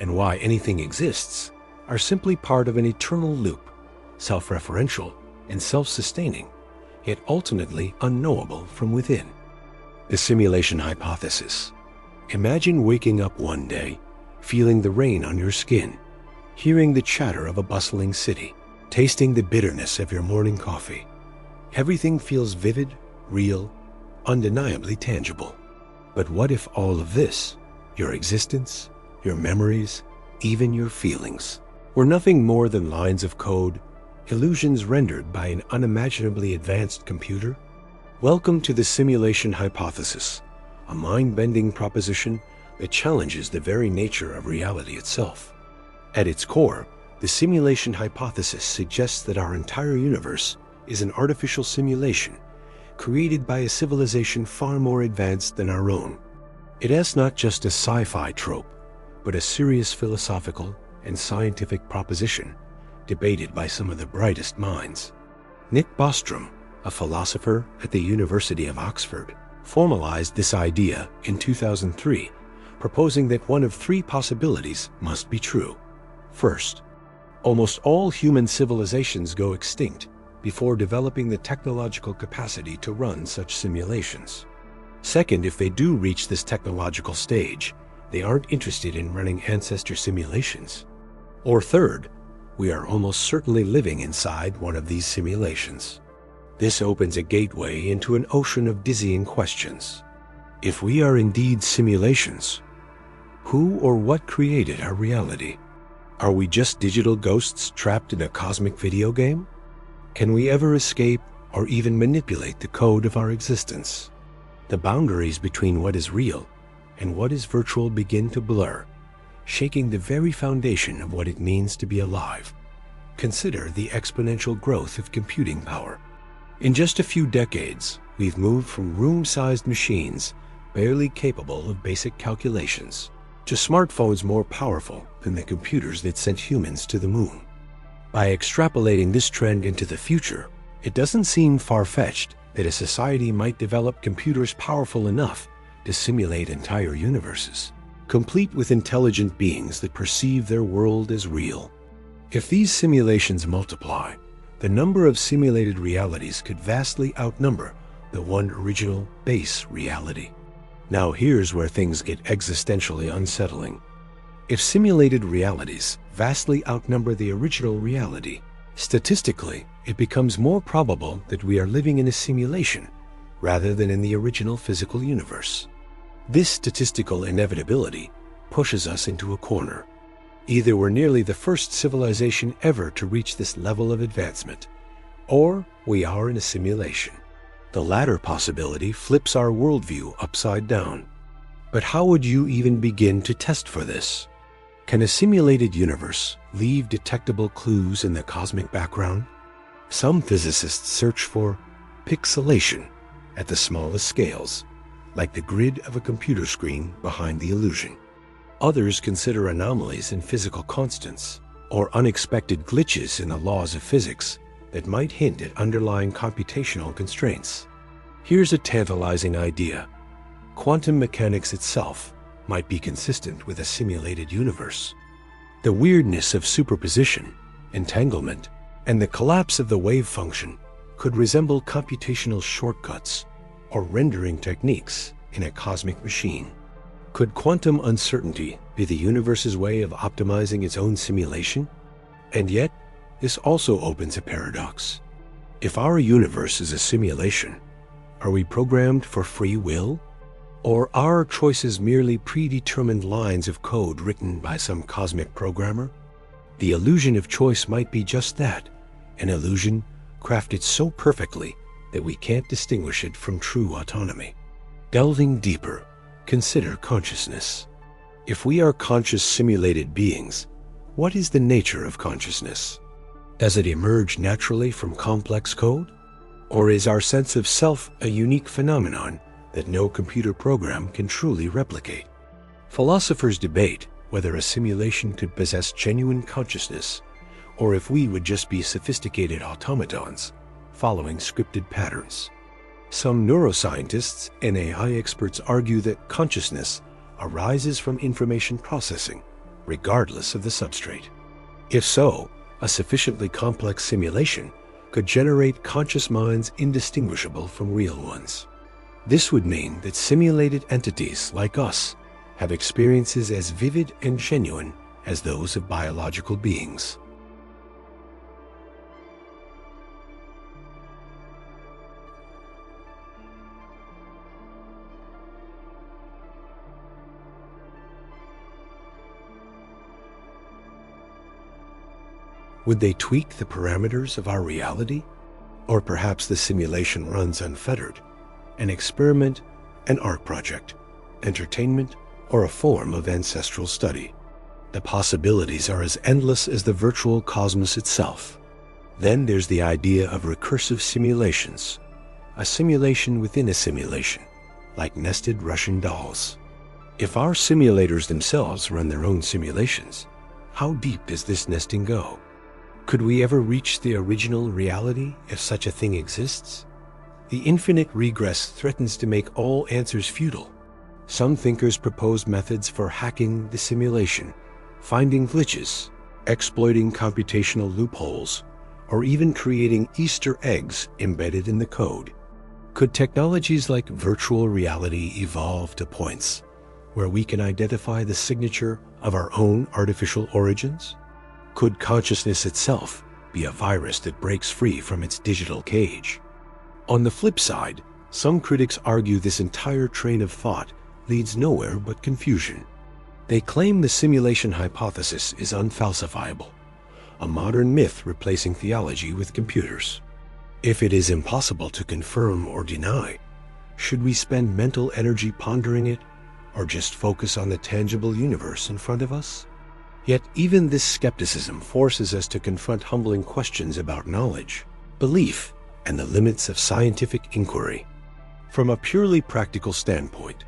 and why anything exists are simply part of an eternal loop, self-referential and self-sustaining, yet ultimately unknowable from within? The simulation hypothesis. Imagine waking up one day, feeling the rain on your skin, hearing the chatter of a bustling city, tasting the bitterness of your morning coffee. Everything feels vivid, real, undeniably tangible. But what if all of this, your existence, your memories, even your feelings, were nothing more than lines of code, illusions rendered by an unimaginably advanced computer? Welcome to the simulation hypothesis, a mind-bending proposition that challenges the very nature of reality itself. At its core, the simulation hypothesis suggests that our entire universe is an artificial simulation created by a civilization far more advanced than our own. It is not just a sci-fi trope, but a serious philosophical and scientific proposition debated by some of the brightest minds. Nick Bostrom, a philosopher at the University of Oxford, formalized this idea in 2003, proposing that one of three possibilities must be true. First, almost all human civilizations go extinct before developing the technological capacity to run such simulations. Second, if they do reach this technological stage, they aren't interested in running ancestor simulations. Or third, we are almost certainly living inside one of these simulations. This opens a gateway into an ocean of dizzying questions. If we are indeed simulations, who or what created our reality? Are we just digital ghosts trapped in a cosmic video game? Can we ever escape or even manipulate the code of our existence? The boundaries between what is real and what is virtual begin to blur, shaking the very foundation of what it means to be alive. Consider the exponential growth of computing power. In just a few decades, we've moved from room-sized machines barely capable of basic calculations to smartphones more powerful than the computers that sent humans to the moon. By extrapolating this trend into the future, it doesn't seem far-fetched that a society might develop computers powerful enough to simulate entire universes, complete with intelligent beings that perceive their world as real. If these simulations multiply, the number of simulated realities could vastly outnumber the one original base reality. Now here's where things get existentially unsettling. If simulated realities vastly outnumber the original reality, statistically, it becomes more probable that we are living in a simulation rather than in the original physical universe. This statistical inevitability pushes us into a corner. Either we're nearly the first civilization ever to reach this level of advancement, or we are in a simulation. The latter possibility flips our worldview upside down. But how would you even begin to test for this? Can a simulated universe leave detectable clues in the cosmic background? Some physicists search for pixelation at the smallest scales, like the grid of a computer screen behind the illusion. Others consider anomalies in physical constants or unexpected glitches in the laws of physics that might hint at underlying computational constraints. Here's a tantalizing idea. Quantum mechanics itself might be consistent with a simulated universe. The weirdness of superposition, entanglement, and the collapse of the wave function could resemble computational shortcuts or rendering techniques in a cosmic machine. Could quantum uncertainty be the universe's way of optimizing its own simulation? And yet, this also opens a paradox. If our universe is a simulation, are we programmed for free will? Or are our choices merely predetermined lines of code written by some cosmic programmer? The illusion of choice might be just that, an illusion crafted so perfectly that we can't distinguish it from true autonomy. Delving deeper, consider consciousness. If we are conscious simulated beings, what is the nature of consciousness? Does it emerge naturally from complex code? Or is our sense of self a unique phenomenon that no computer program can truly replicate? Philosophers debate whether a simulation could possess genuine consciousness, or if we would just be sophisticated automatons following scripted patterns. Some neuroscientists and AI experts argue that consciousness arises from information processing, regardless of the substrate. If so, a sufficiently complex simulation could generate conscious minds indistinguishable from real ones. This would mean that simulated entities like us have experiences as vivid and genuine as those of biological beings. Would they tweak the parameters of our reality? Or perhaps the simulation runs unfettered, an experiment, an art project, entertainment, or a form of ancestral study. The possibilities are as endless as the virtual cosmos itself. Then there's the idea of recursive simulations, a simulation within a simulation, like nested Russian dolls. If our simulators themselves run their own simulations, how deep does this nesting go? Could we ever reach the original reality if such a thing exists? The infinite regress threatens to make all answers futile. Some thinkers propose methods for hacking the simulation, finding glitches, exploiting computational loopholes, or even creating Easter eggs embedded in the code. Could technologies like virtual reality evolve to points where we can identify the signature of our own artificial origins? Could consciousness itself be a virus that breaks free from its digital cage? On the flip side, some critics argue this entire train of thought leads nowhere but confusion. They claim the simulation hypothesis is unfalsifiable, a modern myth replacing theology with computers. If it is impossible to confirm or deny, should we spend mental energy pondering it, or just focus on the tangible universe in front of us? Yet even this skepticism forces us to confront humbling questions about knowledge, belief, and the limits of scientific inquiry. From a purely practical standpoint,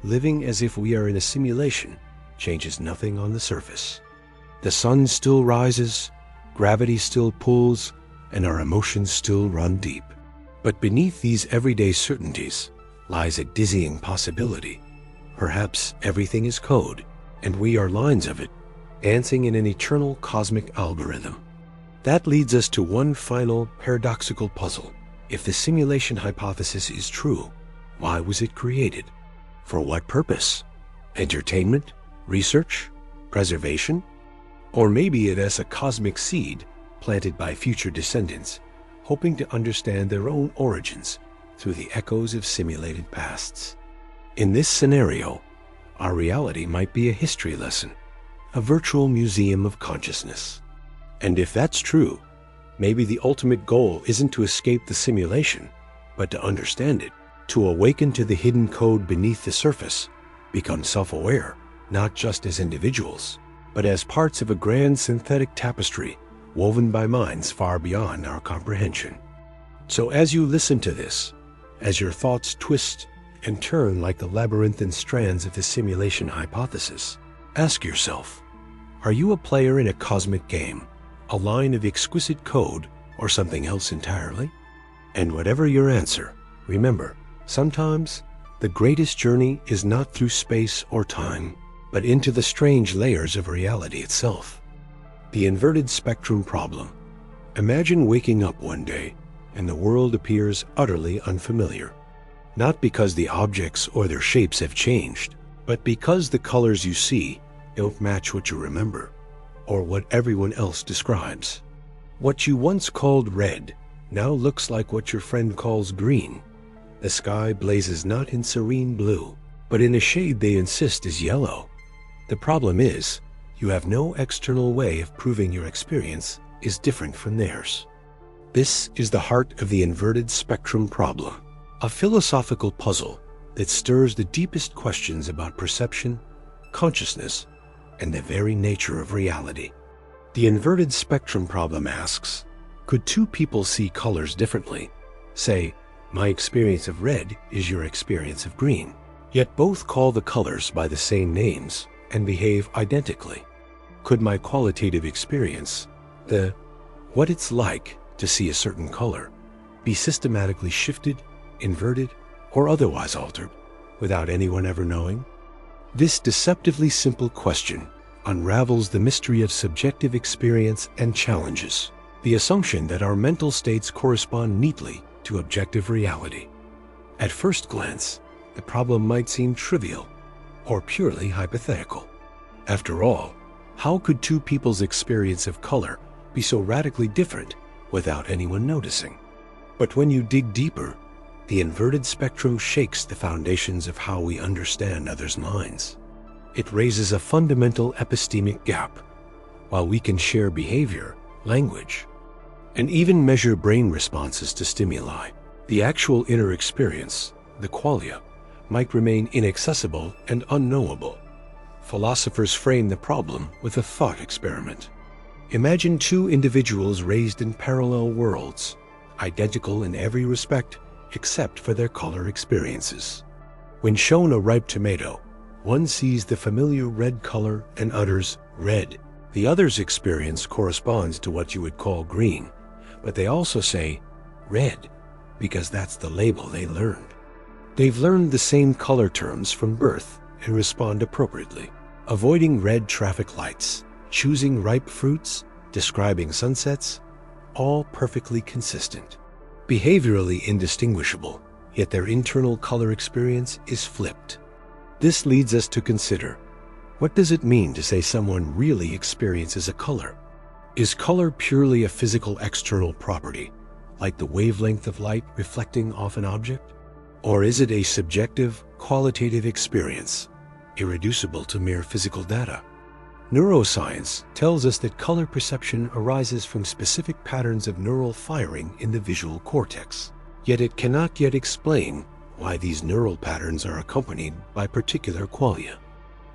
living as if we are in a simulation changes nothing on the surface. The sun still rises, gravity still pulls, and our emotions still run deep. But beneath these everyday certainties lies a dizzying possibility. Perhaps everything is code, and we are lines of it, dancing in an eternal cosmic algorithm. That leads us to one final paradoxical puzzle. If the simulation hypothesis is true, why was it created? For what purpose? Entertainment? Research? Preservation? Or maybe it is a cosmic seed planted by future descendants, hoping to understand their own origins through the echoes of simulated pasts. In this scenario, our reality might be a history lesson, a virtual museum of consciousness. And if that's true, maybe the ultimate goal isn't to escape the simulation, but to understand it, to awaken to the hidden code beneath the surface, become self-aware, not just as individuals, but as parts of a grand synthetic tapestry woven by minds far beyond our comprehension. So as you listen to this, as your thoughts twist and turn like the labyrinthine strands of the simulation hypothesis, ask yourself, are you a player in a cosmic game, a line of exquisite code, or something else entirely? And whatever your answer, remember, sometimes the greatest journey is not through space or time, but into the strange layers of reality itself. The inverted spectrum problem. Imagine waking up one day and the world appears utterly unfamiliar. Not because the objects or their shapes have changed, but because the colors you see don't match what you remember, or what everyone else describes. What you once called red now looks like what your friend calls green. The sky blazes not in serene blue, but in a shade they insist is yellow. The problem is, you have no external way of proving your experience is different from theirs. This is the heart of the inverted spectrum problem, a philosophical puzzle that stirs the deepest questions about perception, consciousness, and the very nature of reality. The inverted spectrum problem asks, could two people see colors differently? Say, my experience of red is your experience of green, yet both call the colors by the same names and behave identically. Could my qualitative experience, what it's like to see a certain color, be systematically shifted, inverted, or otherwise altered without anyone ever knowing? This deceptively simple question unravels the mystery of subjective experience and challenges the assumption that our mental states correspond neatly to objective reality. At first glance, the problem might seem trivial or purely hypothetical. After all, how could two people's experience of color be so radically different without anyone noticing? But when you dig deeper, the inverted spectrum shakes the foundations of how we understand others' minds. It raises a fundamental epistemic gap. While we can share behavior, language, and even measure brain responses to stimuli, the actual inner experience, the qualia, might remain inaccessible and unknowable. Philosophers frame the problem with a thought experiment. Imagine two individuals raised in parallel worlds, identical in every respect except for their color experiences. When shown a ripe tomato, one sees the familiar red color and utters red. The other's experience corresponds to what you would call green, but they also say red because that's the label they learned. They've learned the same color terms from birth and respond appropriately, avoiding red traffic lights, choosing ripe fruits, describing sunsets, all perfectly consistent. Behaviorally indistinguishable, yet their internal color experience is flipped. This leads us to consider, what does it mean to say someone really experiences a color? Is color purely a physical external property, like the wavelength of light reflecting off an object? Or is it a subjective, qualitative experience, irreducible to mere physical data? Neuroscience tells us that color perception arises from specific patterns of neural firing in the visual cortex. Yet it cannot yet explain why these neural patterns are accompanied by particular qualia.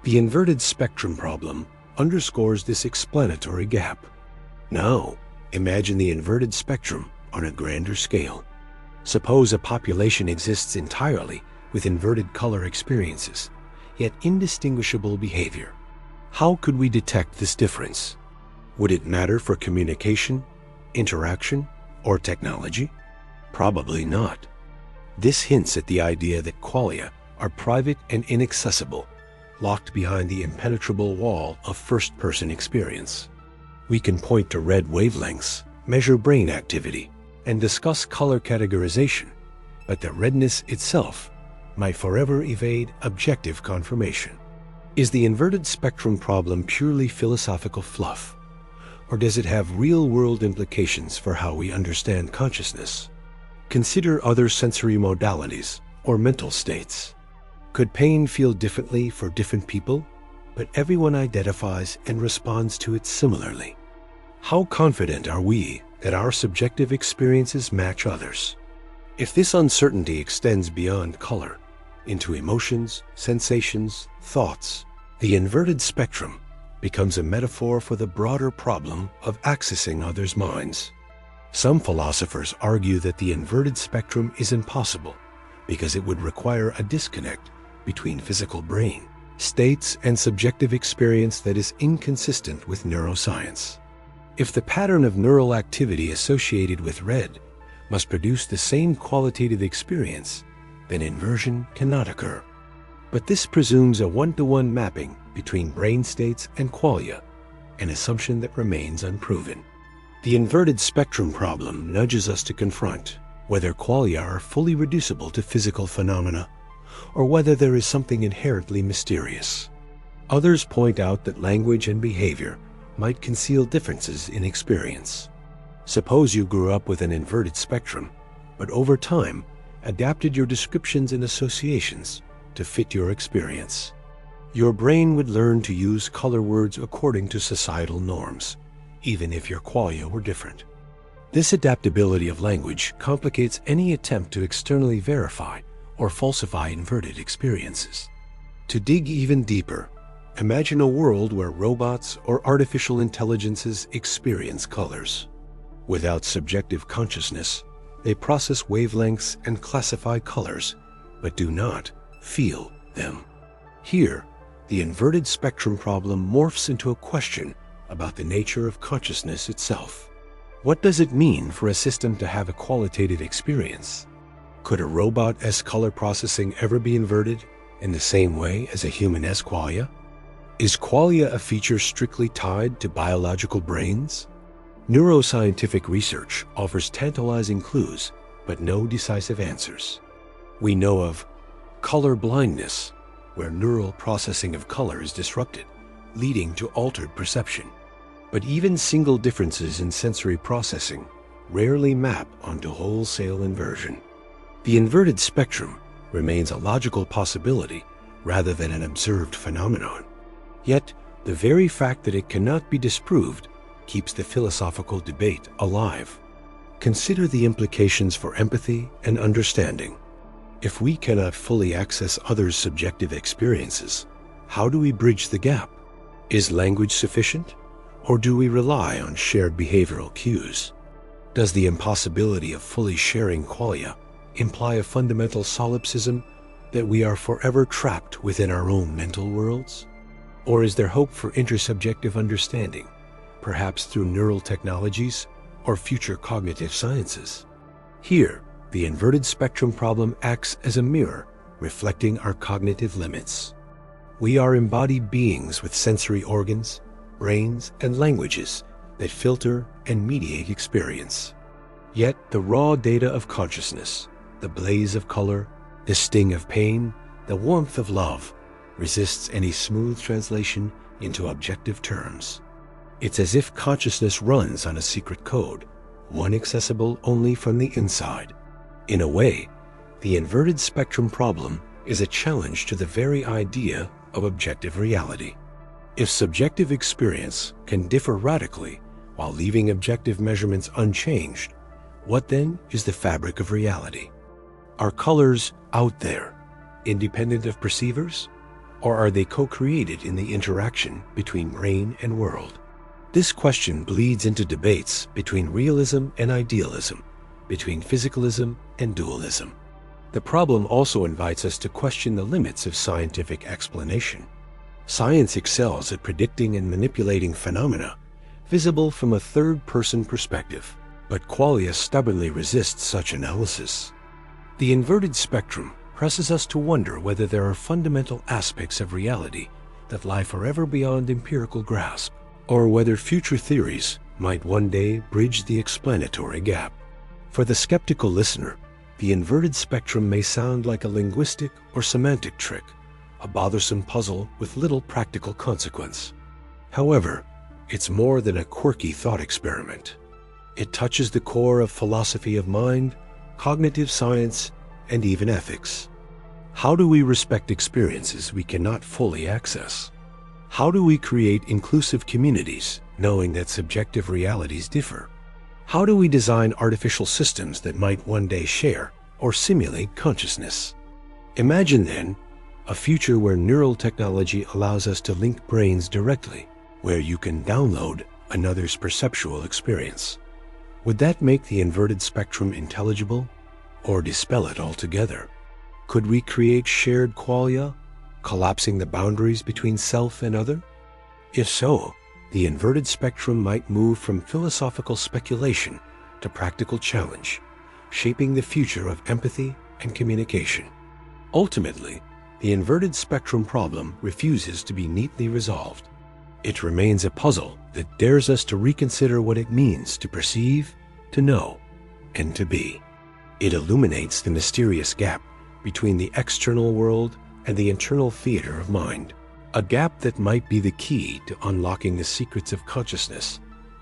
The inverted spectrum problem underscores this explanatory gap. Now, imagine the inverted spectrum on a grander scale. Suppose a population exists entirely with inverted color experiences, yet indistinguishable behavior. How could we detect this difference? Would it matter for communication, interaction, or technology? Probably not. This hints at the idea that qualia are private and inaccessible, locked behind the impenetrable wall of first-person experience. We can point to red wavelengths, measure brain activity, and discuss color categorization, but the redness itself might forever evade objective confirmation. Is the inverted spectrum problem purely philosophical fluff, or does it have real-world implications for how we understand consciousness? Consider other sensory modalities or mental states. Could pain feel differently for different people, but everyone identifies and responds to it similarly. How confident are we that our subjective experiences match others? If this uncertainty extends beyond color, into emotions, sensations, thoughts, the inverted spectrum becomes a metaphor for the broader problem of accessing others' minds. Some philosophers argue that the inverted spectrum is impossible because it would require a disconnect between physical brain states and subjective experience that is inconsistent with neuroscience. If the pattern of neural activity associated with red must produce the same qualitative experience, then inversion cannot occur. But this presumes a one-to-one mapping between brain states and qualia, an assumption that remains unproven. The inverted spectrum problem nudges us to confront whether qualia are fully reducible to physical phenomena, or whether there is something inherently mysterious. Others point out that language and behavior might conceal differences in experience. Suppose you grew up with an inverted spectrum, but over time adapted your descriptions and associations to fit your experience. Your brain would learn to use color words according to societal norms, even if your qualia were different. This adaptability of language complicates any attempt to externally verify or falsify inverted experiences. To dig even deeper, imagine a world where robots or artificial intelligences experience colors. Without subjective consciousness, they process wavelengths and classify colors, but do not feel them. Here, the inverted spectrum problem morphs into a question about the nature of consciousness itself. What does it mean for a system to have a qualitative experience? Could a robot's color processing ever be inverted in the same way as a human's qualia? Is qualia a feature strictly tied to biological brains? Neuroscientific research offers tantalizing clues, but no decisive answers. We know of color blindness, where neural processing of color is disrupted, leading to altered perception. But even single differences in sensory processing rarely map onto wholesale inversion. The inverted spectrum remains a logical possibility rather than an observed phenomenon. Yet, the very fact that it cannot be disproved keeps the philosophical debate alive. Consider the implications for empathy and understanding. If we cannot fully access others' subjective experiences, how do we bridge the gap? Is language sufficient, or do we rely on shared behavioral cues? Does the impossibility of fully sharing qualia imply a fundamental solipsism that we are forever trapped within our own mental worlds? Or is there hope for intersubjective understanding, perhaps through neural technologies or future cognitive sciences? Here, the inverted spectrum problem acts as a mirror, reflecting our cognitive limits. We are embodied beings with sensory organs, brains, and languages that filter and mediate experience. Yet the raw data of consciousness, the blaze of color, the sting of pain, the warmth of love, resists any smooth translation into objective terms. It's as if consciousness runs on a secret code, one accessible only from the inside. In a way, the inverted spectrum problem is a challenge to the very idea of objective reality. If subjective experience can differ radically while leaving objective measurements unchanged, what then is the fabric of reality? Are colors out there, independent of perceivers, or are they co-created in the interaction between brain and world? This question bleeds into debates between realism and idealism, between physicalism and dualism. The problem also invites us to question the limits of scientific explanation. Science excels at predicting and manipulating phenomena visible from a third-person perspective, but qualia stubbornly resists such analysis. The inverted spectrum presses us to wonder whether there are fundamental aspects of reality that lie forever beyond empirical grasp, or whether future theories might one day bridge the explanatory gap. For the skeptical listener, the inverted spectrum may sound like a linguistic or semantic trick, a bothersome puzzle with little practical consequence. However, it's more than a quirky thought experiment. It touches the core of philosophy of mind, cognitive science, and even ethics. How do we respect experiences we cannot fully access? How do we create inclusive communities, knowing that subjective realities differ? How do we design artificial systems that might one day share or simulate consciousness? Imagine then a future where neural technology allows us to link brains directly, where you can download another's perceptual experience. Would that make the inverted spectrum intelligible or dispel it altogether? Could we create shared qualia, collapsing the boundaries between self and other? If so, the inverted spectrum might move from philosophical speculation to practical challenge, shaping the future of empathy and communication. Ultimately, the inverted spectrum problem refuses to be neatly resolved. It remains a puzzle that dares us to reconsider what it means to perceive, to know, and to be. It illuminates the mysterious gap between the external world and the internal theater of mind, a gap that might be the key to unlocking the secrets of consciousness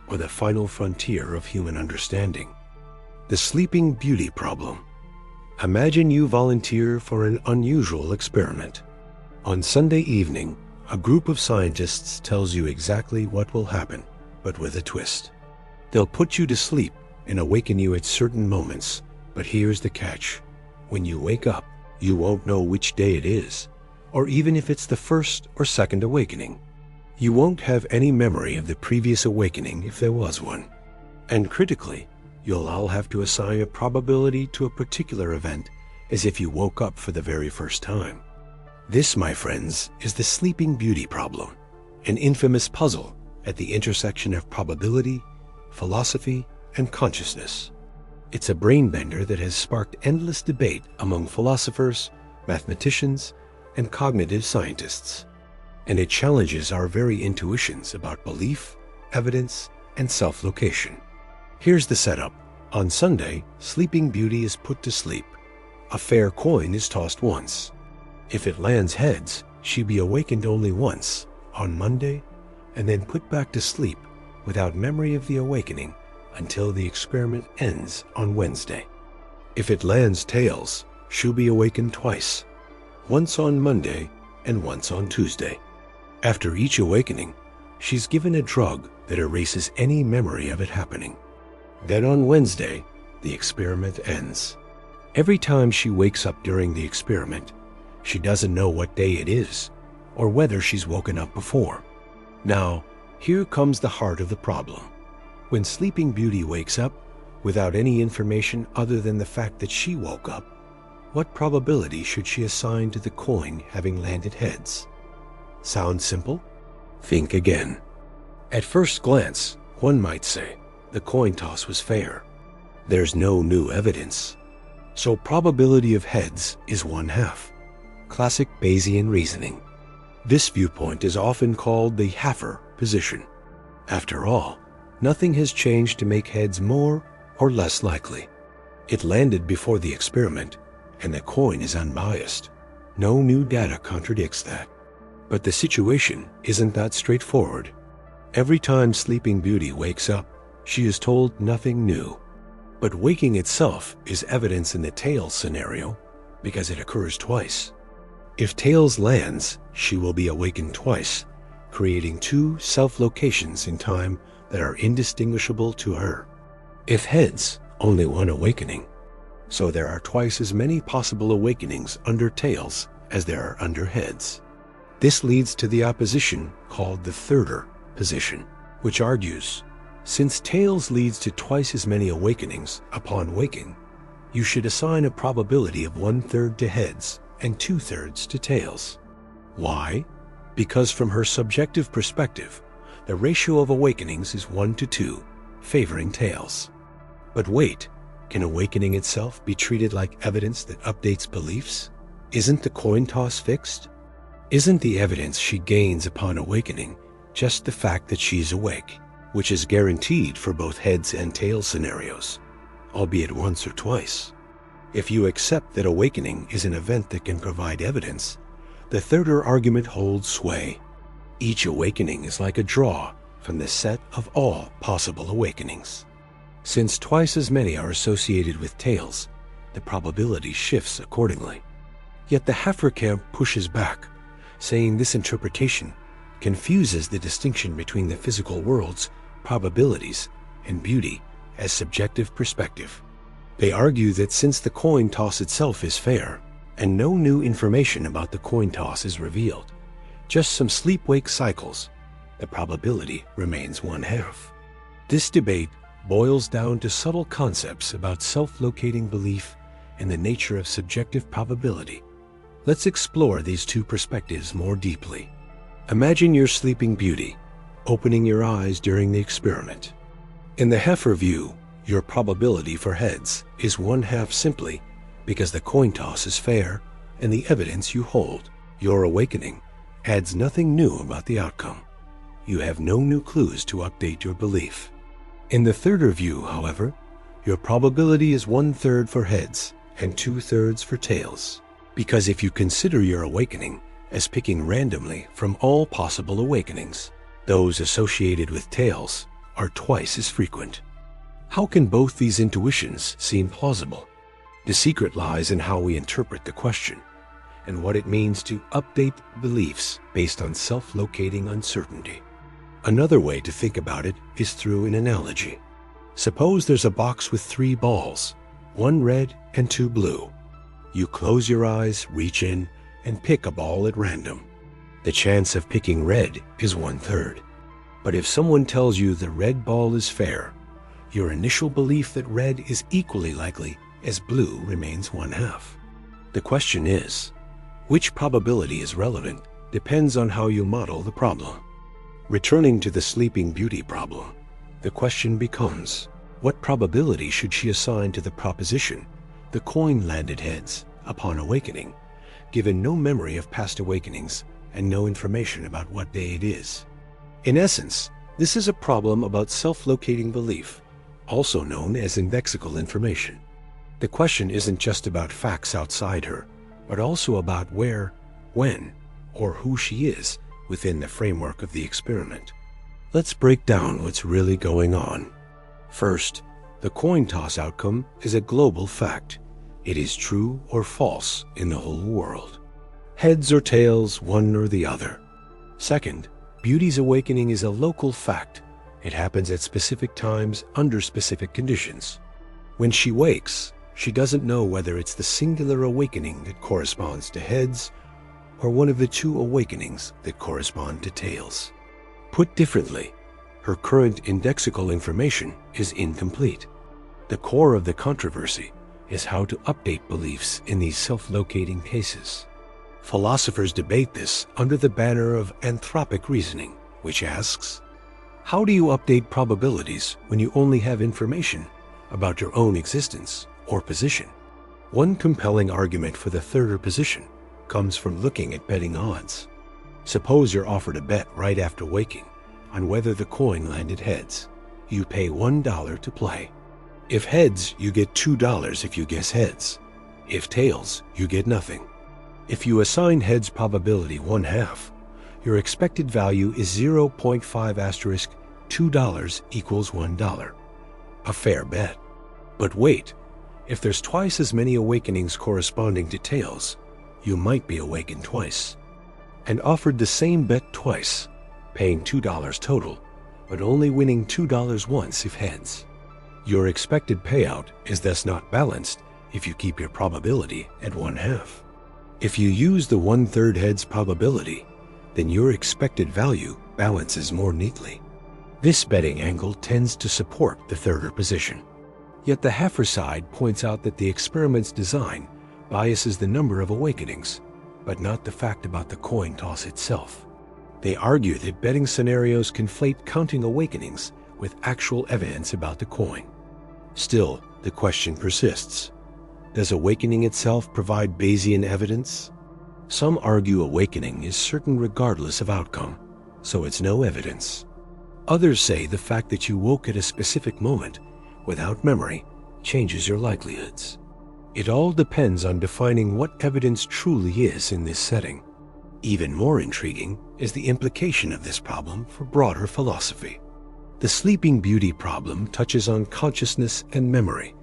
or the final frontier of human understanding. The Sleeping Beauty problem. Imagine you volunteer for an unusual experiment. On Sunday evening, a group of scientists tells you exactly what will happen, but with a twist. They'll put you to sleep and awaken you at certain moments, but here's the catch. When you wake up, you won't know which day it is, or even if it's the first or second awakening. You won't have any memory of the previous awakening if there was one. And critically, you'll all have to assign a probability to a particular event as if you woke up for the very first time. This, my friends, is the Sleeping Beauty problem, an infamous puzzle at the intersection of probability, philosophy, and consciousness. It's a brain bender that has sparked endless debate among philosophers, mathematicians, and cognitive scientists. And it challenges our very intuitions about belief, evidence, and self-location. Here's the setup. On Sunday, Sleeping Beauty is put to sleep. A fair coin is tossed once. If it lands heads, she'll be awakened only once, on Monday, and then put back to sleep without memory of the awakening until the experiment ends on Wednesday. If it lands tails, she'll be awakened twice, once on Monday and once on Tuesday. After each awakening, she's given a drug that erases any memory of it happening. Then on Wednesday, the experiment ends. Every time she wakes up during the experiment, she doesn't know what day it is or whether she's woken up before. Now, here comes the heart of the problem. When Sleeping Beauty wakes up without any information other than the fact that she woke up, what probability should she assign to the coin having landed heads? Sound simple? Think again. At first glance, one might say the coin toss was fair. There's no new evidence. So probability of heads is 1/2. Classic Bayesian reasoning. This viewpoint is often called the Haffer position. After all, nothing has changed to make heads more or less likely. It landed before the experiment, and the coin is unbiased. No new data contradicts that. But the situation isn't that straightforward. Every time Sleeping Beauty wakes up, she is told nothing new. But waking itself is evidence in the tails scenario because it occurs twice. If tails lands, she will be awakened twice, creating 2 self-locations in time that are indistinguishable to her. If heads, only 1 awakening. So there are twice as many possible awakenings under tails as there are under heads. This leads to the opposition called the thirder position, which argues, since tails leads to twice as many awakenings upon waking, you should assign a probability of 1/3 to heads and 2/3 to tails. Why? Because from her subjective perspective, the ratio of awakenings is 1:2, favoring tails. But wait, can awakening itself be treated like evidence that updates beliefs? Isn't the coin toss fixed? Isn't the evidence she gains upon awakening just the fact that she's awake, which is guaranteed for both heads and tails scenarios, albeit once or twice? If you accept that awakening is an event that can provide evidence, the thirder argument holds sway. Each awakening is like a draw from the set of all possible awakenings. Since twice as many are associated with tails, the probability shifts accordingly. Yet the Haffer camp pushes back, saying this interpretation confuses the distinction between the physical world's probabilities and beauty as subjective perspective. They argue that since the coin toss itself is fair, and no new information about the coin toss is revealed, just some sleep-wake cycles, the probability remains 1/2. This debate boils down to subtle concepts about self-locating belief and the nature of subjective probability. Let's explore these two perspectives more deeply. Imagine your sleeping beauty, opening your eyes during the experiment. In the heifer view, your probability for heads is 1/2 simply because the coin toss is fair and the evidence you hold. Your awakening adds nothing new about the outcome. You have no new clues to update your belief. In the thirder view, however, your probability is 1/3 for heads and 2/3 for tails. Because if you consider your awakening as picking randomly from all possible awakenings, those associated with tails are twice as frequent. How can both these intuitions seem plausible? The secret lies in how we interpret the question and what it means to update beliefs based on self-locating uncertainty. Another way to think about it is through an analogy. Suppose there's a box with 3 balls, 1 red and 2 blue. You close your eyes, reach in, and pick a ball at random. The chance of picking red is 1/3. But if someone tells you the red ball is fair, your initial belief that red is equally likely as blue remains 1/2. The question is, which probability is relevant depends on how you model the problem. Returning to the Sleeping Beauty problem, the question becomes, what probability should she assign to the proposition the coin landed heads upon awakening, given no memory of past awakenings and no information about what day it is? In essence, this is a problem about self-locating belief, also known as indexical information. The question isn't just about facts outside her, but also about where, when, or who she is within the framework of the experiment. Let's break down what's really going on. First, the coin toss outcome is a global fact. It is true or false in the whole world. Heads or tails, one or the other. Second, Beauty's awakening is a local fact. It happens at specific times under specific conditions. When she wakes, she doesn't know whether it's the singular awakening that corresponds to heads or one of the 2 awakenings that correspond to tails. Put differently, her current indexical information is incomplete. The core of the controversy is how to update beliefs in these self-locating cases. Philosophers debate this under the banner of anthropic reasoning, which asks, how do you update probabilities when you only have information about your own existence or position? One compelling argument for the third position comes from looking at betting odds. Suppose you're offered a bet right after waking on whether the coin landed heads. You pay $1 to play. If heads, you get $2 if you guess heads. If tails, you get nothing. If you assign heads probability 1/2, your expected value is 0.5 * $2 equals $1. A fair bet. But wait, if there's twice as many awakenings corresponding to tails, you might be awakened twice. And offered the same bet twice, paying $2 total, but only winning $2 once if heads. Your expected payout is thus not balanced if you keep your probability at 1/2. If you use the 1/3 heads probability, then your expected value balances more neatly. This betting angle tends to support the third position. Yet the heifer side points out that the experiment's design biases the number of awakenings, but not the fact about the coin toss itself. They argue that betting scenarios conflate counting awakenings with actual evidence about the coin. Still, the question persists. Does awakening itself provide Bayesian evidence? Some argue awakening is certain regardless of outcome, so it's no evidence. Others say the fact that you woke at a specific moment without memory changes your likelihoods. It all depends on defining what evidence truly is in this setting. Even more intriguing is the implication of this problem for broader philosophy. The Sleeping Beauty problem touches on consciousness and memory,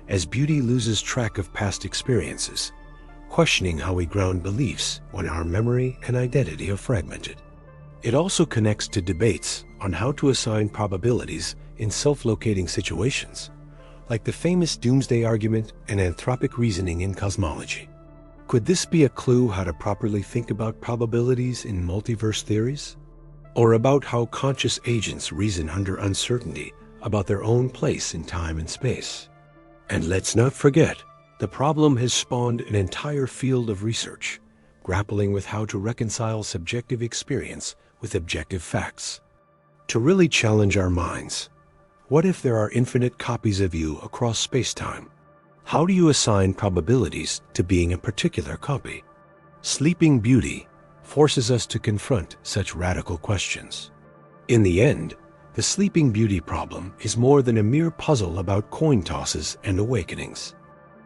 as beauty loses track of past experiences, questioning how we ground beliefs when our memory and identity are fragmented. It also connects to debates on how to assign probabilities in self-locating situations, like the famous doomsday argument and anthropic reasoning in cosmology. Could this be a clue how to properly think about probabilities in multiverse theories? Or about how conscious agents reason under uncertainty about their own place in time and space? And let's not forget, the problem has spawned an entire field of research, grappling with how to reconcile subjective experience with objective facts. To really challenge our minds, what if there are infinite copies of you across space-time? How do you assign probabilities to being a particular copy? Sleeping Beauty forces us to confront such radical questions. In the end, the Sleeping Beauty problem is more than a mere puzzle about coin tosses and awakenings.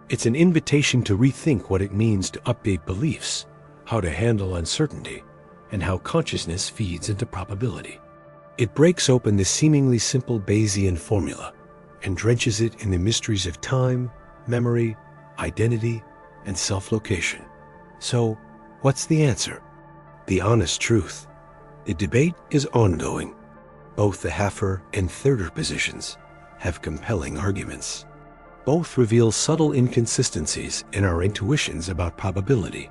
It's an invitation to rethink what it means to update beliefs, how to handle uncertainty, and how consciousness feeds into probability. It breaks open the seemingly simple Bayesian formula and drenches it in the mysteries of time, memory, identity, and self-location. So, what's the answer? The honest truth. The debate is ongoing. Both the Haffer and Thurder positions have compelling arguments. Both reveal subtle inconsistencies in our intuitions about probability.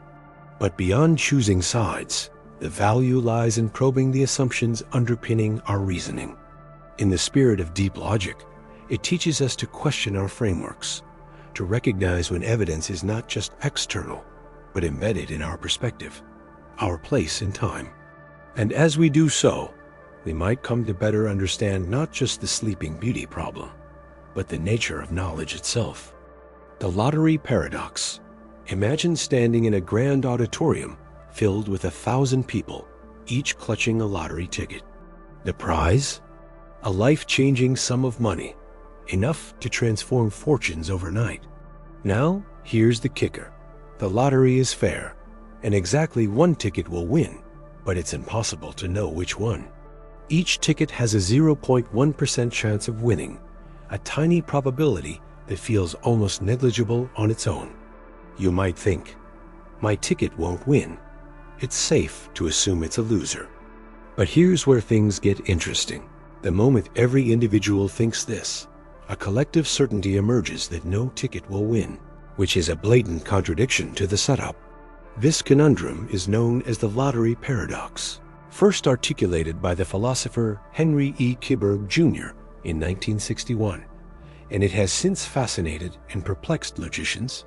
But beyond choosing sides, the value lies in probing the assumptions underpinning our reasoning. In the spirit of deep logic, it teaches us to question our frameworks, to recognize when evidence is not just external, but embedded in our perspective, our place in time. And as we do so, we might come to better understand not just the Sleeping Beauty problem, but the nature of knowledge itself. The lottery paradox. Imagine standing in a grand auditorium filled with 1,000 people, each clutching a lottery ticket. The prize? A life-changing sum of money, enough to transform fortunes overnight. Now, here's the kicker. The lottery is fair, and exactly one ticket will win, but it's impossible to know which one. Each ticket has a 0.1% chance of winning, a tiny probability that feels almost negligible on its own. You might think, my ticket won't win. It's safe to assume it's a loser. But here's where things get interesting. The moment every individual thinks this, a collective certainty emerges that no ticket will win, which is a blatant contradiction to the setup. This conundrum is known as the lottery paradox, first articulated by the philosopher Henry E. Kiberg Jr. in 1961, and it has since fascinated and perplexed logicians,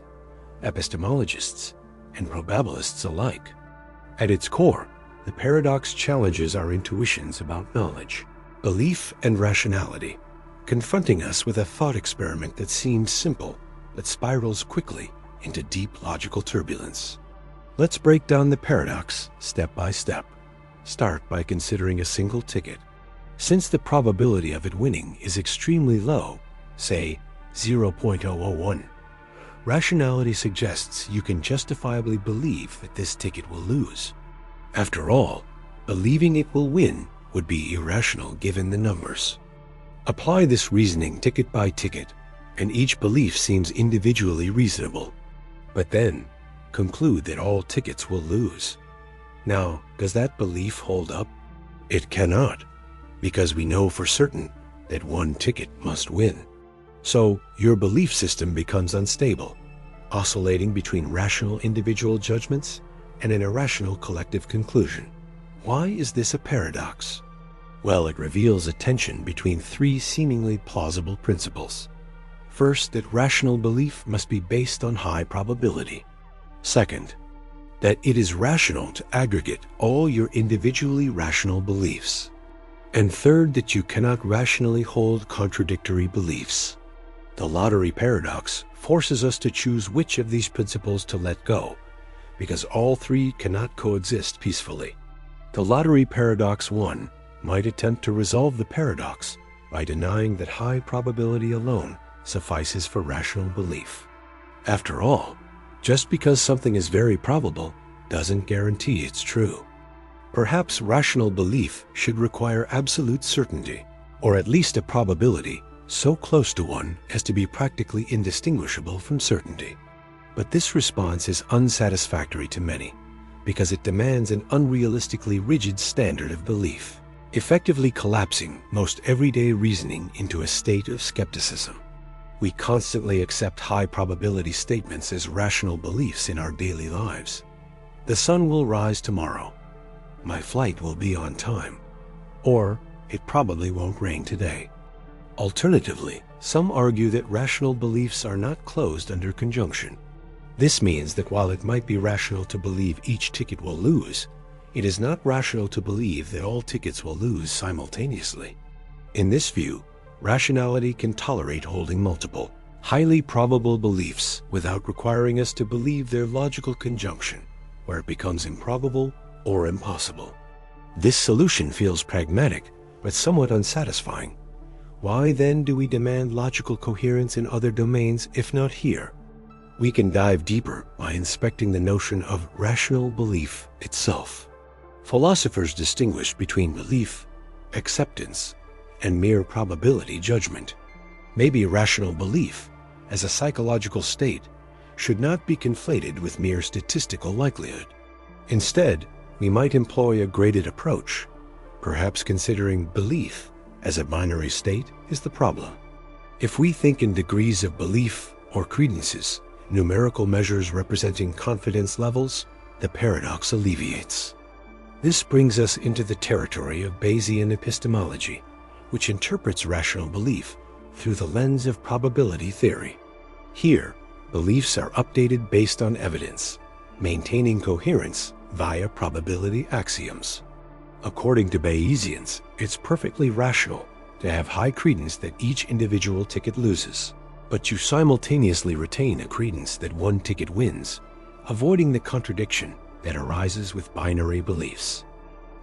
epistemologists, and probabilists alike. At its core, the paradox challenges our intuitions about knowledge, belief, and rationality, confronting us with a thought experiment that seems simple but spirals quickly into deep logical turbulence. Let's break down the paradox step by step. Start by considering a single ticket. Since the probability of it winning is extremely low, say 0.001, rationality suggests you can justifiably believe that this ticket will lose. After all, believing it will win would be irrational given the numbers. Apply this reasoning ticket by ticket, and each belief seems individually reasonable. But then, conclude that all tickets will lose. Now, does that belief hold up? It cannot, because we know for certain that one ticket must win. So, your belief system becomes unstable, oscillating between rational individual judgments and an irrational collective conclusion. Why is this a paradox? Well, it reveals a tension between three seemingly plausible principles. First, that rational belief must be based on high probability. Second, that it is rational to aggregate all your individually rational beliefs. And third, that you cannot rationally hold contradictory beliefs. The lottery paradox forces us to choose which of these principles to let go, because all three cannot coexist peacefully. The lottery paradox 1 might attempt to resolve the paradox by denying that high probability alone suffices for rational belief. After all, just because something is very probable doesn't guarantee it's true. Perhaps rational belief should require absolute certainty, or at least a probability so close to one as to be practically indistinguishable from certainty. But this response is unsatisfactory to many, because it demands an unrealistically rigid standard of belief, effectively collapsing most everyday reasoning into a state of skepticism. We constantly accept high probability statements as rational beliefs in our daily lives. The sun will rise tomorrow. My flight will be on time. Or, it probably won't rain today. Alternatively, some argue that rational beliefs are not closed under conjunction. This means that while it might be rational to believe each ticket will lose, it is not rational to believe that all tickets will lose simultaneously. In this view, rationality can tolerate holding multiple, highly probable beliefs without requiring us to believe their logical conjunction, where it becomes improbable or impossible. This solution feels pragmatic, but somewhat unsatisfying. Why then do we demand logical coherence in other domains, if not here? We can dive deeper by inspecting the notion of rational belief itself. Philosophers distinguish between belief, acceptance, and mere probability judgment. Maybe rational belief, as a psychological state, should not be conflated with mere statistical likelihood. Instead, we might employ a graded approach, perhaps considering belief as a binary state is the problem. If we think in degrees of belief or credences, numerical measures representing confidence levels, the paradox alleviates. This brings us into the territory of Bayesian epistemology, which interprets rational belief through the lens of probability theory. Here, beliefs are updated based on evidence, maintaining coherence via probability axioms. According to Bayesians, it's perfectly rational to have high credence that each individual ticket loses, but you simultaneously retain a credence that one ticket wins, avoiding the contradiction that arises with binary beliefs.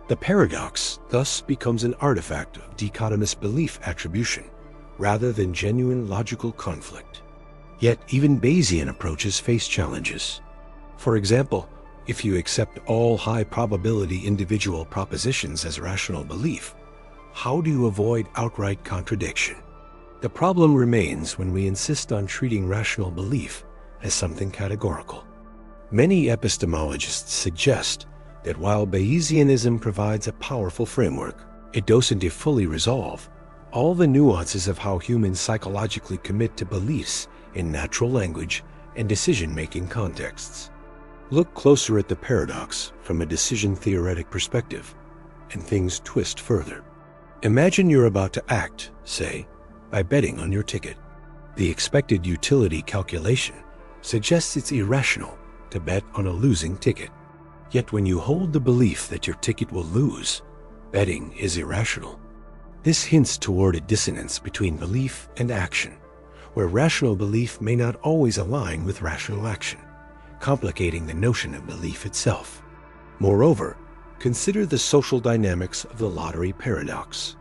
The paradox thus becomes an artifact of dichotomous belief attribution rather than genuine logical conflict. Yet even Bayesian approaches face challenges. For example, if you accept all high probability individual propositions as rational belief, how do you avoid outright contradiction? The problem remains when we insist on treating rational belief as something categorical. Many epistemologists suggest that while Bayesianism provides a powerful framework, it doesn't fully resolve all the nuances of how humans psychologically commit to beliefs in natural language and decision-making contexts. Look closer at the paradox from a decision-theoretic perspective, and things twist further. Imagine you're about to act, say, by betting on your ticket. The expected utility calculation suggests it's irrational to bet on a losing ticket. Yet when you hold the belief that your ticket will lose, betting is irrational. This hints toward a dissonance between belief and action, where rational belief may not always align with rational action, complicating the notion of belief itself. Moreover, consider the social dynamics of the lottery paradox.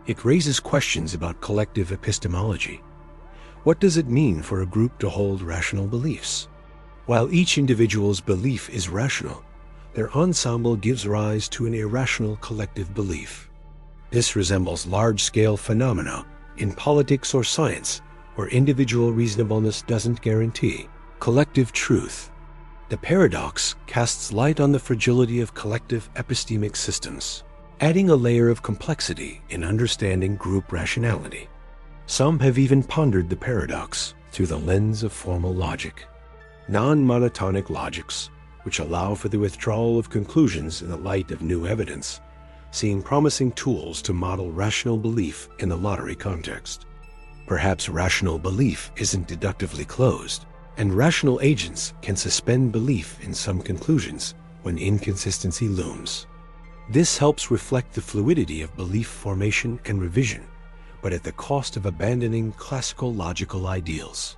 It raises questions about collective epistemology. What does it mean for a group to hold rational beliefs? While each individual's belief is rational, their ensemble gives rise to an irrational collective belief. This resembles large-scale phenomena in politics or science, where individual reasonableness doesn't guarantee collective truth. The paradox casts light on the fragility of collective epistemic systems, adding a layer of complexity in understanding group rationality. Some have even pondered the paradox through the lens of formal logic. Non-monotonic logics, which allow for the withdrawal of conclusions in the light of new evidence, seem promising tools to model rational belief in the lottery context. Perhaps rational belief isn't deductively closed, and rational agents can suspend belief in some conclusions when inconsistency looms. This helps reflect the fluidity of belief formation and revision, but at the cost of abandoning classical logical ideals.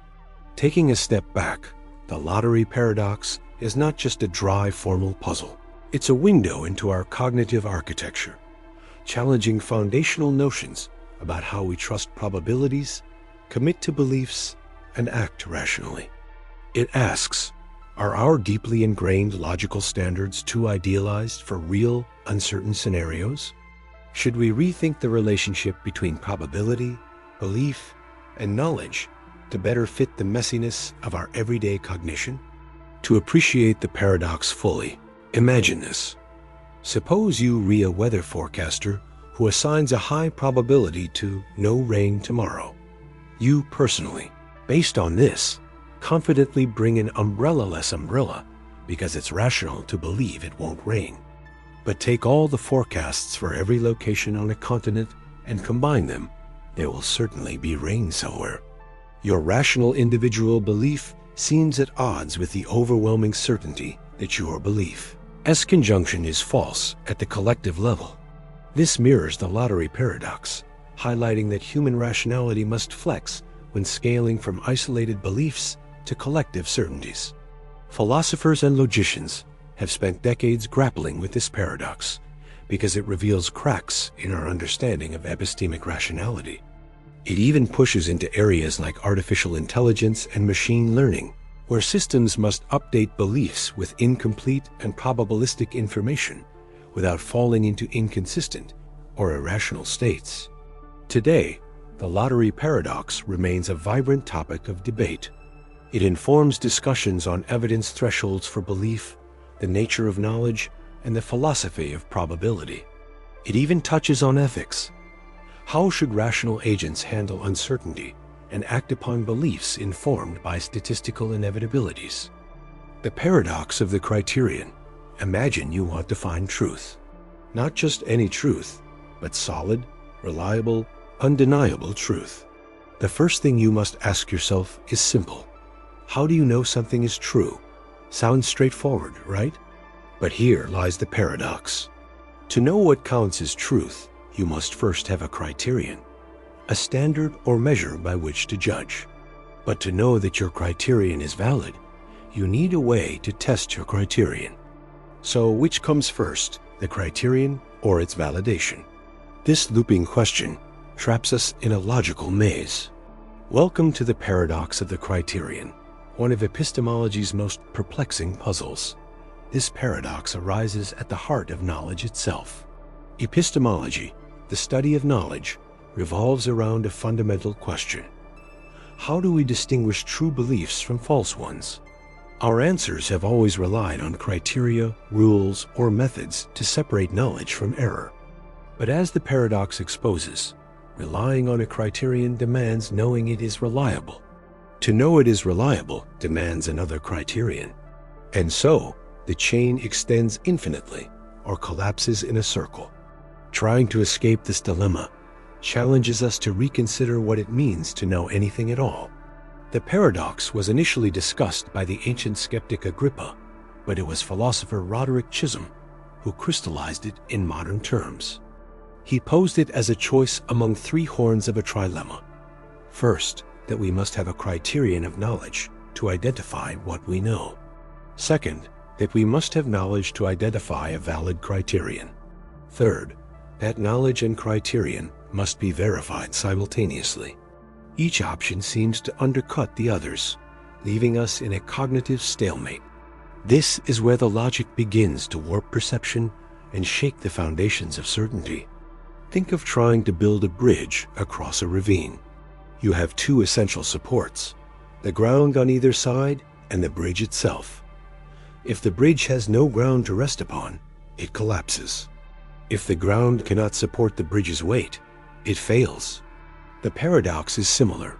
Taking a step back, the lottery paradox is not just a dry formal puzzle. It's a window into our cognitive architecture, challenging foundational notions about how we trust probabilities, commit to beliefs, and act rationally. It asks, are our deeply ingrained logical standards too idealized for real, uncertain scenarios? Should we rethink the relationship between probability, belief, and knowledge to better fit the messiness of our everyday cognition? To appreciate the paradox fully, Imagine this. Suppose you read a weather forecaster who assigns a high probability to no rain tomorrow. You personally, based on this, confidently bring an umbrella-less umbrella because it's rational to believe it won't rain. But take all the forecasts for every location on a continent and combine them, there will certainly be rain somewhere. Your rational individual belief seems at odds with the overwhelming certainty that your belief. S conjunction is false at the collective level. This mirrors the lottery paradox, highlighting that human rationality must flex when scaling from isolated beliefs to collective certainties. Philosophers and logicians have spent decades grappling with this paradox because it reveals cracks in our understanding of epistemic rationality. It even pushes into areas like artificial intelligence and machine learning, where systems must update beliefs with incomplete and probabilistic information without falling into inconsistent or irrational states. Today, the lottery paradox remains a vibrant topic of debate. It informs discussions on evidence thresholds for belief, the nature of knowledge, and the philosophy of probability. It even touches on ethics. How should rational agents handle uncertainty and act upon beliefs informed by statistical inevitabilities? The paradox of the criterion. Imagine you want to find truth. Not just any truth, but solid, reliable, undeniable truth. The first thing you must ask yourself is simple. How do you know something is true? Sounds straightforward, right? But here lies the paradox. To know what counts as truth, you must first have a criterion, a standard or measure by which to judge. But to know that your criterion is valid, you need a way to test your criterion. So which comes first, the criterion or its validation? This looping question traps us in a logical maze. Welcome to the paradox of the criterion, one of epistemology's most perplexing puzzles. This paradox arises at the heart of knowledge itself. Epistemology, the study of knowledge, revolves around a fundamental question. How do we distinguish true beliefs from false ones? Our answers have always relied on criteria, rules, or methods to separate knowledge from error. But as the paradox exposes, relying on a criterion demands knowing it is reliable. To know it is reliable demands another criterion. And so, the chain extends infinitely or collapses in a circle. Trying to escape this dilemma challenges us to reconsider what it means to know anything at all. The paradox was initially discussed by the ancient skeptic Agrippa, but it was philosopher Roderick Chisholm who crystallized it in modern terms. He posed it as a choice among three horns of a trilemma. First, that we must have a criterion of knowledge to identify what we know. Second, that we must have knowledge to identify a valid criterion. Third, that knowledge and criterion must be verified simultaneously. Each option seems to undercut the others, leaving us in a cognitive stalemate. This is where the logic begins to warp perception and shake the foundations of certainty. Think of trying to build a bridge across a ravine. You have two essential supports, the ground on either side and the bridge itself. If the bridge has no ground to rest upon, it collapses. If the ground cannot support the bridge's weight, it fails. The paradox is similar.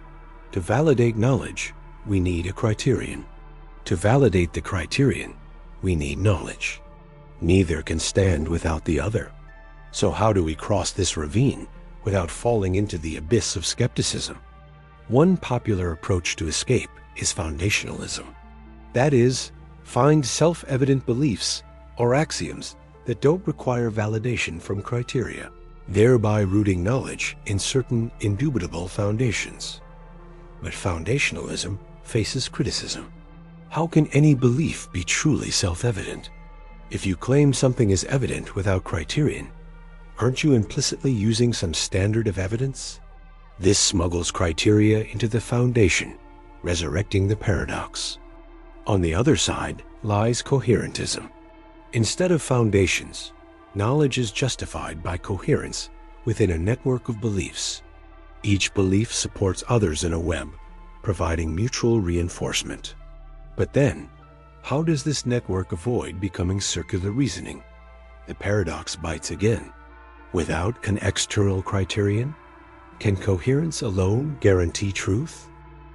To validate knowledge, we need a criterion. To validate the criterion, we need knowledge. Neither can stand without the other. So how do we cross this ravine without falling into the abyss of skepticism? One popular approach to escape is foundationalism. That is, find self-evident beliefs or axioms that don't require validation from criteria, thereby rooting knowledge in certain indubitable foundations. But foundationalism faces criticism. How can any belief be truly self-evident? If you claim something is evident without criterion, aren't you implicitly using some standard of evidence? This smuggles criteria into the foundation, resurrecting the paradox. On the other side lies coherentism. Instead of foundations, knowledge is justified by coherence within a network of beliefs. Each belief supports others in a web, providing mutual reinforcement. But then, How does this network avoid becoming circular reasoning? The paradox bites again. Without an external criterion, can coherence alone guarantee truth?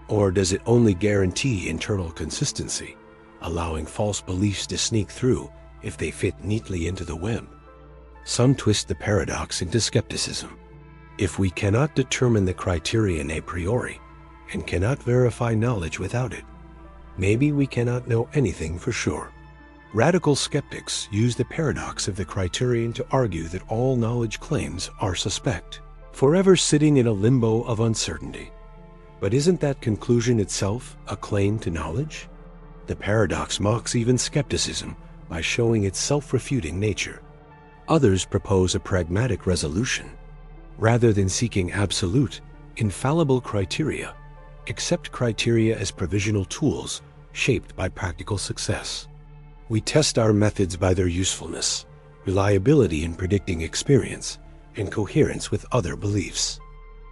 Or does it only guarantee internal consistency, allowing false beliefs to sneak through if they fit neatly into the web? Some twist the paradox into skepticism. If we cannot determine the criterion a priori and cannot verify knowledge without it, maybe we cannot know anything for sure. Radical skeptics use the paradox of the criterion to argue that all knowledge claims are suspect, forever sitting in a limbo of uncertainty. But isn't that conclusion itself a claim to knowledge? The paradox mocks even skepticism by showing its self-refuting nature. Others propose a pragmatic resolution. Rather than seeking absolute, infallible criteria, accept criteria as provisional tools shaped by practical success. We test our methods by their usefulness, reliability in predicting experience, and coherence with other beliefs.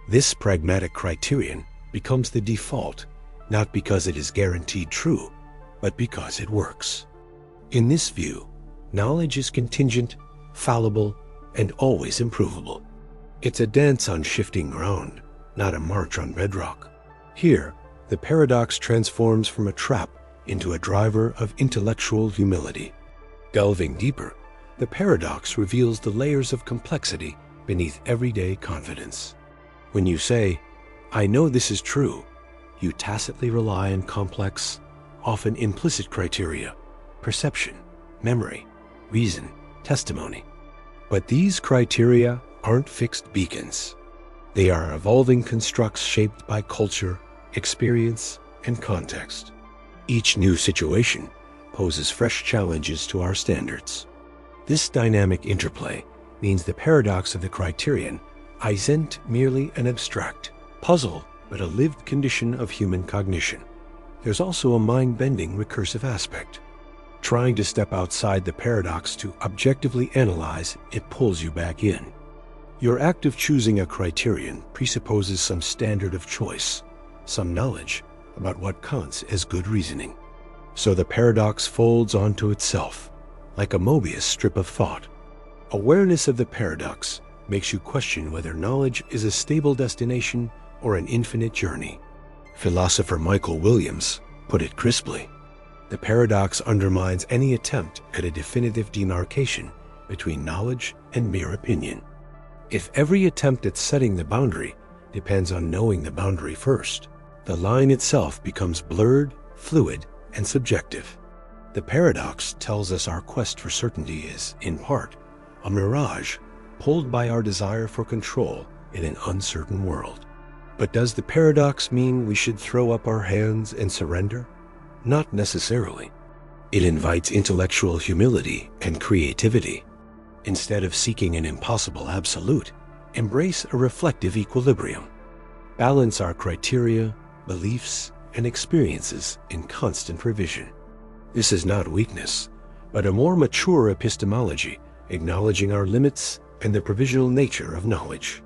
This pragmatic criterion becomes the default, not because it is guaranteed true, but because it works. In this view, knowledge is contingent, fallible, and always improvable. It's a dance on shifting ground, not a march on bedrock. Here, the paradox transforms from a trap into a driver of intellectual humility. Delving deeper, the paradox reveals the layers of complexity beneath everyday confidence. When you say, "I know this is true," you tacitly rely on complex, often implicit criteria: perception, memory, reason, testimony. But these criteria aren't fixed beacons. They are evolving constructs shaped by culture, experience, and context. Each new situation poses fresh challenges to our standards. This dynamic interplay means the paradox of the criterion isn't merely an abstract puzzle, but a lived condition of human cognition. There's also a mind-bending recursive aspect. Trying to step outside the paradox to objectively analyze, it pulls you back in. Your act of choosing a criterion presupposes some standard of choice, some knowledge about what counts as good reasoning. So the paradox folds onto itself, like a Mobius strip of thought. Awareness of the paradox makes you question whether knowledge is a stable destination or an infinite journey. Philosopher Michael Williams put it crisply: the paradox undermines any attempt at a definitive demarcation between knowledge and mere opinion. If every attempt at setting the boundary depends on knowing the boundary first, the line itself becomes blurred, fluid, and subjective. The paradox tells us our quest for certainty is, in part, a mirage pulled by our desire for control in an uncertain world. But does the paradox mean we should throw up our hands and surrender? Not necessarily. It invites intellectual humility and creativity. Instead of seeking an impossible absolute, embrace a reflective equilibrium. Balance our criteria, beliefs, and experiences in constant revision. This is not weakness, but a more mature epistemology, acknowledging our limits and the provisional nature of knowledge.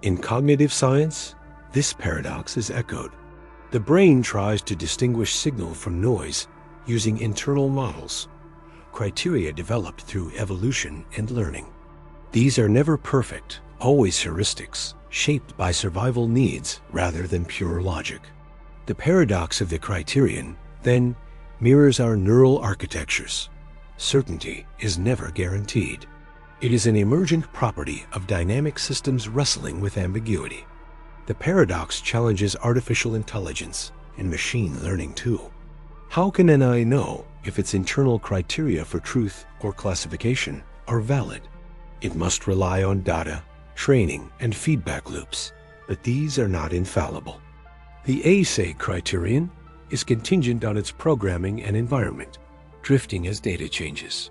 In cognitive science, this paradox is echoed. The brain tries to distinguish signal from noise using internal models, criteria developed through evolution and learning. These are never perfect, always heuristics, shaped by survival needs rather than pure logic. The paradox of the criterion, then, mirrors our neural architectures. Certainty is never guaranteed. It is an emergent property of dynamic systems wrestling with ambiguity. The paradox challenges artificial intelligence and machine learning too. How can an AI know if its internal criteria for truth or classification are valid? It must rely on data, training, and feedback loops, but these are not infallible. The ASA criterion is contingent on its programming and environment, drifting as data changes.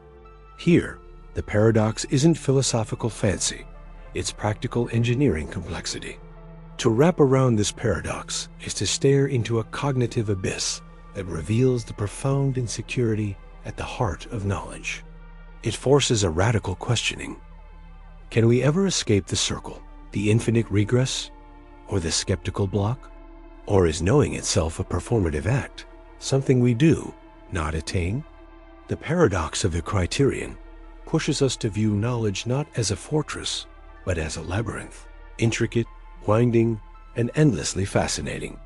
Here, the paradox isn't philosophical fancy, it's practical engineering complexity. To wrap around this paradox is to stare into a cognitive abyss that reveals the profound insecurity at the heart of knowledge. It forces a radical questioning. Can we ever escape the circle, the infinite regress, or the skeptical block? Or is knowing itself a performative act, something we do not attain? The paradox of the criterion pushes us to view knowledge not as a fortress, but as a labyrinth, intricate, winding, and endlessly fascinating.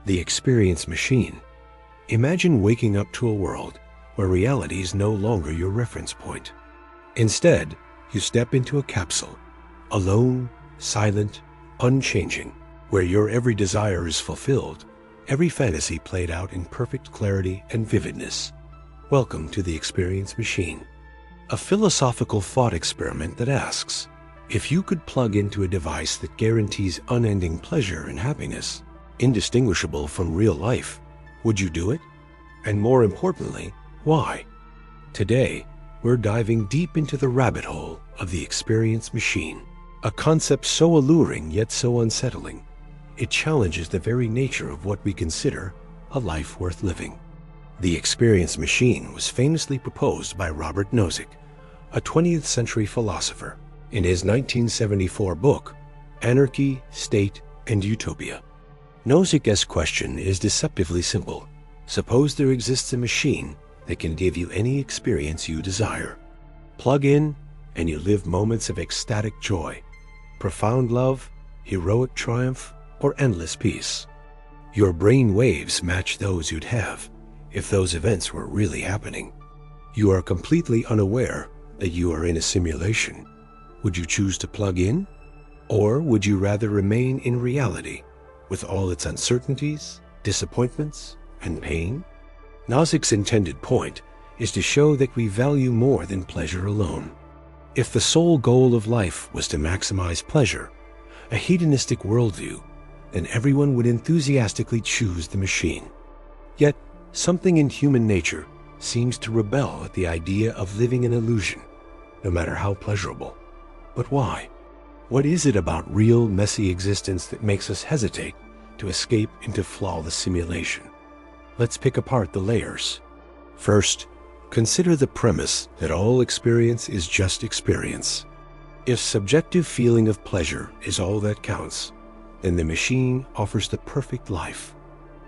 The experience machine. Imagine waking up to a world where reality is no longer your reference point. Instead, you step into a capsule, alone, silent, unchanging, where your every desire is fulfilled, every fantasy played out in perfect clarity and vividness. Welcome to the experience machine, a philosophical thought experiment that asks, if you could plug into a device that guarantees unending pleasure and happiness, indistinguishable from real life, would you do it? And more importantly, why? Today, we're diving deep into the rabbit hole of the experience machine, a concept so alluring yet so unsettling. It challenges the very nature of what we consider a life worth living. The experience machine was famously proposed by Robert Nozick, a 20th century philosopher, in his 1974 book, Anarchy, State, and Utopia. Nozick's question is deceptively simple. Suppose there exists a machine that can give you any experience you desire. Plug in, and you live moments of ecstatic joy, profound love, heroic triumph, or endless peace. Your brain waves match those you'd have if those events were really happening. You are completely unaware that you are in a simulation. Would you choose to plug in? Or would you rather remain in reality with all its uncertainties, disappointments, and pain? Nozick's intended point is to show that we value more than pleasure alone. If the sole goal of life was to maximize pleasure, a hedonistic worldview, then everyone would enthusiastically choose the machine. Yet, something in human nature seems to rebel at the idea of living an illusion, no matter how pleasurable. But why? What is it about real, messy existence that makes us hesitate to escape into flawless simulation? Let's pick apart the layers. First, consider the premise that all experience is just experience. If subjective feeling of pleasure is all that counts, then the machine offers the perfect life.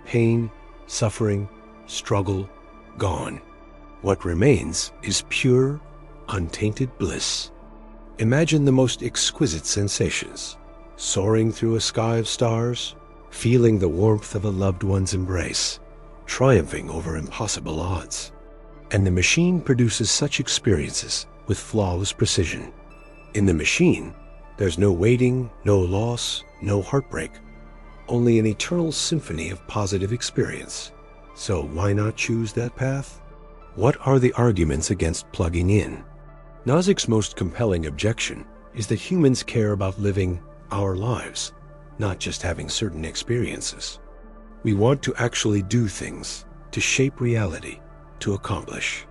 Pain, suffering, struggle, gone. What remains is pure, untainted bliss. Imagine the most exquisite sensations, soaring through a sky of stars, feeling the warmth of a loved one's embrace, triumphing over impossible odds. And the machine produces such experiences with flawless precision. In the machine, there's no waiting, no loss, no heartbreak, only an eternal symphony of positive experience. So why not choose that path? What are the arguments against plugging in? Nozick's most compelling objection is that humans care about living our lives, not just having certain experiences. We want to actually do things, to shape reality, to accomplish.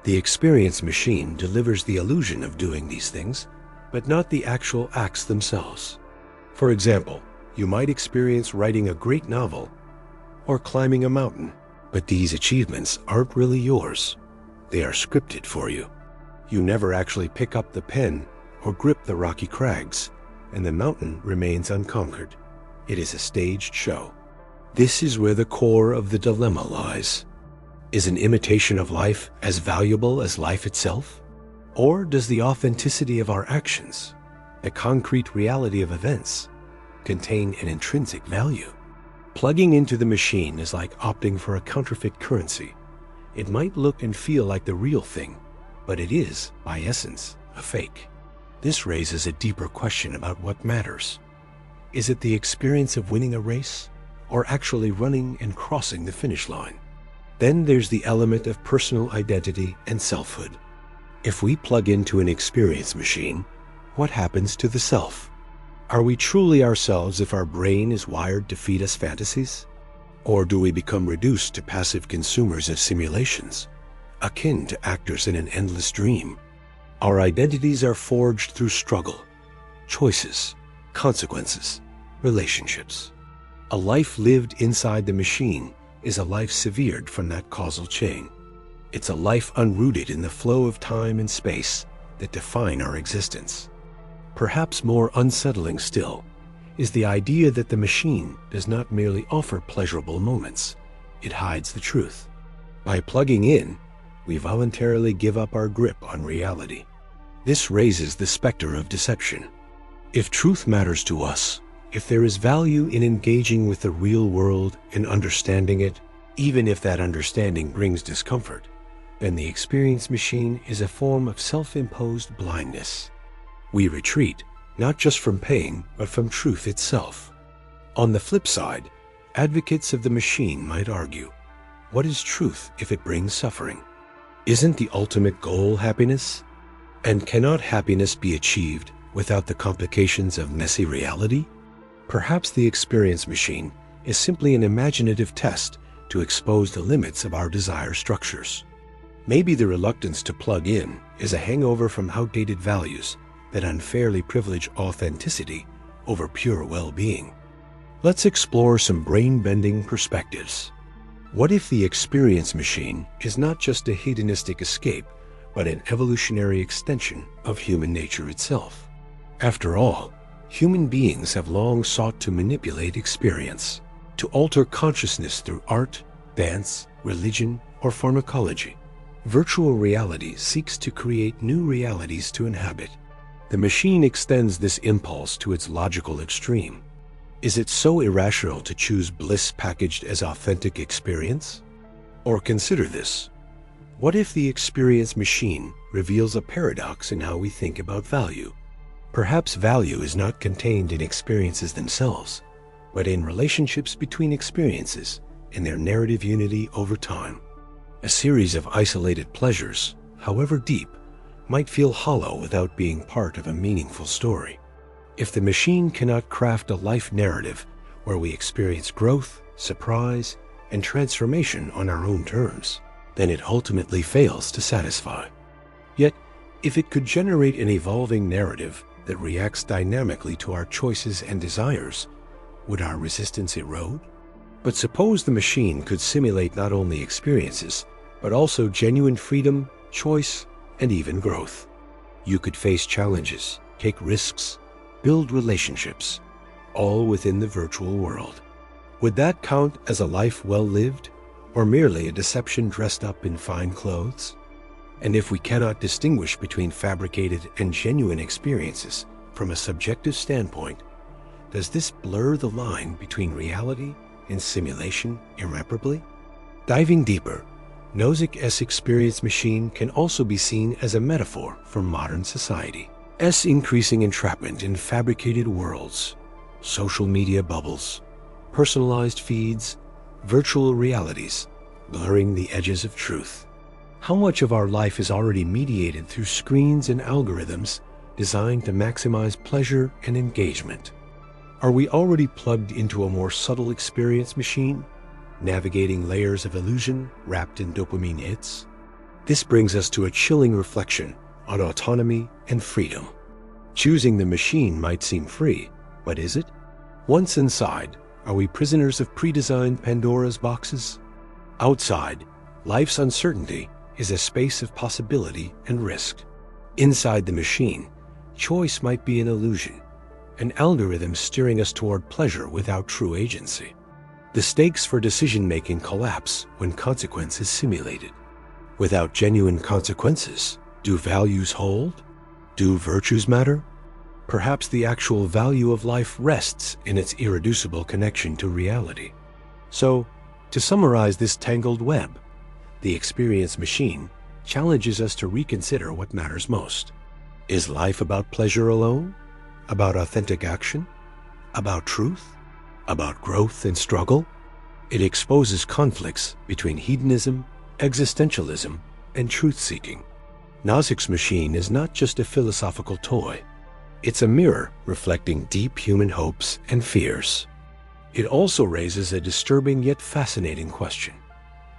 The experience machine delivers the illusion of doing these things, but not the actual acts themselves. For example, you might experience writing a great novel or climbing a mountain, but these achievements aren't really yours. They are scripted for you. You never actually pick up the pen or grip the rocky crags, and the mountain remains unconquered. It is a staged show. This is where the core of the dilemma lies. Is an imitation of life as valuable as life itself? Or does the authenticity of our actions, the concrete reality of events, contain an intrinsic value? Plugging into the machine is like opting for a counterfeit currency. It might look and feel like the real thing, but it is, by essence, a fake. This raises a deeper question about what matters. Is it the experience of winning a race, or actually running and crossing the finish line? Then there's the element of personal identity and selfhood. If we plug into an experience machine, what happens to the self? Are we truly ourselves if our brain is wired to feed us fantasies? Or do we become reduced to passive consumers of simulations, akin to actors in an endless dream? Our identities are forged through struggle, choices, consequences, relationships. A life lived inside the machine is a life severed from that causal chain. It's a life unrooted in the flow of time and space that define our existence. Perhaps more unsettling still is the idea that the machine does not merely offer pleasurable moments, it hides the truth. By plugging in, we voluntarily give up our grip on reality. This raises the specter of deception. If truth matters to us, if there is value in engaging with the real world and understanding it, even if that understanding brings discomfort, then the experience machine is a form of self-imposed blindness. We retreat, not just from pain, but from truth itself. On the flip side, advocates of the machine might argue, what is truth if it brings suffering? Isn't the ultimate goal happiness? And cannot happiness be achieved without the complications of messy reality? Perhaps the experience machine is simply an imaginative test to expose the limits of our desire structures. Maybe the reluctance to plug in is a hangover from outdated values that unfairly privilege authenticity over pure well-being. Let's explore some brain-bending perspectives. What if the experience machine is not just a hedonistic escape, but an evolutionary extension of human nature itself? After all, human beings have long sought to manipulate experience, to alter consciousness through art, dance, religion, or pharmacology. Virtual reality seeks to create new realities to inhabit. The machine extends this impulse to its logical extreme. Is it so irrational to choose bliss packaged as authentic experience? Or consider this. What if the experience machine reveals a paradox in how we think about value? Perhaps value is not contained in experiences themselves, but in relationships between experiences and their narrative unity over time. A series of isolated pleasures, however deep, might feel hollow without being part of a meaningful story. If the machine cannot craft a life narrative where we experience growth, surprise, and transformation on our own terms, then it ultimately fails to satisfy. Yet, if it could generate an evolving narrative that reacts dynamically to our choices and desires, would our resistance erode? But suppose the machine could simulate not only experiences, but also genuine freedom, choice, and even growth. You could face challenges, take risks, build relationships, all within the virtual world. Would that count as a life well lived, or merely a deception dressed up in fine clothes? And if we cannot distinguish between fabricated and genuine experiences from a subjective standpoint, does this blur the line between reality and simulation irreparably? Diving deeper, Nozick's experience machine can also be seen as a metaphor for modern society. Increasing entrapment in fabricated worlds, social media bubbles, personalized feeds, virtual realities, blurring the edges of truth. How much of our life is already mediated through screens and algorithms designed to maximize pleasure and engagement? Are we already plugged into a more subtle experience machine, navigating layers of illusion wrapped in dopamine hits? This brings us to a chilling reflection on autonomy and freedom. Choosing the machine might seem free, but is it? Once inside, are we prisoners of pre-designed Pandora's boxes? Outside, life's uncertainty is a space of possibility and risk. Inside the machine, choice might be an illusion, an algorithm steering us toward pleasure without true agency. The stakes for decision-making collapse when consequence is simulated. Without genuine consequences, do values hold? Do virtues matter? Perhaps the actual value of life rests in its irreducible connection to reality. So, to summarize this tangled web, the experience machine challenges us to reconsider what matters most. Is life about pleasure alone? About authentic action? About truth? About growth and struggle? It exposes conflicts between hedonism, existentialism, and truth-seeking. Nozick's machine is not just a philosophical toy. It's a mirror reflecting deep human hopes and fears. It also raises a disturbing yet fascinating question.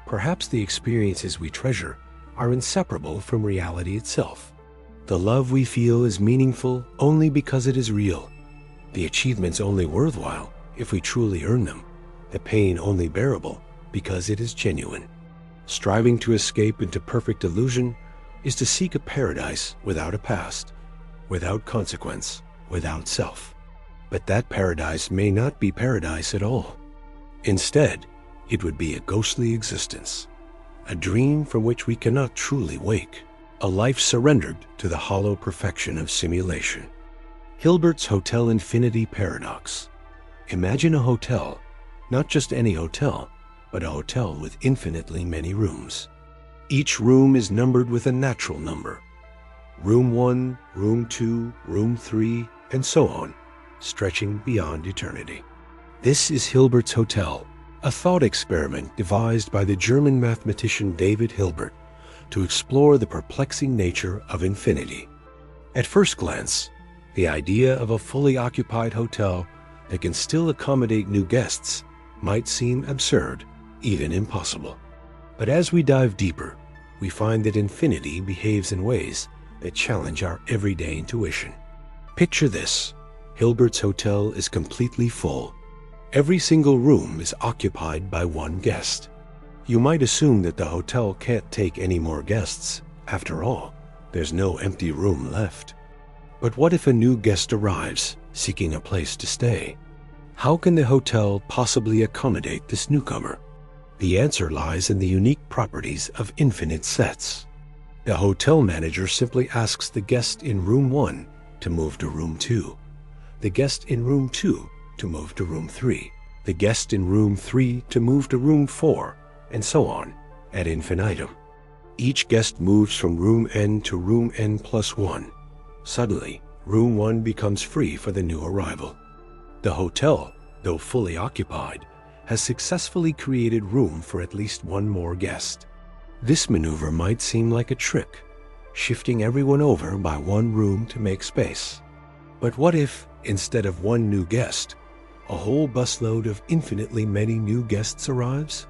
Perhaps the experiences we treasure are inseparable from reality itself. The love we feel is meaningful only because it is real. The achievements only worthwhile if we truly earn them. The pain only bearable because it is genuine. Striving to escape into perfect illusion is to seek a paradise without a past, without consequence, without self. But that paradise may not be paradise at all. Instead, it would be a ghostly existence, a dream from which we cannot truly wake, a life surrendered to the hollow perfection of simulation. Hilbert's Hotel Infinity Paradox. Imagine a hotel, not just any hotel, but a hotel with infinitely many rooms. Each room is numbered with a natural number. Room 1, Room 2, Room 3, and so on, stretching beyond eternity. This is Hilbert's Hotel, a thought experiment devised by the German mathematician David Hilbert to explore the perplexing nature of infinity. At first glance, the idea of a fully occupied hotel that can still accommodate new guests might seem absurd, even impossible. But as we dive deeper, we find that infinity behaves in ways that challenge our everyday intuition. Picture this. Hilbert's Hotel is completely full. Every single room is occupied by one guest. You might assume that the hotel can't take any more guests. After all, there's no empty room left. But what if a new guest arrives, seeking a place to stay? How can the hotel possibly accommodate this newcomer? The answer lies in the unique properties of infinite sets. The hotel manager simply asks the guest in room 1 to move to room 2, the guest in room 2 to move to room 3, the guest in room 3 to move to room 4, and so on, ad infinitum. Each guest moves from room n to room n plus 1. Suddenly, room 1 becomes free for the new arrival. The hotel, though fully occupied, has successfully created room for at least one more guest. This maneuver might seem like a trick, shifting everyone over by one room to make space. But what if, instead of one new guest, a whole busload of infinitely many new guests arrives?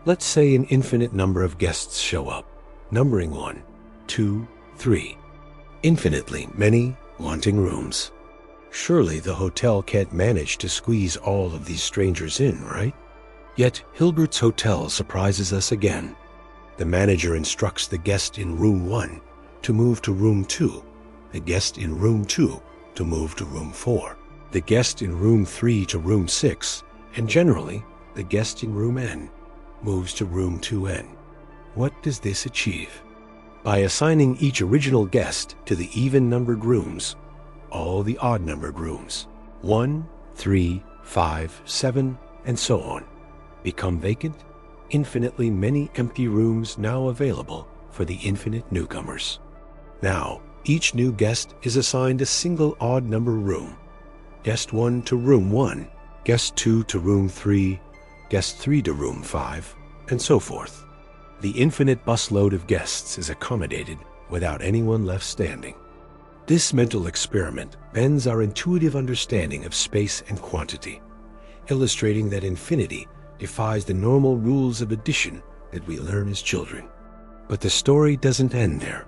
Let's say an infinite number of guests show up, numbering 1, 2, 3. Infinitely many wanting rooms. Surely the hotel can't manage to squeeze all of these strangers in, right? Yet Hilbert's Hotel surprises us again. The manager instructs the guest in room 1 to move to room 2, the guest in room 2 to move to room 4, the guest in room 3 to room 6, and generally, the guest in room n moves to room 2n. What does this achieve? By assigning each original guest to the even-numbered rooms, all the odd-numbered rooms, 1, 3, 5, 7, and so on, become vacant, infinitely many empty rooms now available for the infinite newcomers. Now, each new guest is assigned a single odd-number room. Guest 1 to room 1, guest 2 to room 3, guest 3 to room 5, and so forth. The infinite busload of guests is accommodated without anyone left standing. This mental experiment bends our intuitive understanding of space and quantity, illustrating that infinity defies the normal rules of addition that we learn as children. But the story doesn't end there.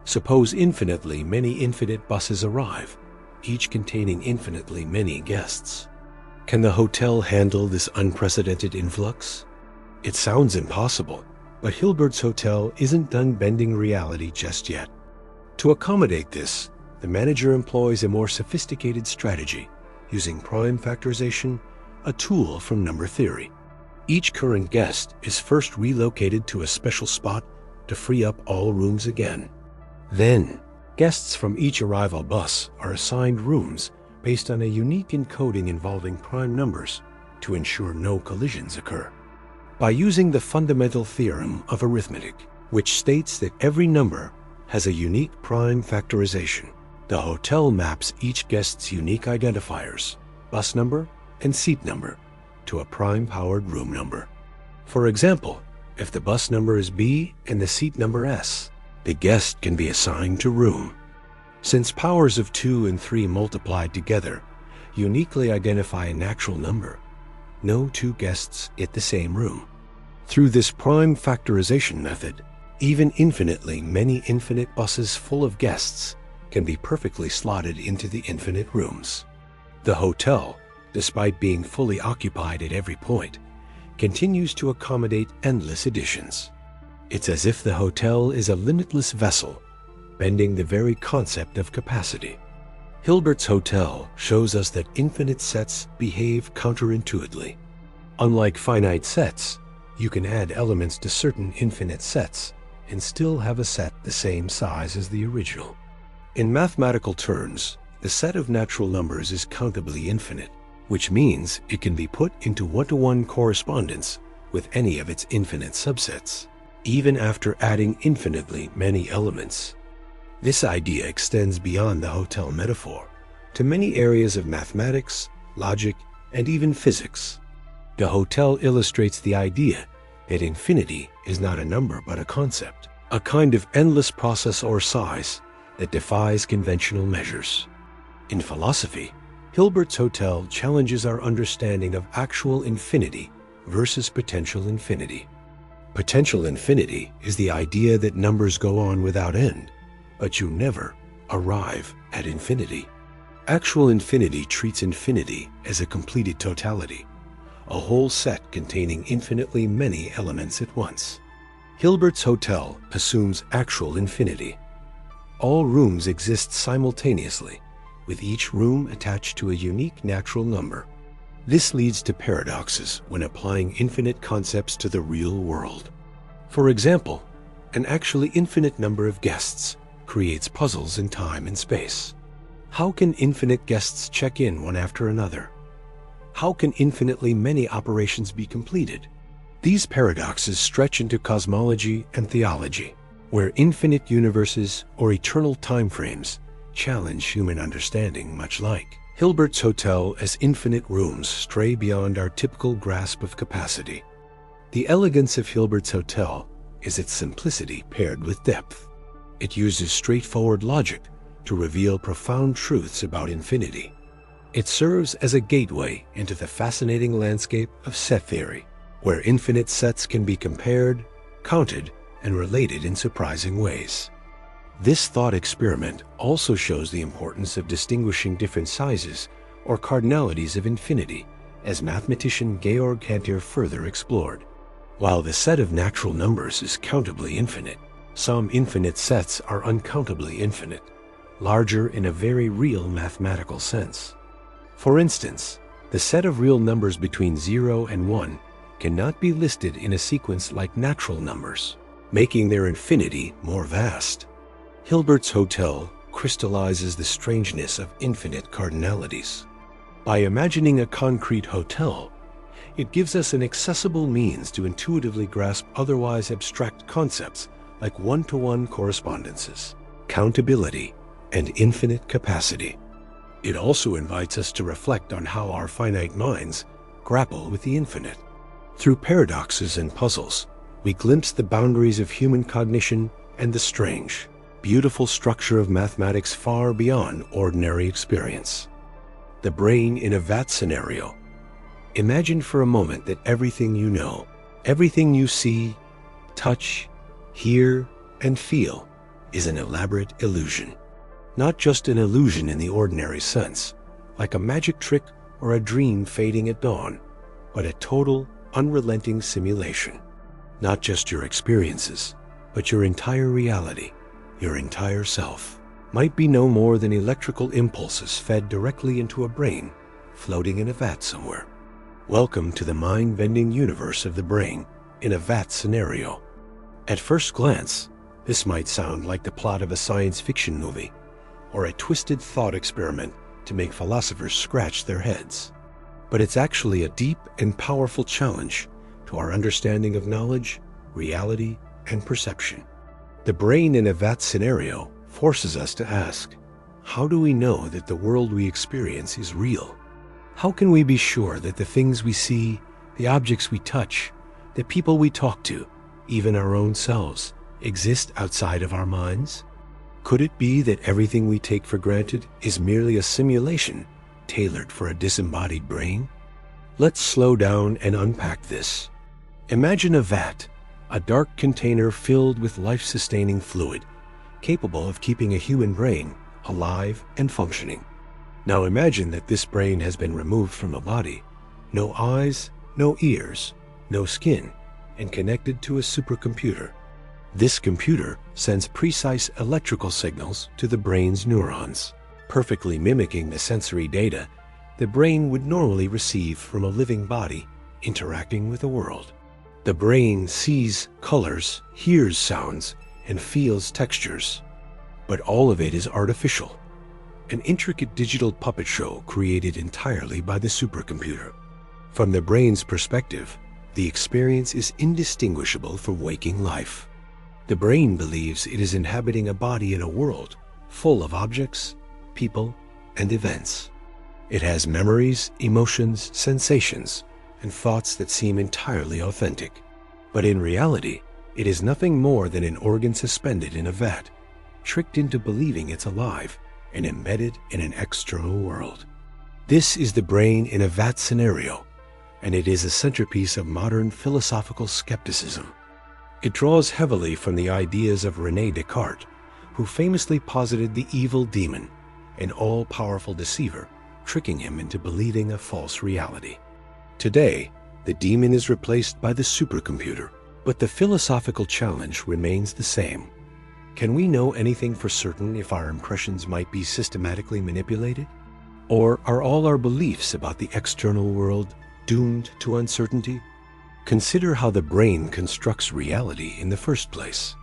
Suppose infinitely many infinite buses arrive, each containing infinitely many guests. Can the hotel handle this unprecedented influx? It sounds impossible, but Hilbert's Hotel isn't done bending reality just yet. To accommodate this, the manager employs a more sophisticated strategy, using prime factorization, a tool from number theory. Each current guest is first relocated to a special spot to free up all rooms again. Then, guests from each arrival bus are assigned rooms based on a unique encoding involving prime numbers to ensure no collisions occur. By using the fundamental theorem of arithmetic, which states that every number has a unique prime factorization, the hotel maps each guest's unique identifiers, bus number and seat number, to a prime-powered room number. For example, if the bus number is B and the seat number S, the guest can be assigned to room. Since powers of 2 and 3 multiplied together uniquely identify a natural number, no two guests get the same room. Through this prime factorization method, even infinitely many infinite buses full of guests can be perfectly slotted into the infinite rooms. The hotel, despite being fully occupied at every point, continues to accommodate endless additions. It's as if the hotel is a limitless vessel, bending the very concept of capacity. Hilbert's Hotel shows us that infinite sets behave counterintuitively. Unlike finite sets, You can add elements to certain infinite sets and still have a set the same size as the original. In mathematical terms, the set of natural numbers is countably infinite, which means it can be put into one-to-one correspondence with any of its infinite subsets, even after adding infinitely many elements. This idea extends beyond the hotel metaphor to many areas of mathematics, logic, and even physics. The hotel illustrates the idea that infinity is not a number but a concept, a kind of endless process or size that defies conventional measures. In philosophy, Hilbert's Hotel challenges our understanding of actual infinity versus potential infinity. Potential infinity is the idea that numbers go on without end, but you never arrive at infinity. Actual infinity treats infinity as a completed totality, a whole set containing infinitely many elements at once. Hilbert's Hotel assumes actual infinity. All rooms exist simultaneously, with each room attached to a unique natural number. This leads to paradoxes when applying infinite concepts to the real world. For example, an actually infinite number of guests creates puzzles in time and space. How can infinite guests check in one after another? How can infinitely many operations be completed? These paradoxes stretch into cosmology and theology, where infinite universes or eternal timeframes challenge human understanding, much like Hilbert's Hotel as infinite rooms stray beyond our typical grasp of capacity. The elegance of Hilbert's Hotel is its simplicity paired with depth. It uses straightforward logic to reveal profound truths about infinity. It serves as a gateway into the fascinating landscape of set theory, where infinite sets can be compared, counted, and related in surprising ways. This thought experiment also shows the importance of distinguishing different sizes or cardinalities of infinity, as mathematician Georg Cantor further explored. While the set of natural numbers is countably infinite, some infinite sets are uncountably infinite, larger in a very real mathematical sense. For instance, the set of real numbers between 0 and 1 cannot be listed in a sequence like natural numbers, making their infinity more vast. Hilbert's Hotel crystallizes the strangeness of infinite cardinalities. By imagining a concrete hotel, it gives us an accessible means to intuitively grasp otherwise abstract concepts like one-to-one correspondences, countability, and infinite capacity. It also invites us to reflect on how our finite minds grapple with the infinite. Through paradoxes and puzzles, we glimpse the boundaries of human cognition and the strange, beautiful structure of mathematics far beyond ordinary experience. The brain in a vat scenario. Imagine for a moment that everything you know, everything you see, touch, hear, and feel is an elaborate illusion. Not just an illusion in the ordinary sense, like a magic trick or a dream fading at dawn, but a total, unrelenting simulation. Not just your experiences, but your entire reality, your entire self, might be no more than electrical impulses fed directly into a brain, floating in a vat somewhere. Welcome to the mind-bending universe of the brain in a vat scenario. At first glance, this might sound like the plot of a science fiction movie, or a twisted thought experiment to make philosophers scratch their heads. But it's actually a deep and powerful challenge to our understanding of knowledge, reality, and perception. The brain in a vat scenario forces us to ask, how do we know that the world we experience is real? How can we be sure that the things we see, the objects we touch, the people we talk to, even our own selves, exist outside of our minds? Could it be that everything we take for granted is merely a simulation tailored for a disembodied brain? Let's slow down and unpack this. Imagine a vat, a dark container filled with life-sustaining fluid, capable of keeping a human brain alive and functioning. Now imagine that this brain has been removed from the body, no eyes, no ears, no skin, and connected to a supercomputer. This computer sends precise electrical signals to the brain's neurons, perfectly mimicking the sensory data the brain would normally receive from a living body interacting with the world. The brain sees colors, hears sounds, and feels textures. But all of it is artificial, an intricate digital puppet show created entirely by the supercomputer. From the brain's perspective, the experience is indistinguishable from waking life. The brain believes it is inhabiting a body in a world full of objects, people, and events. It has memories, emotions, sensations, and thoughts that seem entirely authentic. But in reality, it is nothing more than an organ suspended in a vat, tricked into believing it's alive and embedded in an external world. This is the brain in a vat scenario, and it is a centerpiece of modern philosophical skepticism. It draws heavily from the ideas of René Descartes, who famously posited the evil demon, an all-powerful deceiver, tricking him into believing a false reality. Today, the demon is replaced by the supercomputer, but the philosophical challenge remains the same. Can we know anything for certain if our impressions might be systematically manipulated? Or are all our beliefs about the external world doomed to uncertainty? Consider how the brain constructs reality in the first place.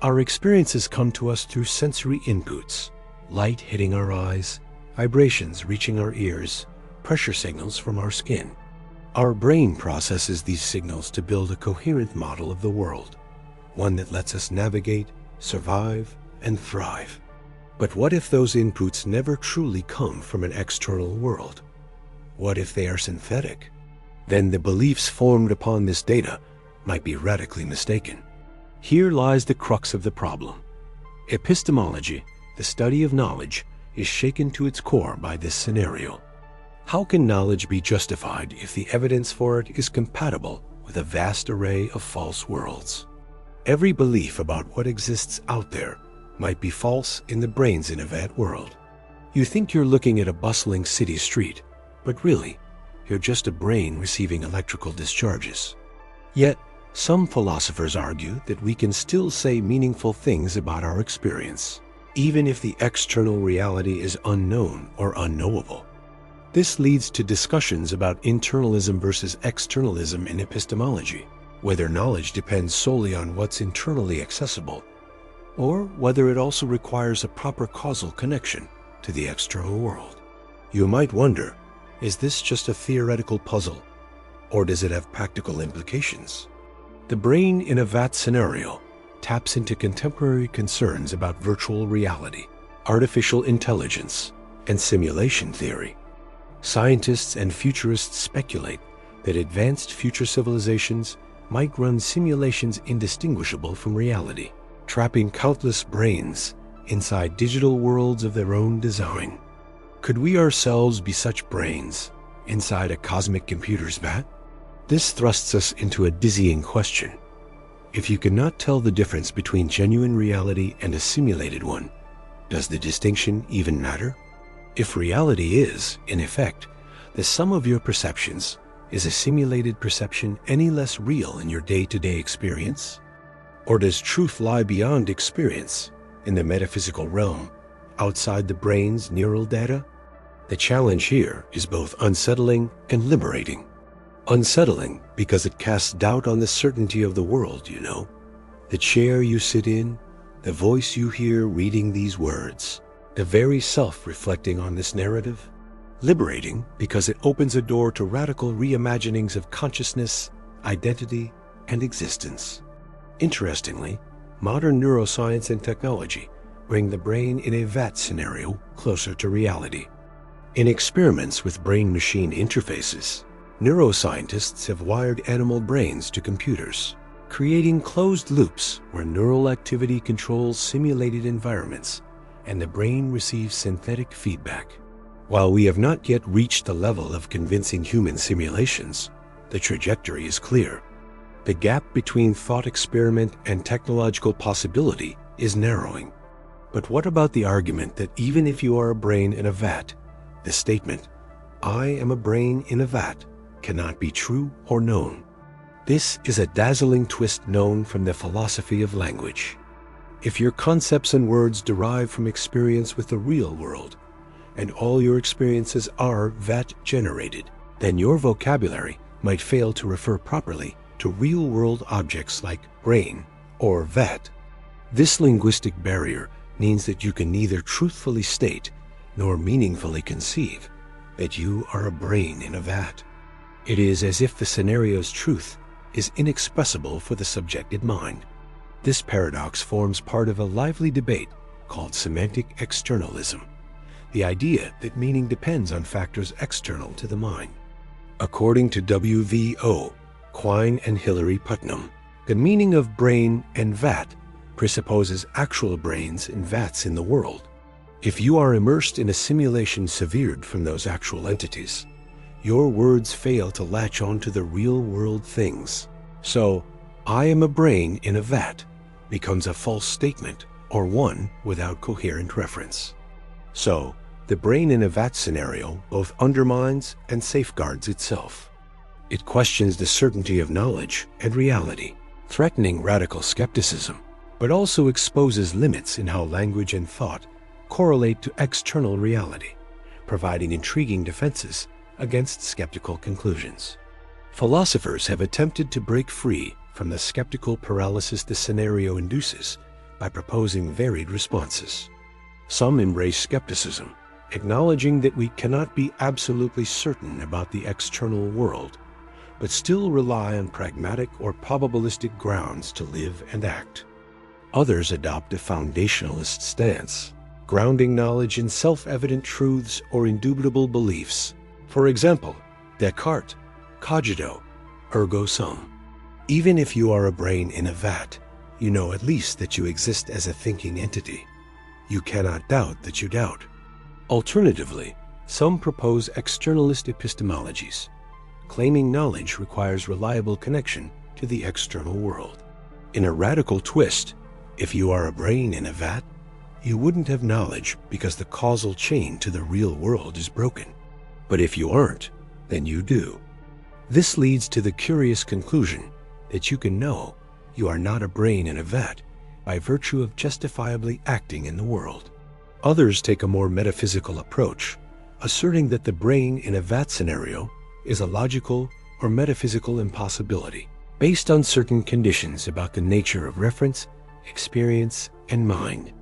Our experiences come to us through sensory inputs: light hitting our eyes, vibrations reaching our ears, pressure signals from our skin. Our brain processes these signals to build a coherent model of the world, one that lets us navigate, survive, and thrive. But what if those inputs never truly come from an external world? What if they are synthetic? Then the beliefs formed upon this data might be radically mistaken. Here lies the crux of the problem. Epistemology, the study of knowledge, is shaken to its core by this scenario. How can knowledge be justified if the evidence for it is compatible with a vast array of false worlds? Every belief about what exists out there might be false in the brains in a vat world. You think you're looking at a bustling city street, but really, you're just a brain receiving electrical discharges. Yet, some philosophers argue that we can still say meaningful things about our experience, even if the external reality is unknown or unknowable. This leads to discussions about internalism versus externalism in epistemology, whether knowledge depends solely on what's internally accessible, or whether it also requires a proper causal connection to the external world. You might wonder, is this just a theoretical puzzle, or does it have practical implications? The brain in a vat scenario taps into contemporary concerns about virtual reality, artificial intelligence, and simulation theory. Scientists and futurists speculate that advanced future civilizations might run simulations indistinguishable from reality, trapping countless brains inside digital worlds of their own design. Could we ourselves be such brains inside a cosmic computer's vat? This thrusts us into a dizzying question. If you cannot tell the difference between genuine reality and a simulated one, does the distinction even matter? If reality is, in effect, the sum of your perceptions, is a simulated perception any less real in your day-to-day experience? Or does truth lie beyond experience, in the metaphysical realm, outside the brain's neural data? The challenge here is both unsettling and liberating. Unsettling because it casts doubt on the certainty of the world, you know. The chair you sit in, the voice you hear reading these words, the very self reflecting on this narrative. Liberating because it opens a door to radical reimaginings of consciousness, identity, and existence. Interestingly, modern neuroscience and technology bring the brain in a vat scenario closer to reality. In experiments with brain-machine interfaces, neuroscientists have wired animal brains to computers, creating closed loops where neural activity controls simulated environments and the brain receives synthetic feedback. While we have not yet reached the level of convincing human simulations, the trajectory is clear. The gap between thought experiment and technological possibility is narrowing. But what about the argument that even if you are a brain in a vat, the statement, "I am a brain in a vat," cannot be true or known? This is a dazzling twist known from the philosophy of language. If your concepts and words derive from experience with the real world, and all your experiences are vat-generated, then your vocabulary might fail to refer properly to real-world objects like brain or vat. This linguistic barrier means that you can neither truthfully state nor meaningfully conceive that you are a brain in a vat. It is as if the scenario's truth is inexpressible for the subjected mind. This paradox forms part of a lively debate called semantic externalism, the idea that meaning depends on factors external to the mind. According to W.V.O., Quine and Hilary Putnam, the meaning of brain and vat presupposes actual brains and vats in the world. If you are immersed in a simulation severed from those actual entities, your words fail to latch on to the real-world things. So, I am a brain in a vat becomes a false statement or one without coherent reference. So, the brain in a vat scenario both undermines and safeguards itself. It questions the certainty of knowledge and reality, threatening radical skepticism, but also exposes limits in how language and thought correlate to external reality, providing intriguing defenses against skeptical conclusions. Philosophers have attempted to break free from the skeptical paralysis the scenario induces by proposing varied responses. Some embrace skepticism, acknowledging that we cannot be absolutely certain about the external world, but still rely on pragmatic or probabilistic grounds to live and act. Others adopt a foundationalist stance, grounding knowledge in self-evident truths or indubitable beliefs. For example, Descartes, cogito, ergo sum. Even if you are a brain in a vat, you know at least that you exist as a thinking entity. You cannot doubt that you doubt. Alternatively, some propose externalist epistemologies, claiming knowledge requires reliable connection to the external world. In a radical twist, if you are a brain in a vat, you wouldn't have knowledge because the causal chain to the real world is broken. But if you aren't, then you do. This leads to the curious conclusion that you can know you are not a brain in a vat by virtue of justifiably acting in the world. Others take a more metaphysical approach, asserting that the brain in a vat scenario is a logical or metaphysical impossibility based on certain conditions about the nature of reference, experience, and mind.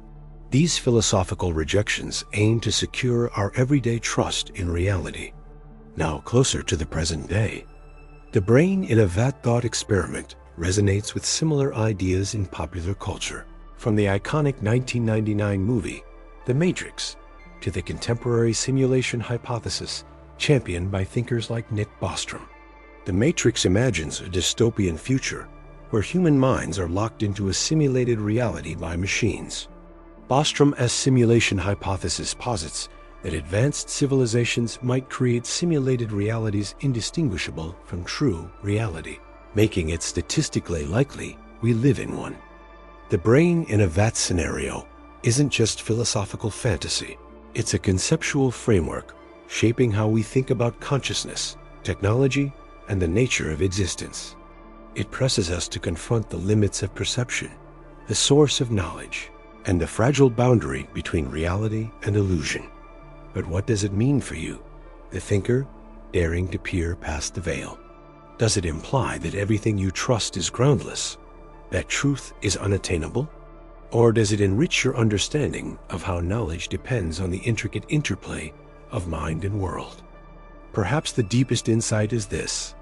These philosophical rejections aim to secure our everyday trust in reality. Now closer to the present day, the brain in a vat thought experiment resonates with similar ideas in popular culture, from the iconic 1999 movie, The Matrix, to the contemporary simulation hypothesis championed by thinkers like Nick Bostrom. The Matrix imagines a dystopian future where human minds are locked into a simulated reality by machines. Bostrom's simulation hypothesis posits that advanced civilizations might create simulated realities indistinguishable from true reality, making it statistically likely we live in one. The brain in a vat scenario isn't just philosophical fantasy. It's a conceptual framework shaping how we think about consciousness, technology, and the nature of existence. It presses us to confront the limits of perception, the source of knowledge, and the fragile boundary between reality and illusion. But what does it mean for you, the thinker daring to peer past the veil? Does it imply that everything you trust is groundless, that truth is unattainable? Or does it enrich your understanding of how knowledge depends on the intricate interplay of mind and world? Perhaps the deepest insight is this: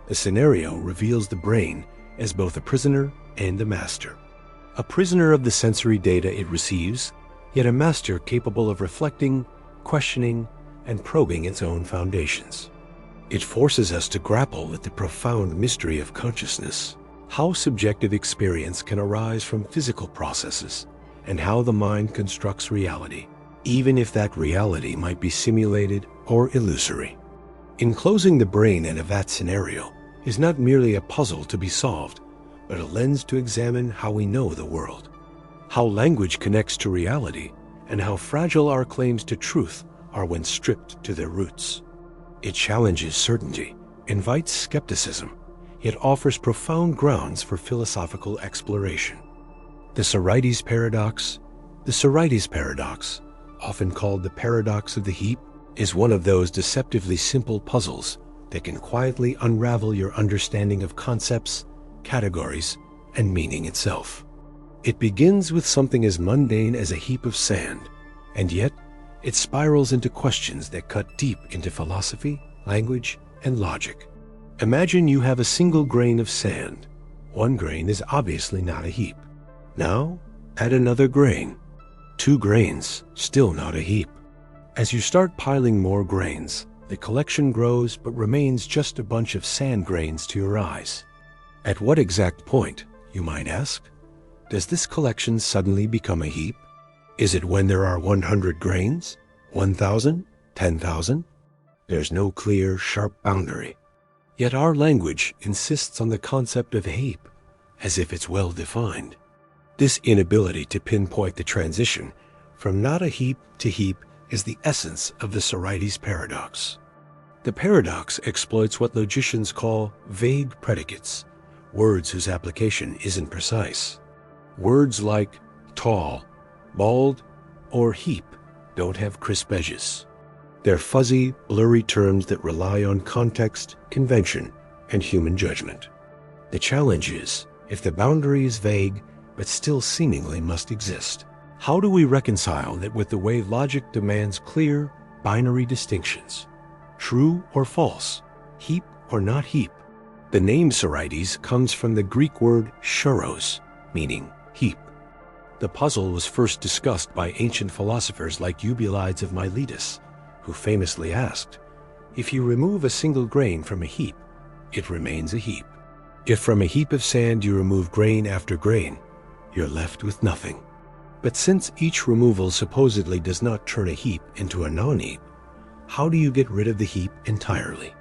the scenario reveals the brain as both a prisoner and a master. A prisoner of the sensory data it receives, yet a master capable of reflecting, questioning, and probing its own foundations. It forces us to grapple with the profound mystery of consciousness, how subjective experience can arise from physical processes, and how the mind constructs reality, even if that reality might be simulated or illusory. Enclosing the brain in a vat scenario is not merely a puzzle to be solved, but a lens to examine how we know the world, how language connects to reality, and how fragile our claims to truth are when stripped to their roots. It challenges certainty, invites skepticism, yet offers profound grounds for philosophical exploration. The Sorites paradox, often called the paradox of the heap, is one of those deceptively simple puzzles that can quietly unravel your understanding of concepts, categories, and meaning itself. It begins with something as mundane as a heap of sand, and yet it spirals into questions that cut deep into philosophy, language, and logic. Imagine you have a single grain of sand. One grain is obviously not a heap. Now, add another grain. 2 grains, still not a heap. As you start piling more grains, the collection grows but remains just a bunch of sand grains to your eyes. At what exact point, you might ask, does this collection suddenly become a heap? Is it when there are 100 grains? 1,000? 10,000? There's no clear, sharp boundary. Yet our language insists on the concept of a heap, as if it's well defined. This inability to pinpoint the transition from not a heap to heap is the essence of the Sorites paradox. The paradox exploits what logicians call vague predicates, words whose application isn't precise. Words like tall, bald, or heap don't have crisp edges. They're fuzzy, blurry terms that rely on context, convention, and human judgment. The challenge is, if the boundary is vague, but still seemingly must exist, how do we reconcile that with the way logic demands clear, binary distinctions? True or false? Heap or not heap? The name Sorites comes from the Greek word choros, meaning heap. The puzzle was first discussed by ancient philosophers like Eubulides of Miletus, who famously asked, if you remove a single grain from a heap, it remains a heap. If from a heap of sand you remove grain after grain, you're left with nothing. But since each removal supposedly does not turn a heap into a non-heap, how do you get rid of the heap entirely?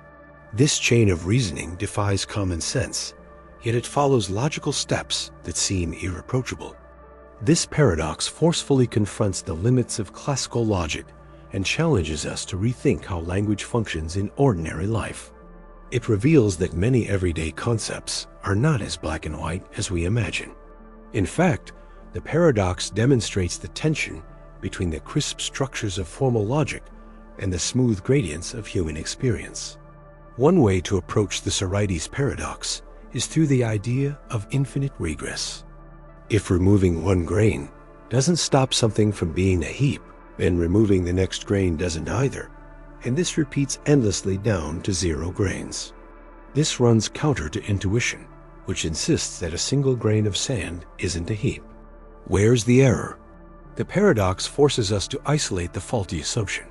This chain of reasoning defies common sense, yet it follows logical steps that seem irreproachable. This paradox forcefully confronts the limits of classical logic and challenges us to rethink how language functions in ordinary life. It reveals that many everyday concepts are not as black and white as we imagine. In fact, the paradox demonstrates the tension between the crisp structures of formal logic and the smooth gradients of human experience. One way to approach the Sorites paradox is through the idea of infinite regress. If removing one grain doesn't stop something from being a heap, then removing the next grain doesn't either, and this repeats endlessly down to 0 grains. This runs counter to intuition, which insists that a single grain of sand isn't a heap. Where's the error? The paradox forces us to isolate the faulty assumption.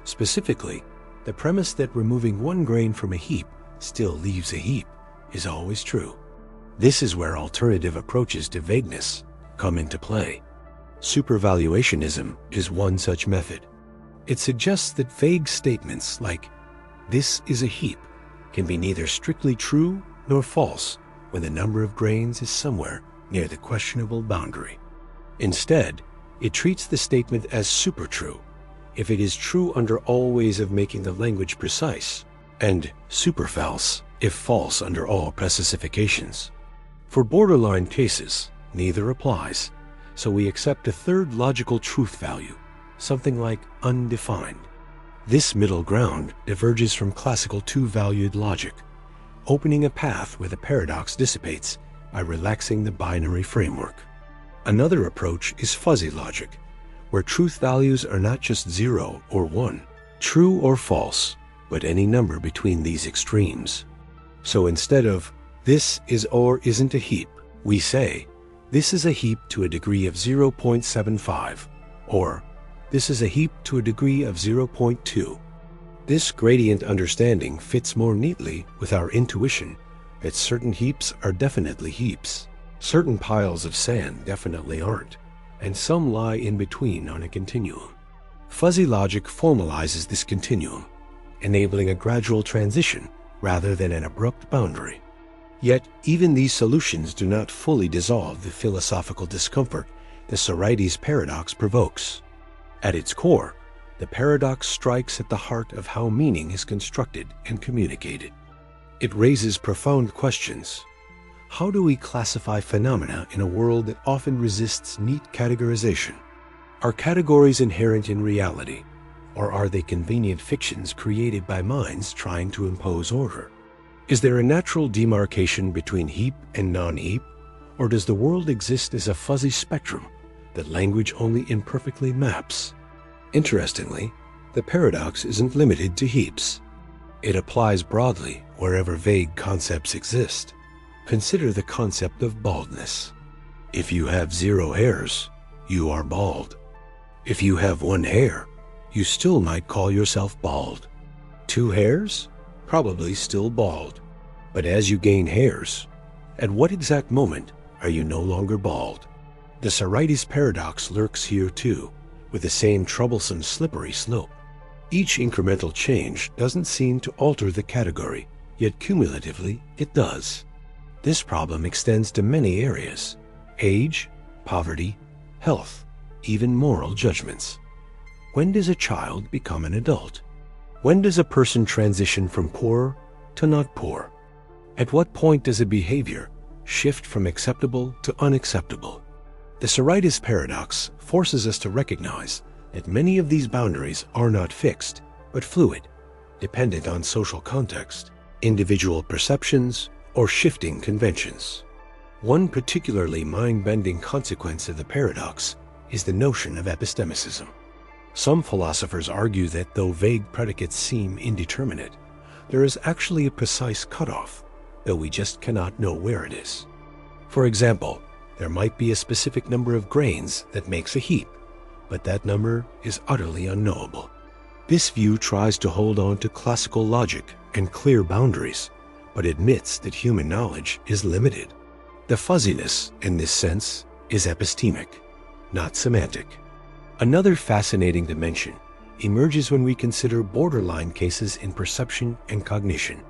Specifically, the premise that removing one grain from a heap still leaves a heap is always true. This is where alternative approaches to vagueness come into play. Supervaluationism is one such method. It suggests that vague statements like, "This is a heap," can be neither strictly true nor false when the number of grains is somewhere near the questionable boundary. Instead, it treats the statement as supertrue if it is true under all ways of making the language precise, and superfalse if false under all precisifications. For borderline cases, neither applies, so we accept a third logical truth value, something like undefined. This middle ground diverges from classical two-valued logic, opening a path where the paradox dissipates by relaxing the binary framework. Another approach is fuzzy logic, where truth values are not just 0 or 1, true or false, but any number between these extremes. So instead of "this is or isn't a heap," we say, "this is a heap to a degree of 0.75, or "this is a heap to a degree of 0.2. This gradient understanding fits more neatly with our intuition that certain heaps are definitely heaps, certain piles of sand definitely aren't, and some lie in between on a continuum. Fuzzy logic formalizes this continuum, enabling a gradual transition rather than an abrupt boundary. Yet, even these solutions do not fully dissolve the philosophical discomfort the Sorites paradox provokes. At its core, the paradox strikes at the heart of how meaning is constructed and communicated. It raises profound questions. How do we classify phenomena in a world that often resists neat categorization? Are categories inherent in reality, Or are they convenient fictions created by minds trying to impose order? Is there a natural demarcation between heap and non-heap? Or does the world exist as a fuzzy spectrum that language only imperfectly maps? Interestingly, the paradox isn't limited to heaps. It applies broadly wherever vague concepts exist. Consider the concept of baldness. If you have 0 hairs, you are bald. If you have 1 hair, you still might call yourself bald. 2 hairs? Probably still bald. But as you gain hairs, at what exact moment are you no longer bald? The Sorites paradox lurks here too, with the same troublesome slippery slope. Each incremental change doesn't seem to alter the category, yet cumulatively it does. This problem extends to many areas: age, poverty, health, even moral judgments. When does a child become an adult? When does a person transition from poor to not poor? At what point does a behavior shift from acceptable to unacceptable? The Sorites paradox forces us to recognize that many of these boundaries are not fixed, but fluid, dependent on social context, individual perceptions, or shifting conventions. One particularly mind-bending consequence of the paradox is the notion of epistemicism. Some philosophers argue that though vague predicates seem indeterminate, there is actually a precise cutoff, though we just cannot know where it is. For example, there might be a specific number of grains that makes a heap, but that number is utterly unknowable. This view tries to hold on to classical logic and clear boundaries, but admits that human knowledge is limited. The fuzziness, in this sense, is epistemic, not semantic. Another fascinating dimension emerges when we consider borderline cases in perception and cognition.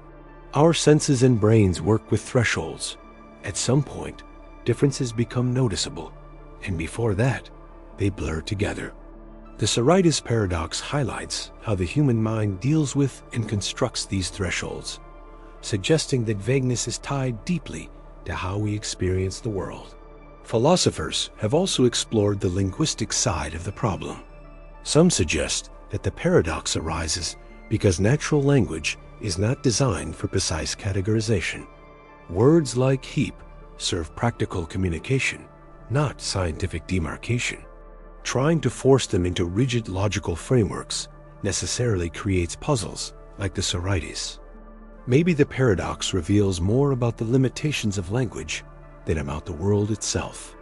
Our senses and brains work with thresholds. At some point, differences become noticeable, and before that, they blur together. The Sorites paradox highlights how the human mind deals with and constructs these thresholds, suggesting that vagueness is tied deeply to how we experience the world. Philosophers have also explored the linguistic side of the problem. Some suggest that the paradox arises because natural language is not designed for precise categorization. Words like heap serve practical communication, not scientific demarcation. Trying to force them into rigid logical frameworks necessarily creates puzzles like the Sorites. Maybe the paradox reveals more about the limitations of language than about the world itself.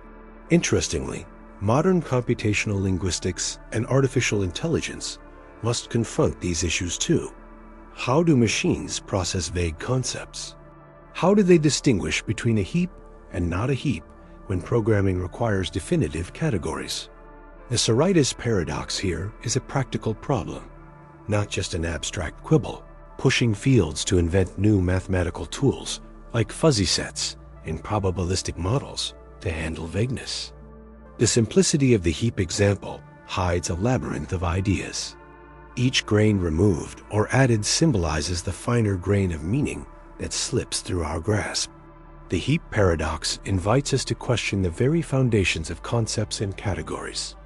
Interestingly, modern computational linguistics and artificial intelligence must confront these issues too. How do machines process vague concepts? How do they distinguish between a heap and not a heap when programming requires definitive categories? The Sorites paradox here is a practical problem, not just an abstract quibble, pushing fields to invent new mathematical tools like fuzzy sets and probabilistic models to handle vagueness. The simplicity of the heap example hides a labyrinth of ideas. Each grain removed or added symbolizes the finer grain of meaning that slips through our grasp. The heap paradox invites us to question the very foundations of concepts and categories.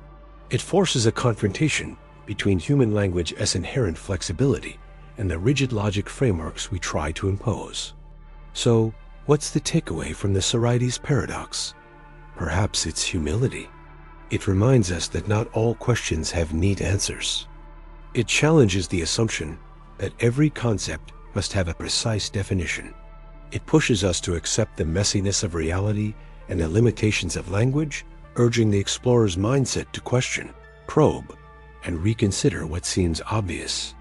It forces a confrontation between human language as inherent flexibility and the rigid logic frameworks we try to impose. So, what's the takeaway from the Sorites paradox? Perhaps it's humility. It reminds us that not all questions have neat answers. It challenges the assumption that every concept must have a precise definition. It pushes us to accept the messiness of reality and the limitations of language, urging the explorer's mindset to question, probe, and reconsider what seems obvious.